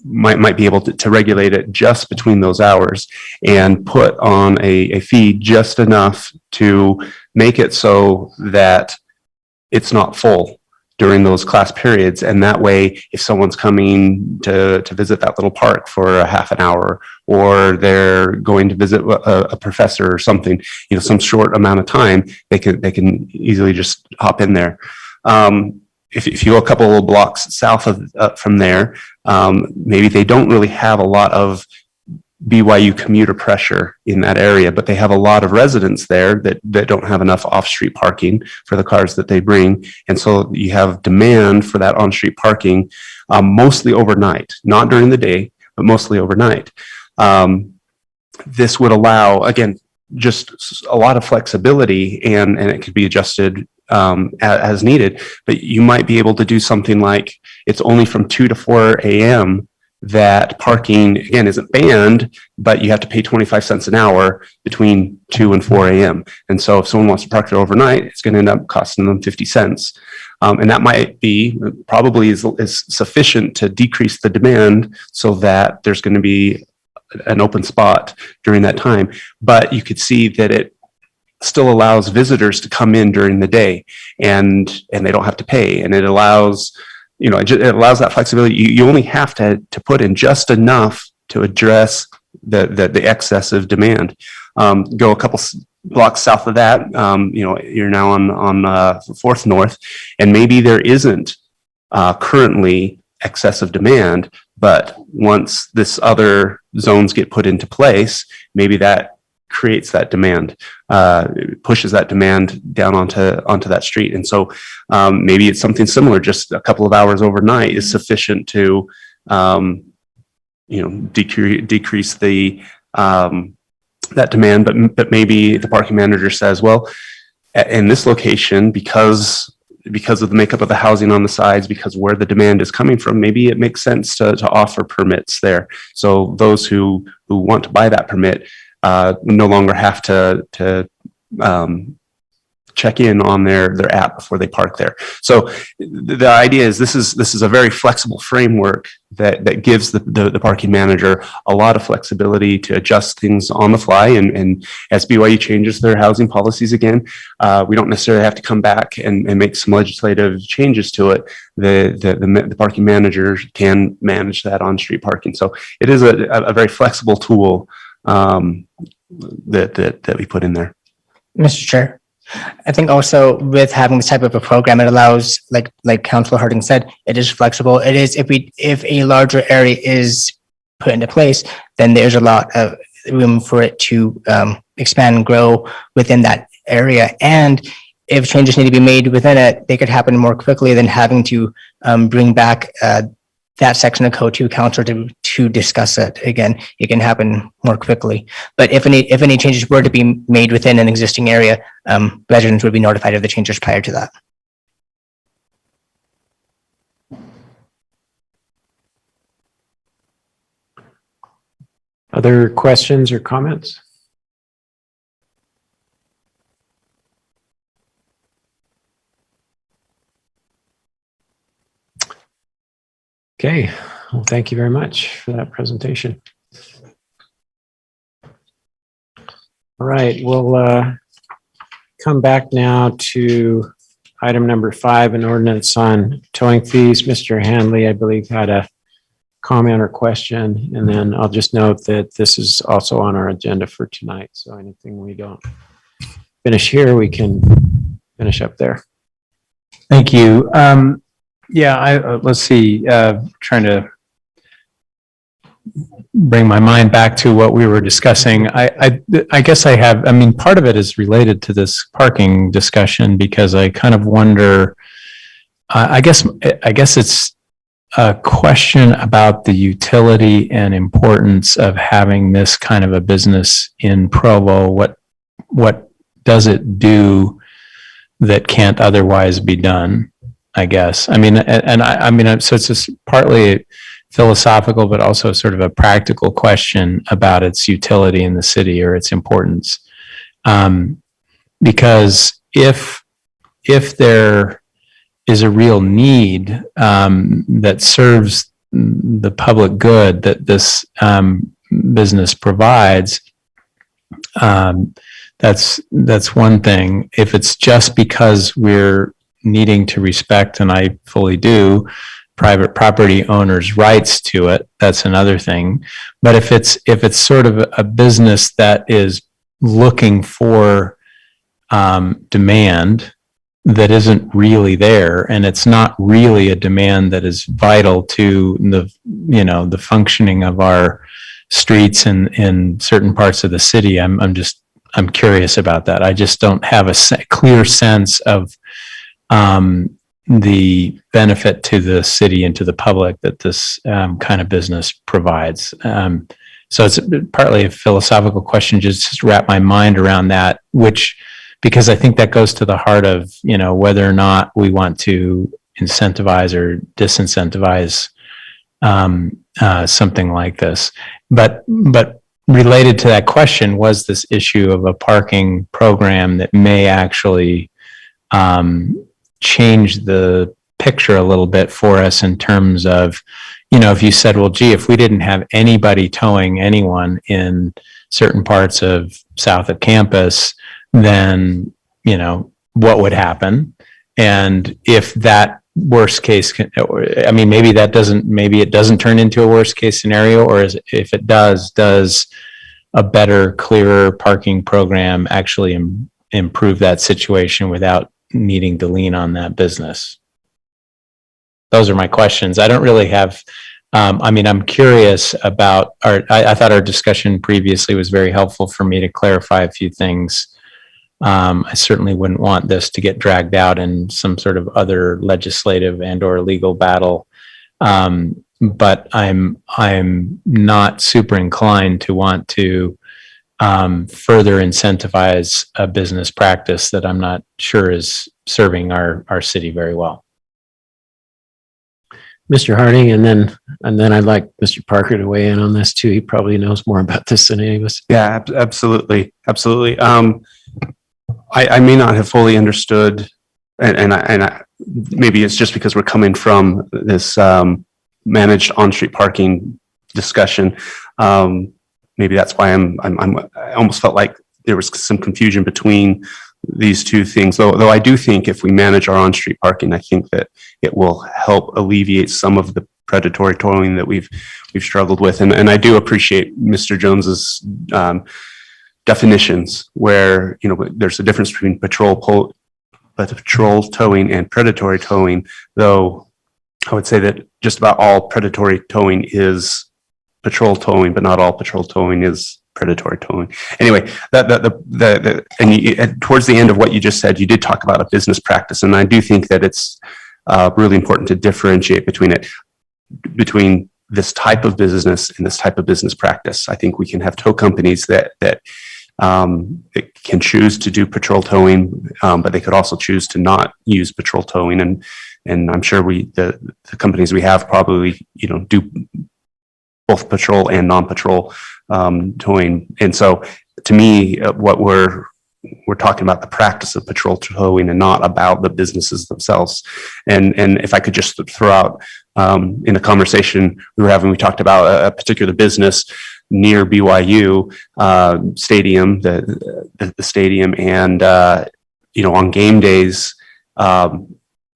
Might be able to regulate it just between those hours and put on a fee just enough to make it so that it's not full during those class periods. And that way, if someone's coming to visit that little park for a half an hour, or they're going to visit a professor or something, some short amount of time, they can easily just hop in there. If you go a couple of blocks south from there, maybe they don't really have a lot of BYU commuter pressure in that area, but they have a lot of residents there that don't have enough off-street parking for the cars that they bring. And so you have demand for that on-street parking, mostly overnight, not during the day, but mostly overnight. This would allow, again, just a lot of flexibility, and it could be adjusted as needed, but you might be able to do something like it's only from 2 to 4 a.m. that parking, again, isn't banned, but you have to pay 25 cents an hour between 2 and 4 a.m. And so if someone wants to park there overnight, it's going to end up costing them 50 cents. And that might be probably is sufficient to decrease the demand so that there's going to be an open spot during that time. But you could see that it still allows visitors to come in during the day, and they don't have to pay. And it allows, it allows that flexibility. You only have to put in just enough to address the excessive demand. Go a couple blocks south of that, you're now on 4th North, and maybe there isn't currently excessive demand, but once this other zones get put into place, maybe that creates that demand, pushes that demand down onto that street. And so maybe it's something similar, just a couple of hours overnight is sufficient to decrease the that demand. But maybe the parking manager says, well, in this location, because of the makeup of the housing on the sides, because where the demand is coming from, maybe it makes sense to offer permits there. So those who want to buy that permit no longer have to check in on their app before they park there. So the idea is this is a very flexible framework that gives the parking manager a lot of flexibility to adjust things on the fly. And as BYU changes their housing policies again, we don't necessarily have to come back and make some legislative changes to it. The parking manager can manage that on-street parking. So it is a very flexible tool that we put in there. Mr. Chair, I think also with having this type of a program, it allows, like Councilor Harding said, it is flexible. It is, if a larger area is put into place, then there's a lot of room for it to expand and grow within that area. And if changes need to be made within it, they could happen more quickly than having to bring back that section of code to council to discuss it again. It can happen more quickly. But if any changes were to be made within an existing area, residents would be notified of the changes prior to that. Other questions or comments? Okay, well, thank you very much for that presentation. All right, we'll come back now to item number 5, an ordinance on towing fees. Mr. Handley, I believe, had a comment or question, and then I'll just note that this is also on our agenda for tonight. So anything we don't finish here, we can finish up there. Thank you. Yeah, let's see, trying to bring my mind back to what we were discussing. I guess part of it is related to this parking discussion because I kind of wonder, I guess it's a question about the utility and importance of having this kind of a business in Provo. What does it do that can't otherwise be done? I guess. So it's just partly philosophical, but also sort of a practical question about its utility in the city or its importance. Because if there is a real need that serves the public good that this business provides, that's one thing. If it's just because we're needing to respect, and I fully do, private property owners' rights to it, that's another thing. But if it's sort of a business that is looking for demand that isn't really there, and it's not really a demand that is vital to the functioning of our streets in certain parts of the city, I'm curious about that. I just don't have a clear sense of the benefit to the city and to the public that this kind of business provides. So it's partly a philosophical question, just to wrap my mind around that, because I think that goes to the heart of, whether or not we want to incentivize or disincentivize something like this. But related to that question was this issue of a parking program that may actually change the picture a little bit for us in terms of, if you said, well, gee, if we didn't have anybody towing anyone in certain parts of south of campus, then, what would happen? And if that worst case, maybe it doesn't turn into a worst case scenario, or if it does a better, clearer parking program actually improve that situation without needing to lean on that business? Those are my questions. I don't really have, I'm curious about I thought our discussion previously was very helpful for me to clarify a few things. I certainly wouldn't want this to get dragged out in some sort of other legislative and or legal battle. But I'm not super inclined to want to further incentivize a business practice that I'm not sure is serving our city very well. Mr. Harding, and then I'd like Mr. Parker to weigh in on this too. He probably knows more about this than any of us. Yeah, absolutely. I may not have fully understood, and maybe it's just because we're coming from this managed on-street parking discussion. Maybe that's why I almost felt like there was some confusion between these two things. Though I do think if we manage our on-street parking, I think that it will help alleviate some of the predatory towing that we've struggled with. And I do appreciate Mr. Jones's definitions where, there's a difference between patrol towing and predatory towing, though I would say that just about all predatory towing is patrol towing, but not all patrol towing is predatory towing. Anyway, and towards the end of what you just said, you did talk about a business practice, and I do think that it's really important to differentiate between this type of business and this type of business practice. I think we can have tow companies that can choose to do patrol towing, but they could also choose to not use patrol towing, and I'm sure the companies we have probably do both patrol and non-patrol towing. And so to me, what we're talking about the practice of patrol towing and not about the businesses themselves. And if I could just throw out in a conversation we were having, we talked about a particular business near BYU stadium, the stadium, and on game days,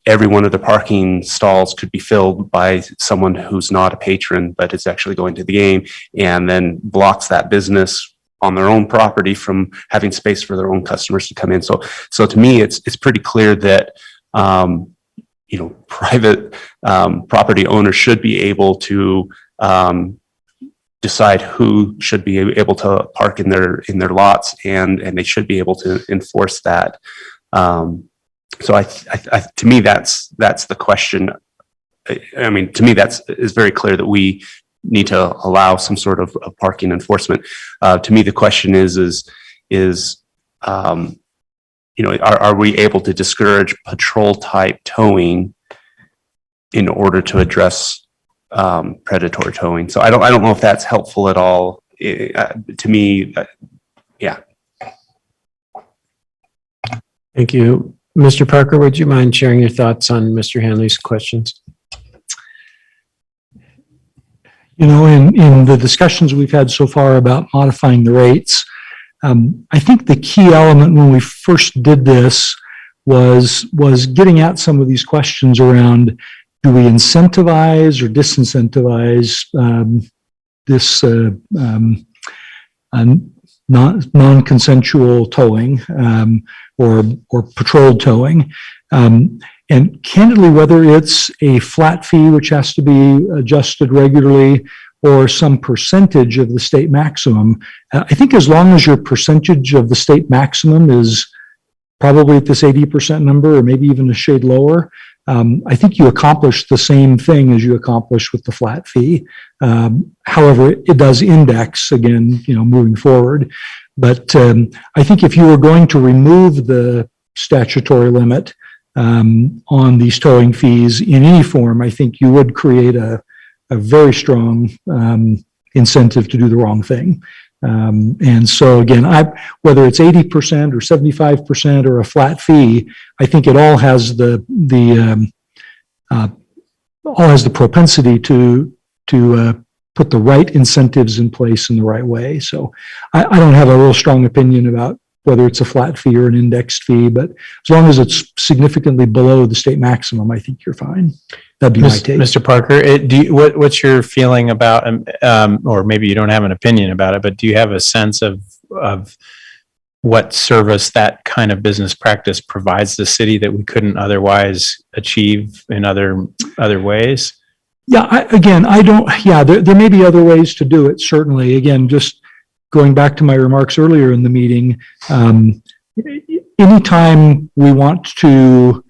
every one of the parking stalls could be filled by someone who's not a patron, but is actually going to the game, and then blocks that business on their own property from having space for their own customers to come in. So to me, it's pretty clear that, private property owners should be able to decide who should be able to park in their lots, and they should be able to enforce that. So to me, that's the question. I mean, to me, is very clear that we need to allow some sort of parking enforcement. To me, the question is, are we able to discourage patrol type towing in order to address predatory towing? So I don't know if that's helpful at all. To me, yeah. Thank you. Mr. Parker, would you mind sharing your thoughts on Mr. Hanley's questions? In the discussions we've had so far about modifying the rates, I think the key element when we first did this was getting at some of these questions around, do we incentivize or disincentivize this non-consensual towing or patrol towing? And candidly, whether it's a flat fee, which has to be adjusted regularly, or some percentage of the state maximum, I think as long as your percentage of the state maximum is probably at this 80% number, or maybe even a shade lower, I think you accomplish the same thing as you accomplish with the flat fee. However, it does index again, moving forward. But I think if you were going to remove the statutory limit on these towing fees in any form, I think you would create a very strong incentive to do the wrong thing. And so again, whether it's 80% or 75% or a flat fee, I think it all has the propensity to put the right incentives in place in the right way. So I don't have a real strong opinion about whether it's a flat fee or an indexed fee, but as long as it's significantly below the state maximum, I think you're fine. That'd be my take. Mr. Parker, what's your feeling about, or maybe you don't have an opinion about it, but do you have a sense of what service that kind of business practice provides the city that we couldn't otherwise achieve in other ways? Yeah, there may be other ways to do it, certainly. Again, just going back to my remarks earlier in the meeting, anytime we want to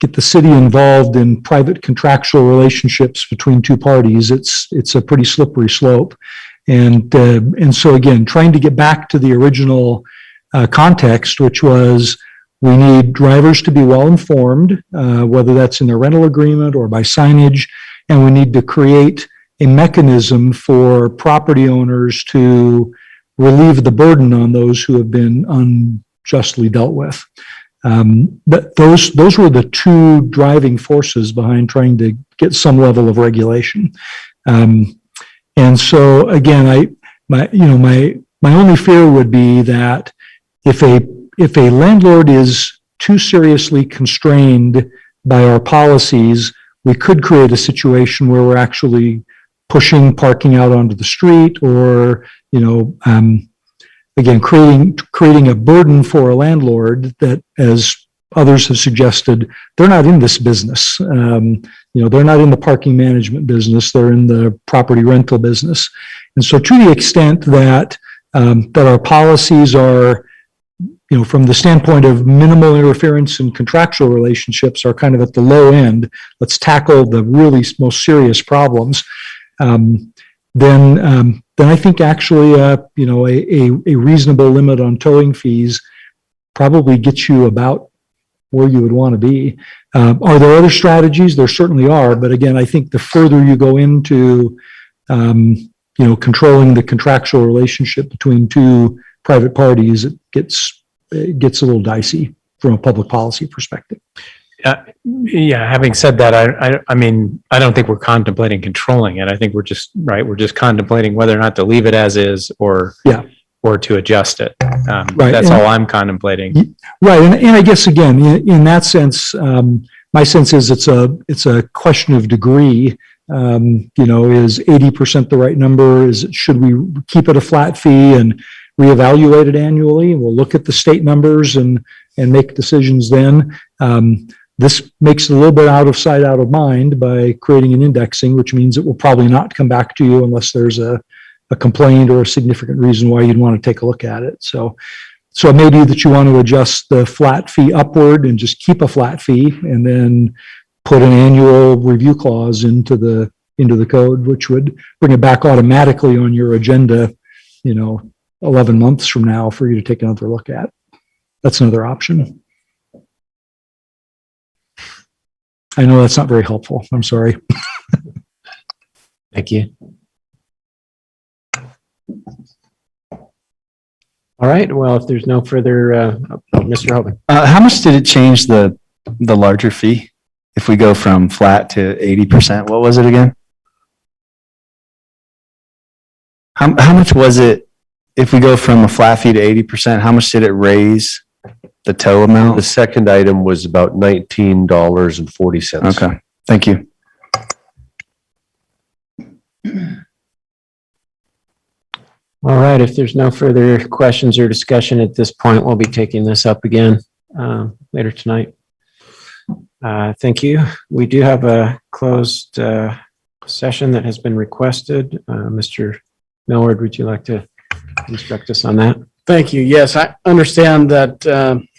get the city involved in private contractual relationships between two parties, it's a pretty slippery slope. And so again, trying to get back to the original context, which was we need drivers to be well informed, whether that's in their rental agreement or by signage, and we need to create a mechanism for property owners to relieve the burden on those who have been justly dealt with. But those were the two driving forces behind trying to get some level of regulation. And so again, my only fear would be that if a landlord is too seriously constrained by our policies, we could create a situation where we're actually pushing parking out onto the street, or, again, creating a burden for a landlord that, as others have suggested, they're not in this business. They're not in the parking management business. They're in the property rental business. And so to the extent that our policies are, from the standpoint of minimal interference and contractual relationships, are kind of at the low end, let's tackle the really most serious problems, then I think actually, a reasonable limit on towing fees probably gets you about where you would want to be. Are there other strategies? There certainly are. But again, I think the further you go into, controlling the contractual relationship between two private parties, it gets a little dicey from a public policy perspective. Yeah, having said that, I mean, I don't think we're contemplating controlling it. I think we're just contemplating whether or not to leave it as is or to adjust it. Right. That's all I'm contemplating. Right. And I guess, again, in that sense, my sense is it's a question of degree. Is 80% the right number? Should we keep it a flat fee and reevaluate it annually? We'll look at the state numbers and make decisions then. This makes it a little bit out of sight, out of mind by creating an indexing, which means it will probably not come back to you unless there's a complaint or a significant reason why you'd want to take a look at it. So it may be that you want to adjust the flat fee upward and just keep a flat fee, and then put an annual review clause into the code, which would bring it back automatically on your agenda, 11 months from now for you to take another look at. That's another option. I know that's not very helpful. I'm sorry. Thank you. All right. Well, if there's no further, Mr. Hoban. How much did it change the larger fee? If we go from flat to 80%, what was it again? How much was it if we go from a flat fee to 80%? How much did it raise the tow amount? The second item was about $19.40. Okay, thank you. All right. If there's no further questions or discussion at this point, we'll be taking this up again later tonight. Thank you. We do have a closed session that has been requested. Mr. Millward, would you like to instruct us on that? Thank you. Yes, I understand that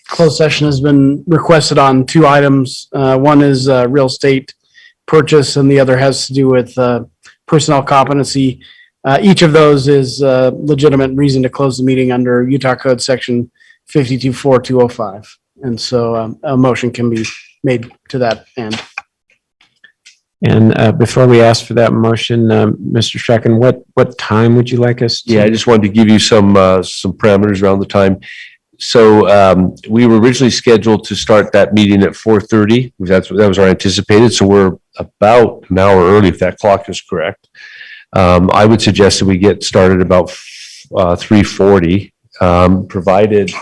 closed session has been requested on two items. One is real estate purchase, and the other has to do with personnel competency. Each of those is a legitimate reason to close the meeting under Utah Code Section 524205. And so a motion can be made to that end. And before we ask for that motion, Mr. Strachan, what time would you like us to? Yeah, I just wanted to give you some parameters around the time. So we were originally scheduled to start that meeting at 4:30. That was our anticipated. So we're about an hour early, if that clock is correct. I would suggest that we get started about 3:40, provided.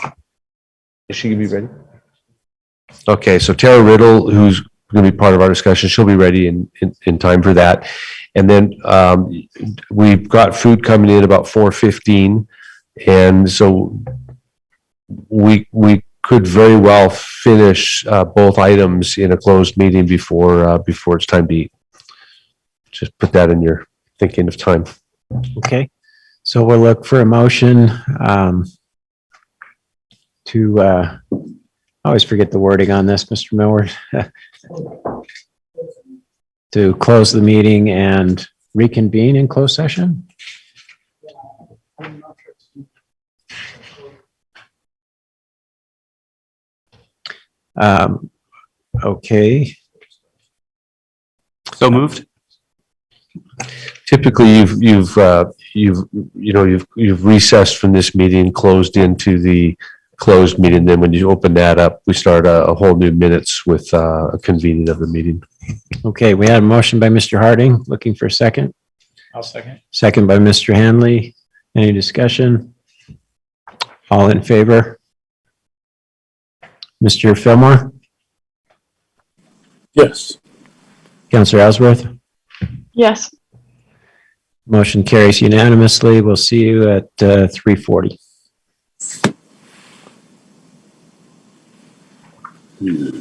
Is she gonna be ready? Okay, so Tara Riddle, who's going to be part of our discussion, she'll be ready in time for that. And then we've got food coming in about 4:15, and so we could very well finish both items in a closed meeting before it's time to eat. Just put that in your thinking of time. Okay, so we'll look for a motion to. I always forget the wording on this, Mr. Millward. To close the meeting and reconvene in closed session? Okay. So moved. Typically, you've recessed from this meeting, closed into the closed meeting. Then when you open that up, we start a whole new minutes with a convening of the meeting. Okay, we had a motion by Mr. Harding, looking for a second. I'll second. Second by Mr. Hanley. Any discussion? All in favor? Mr. Fillmore? Yes. Counselor Ellsworth? Yes. Motion carries unanimously. We'll see you at 3:40. Hmm.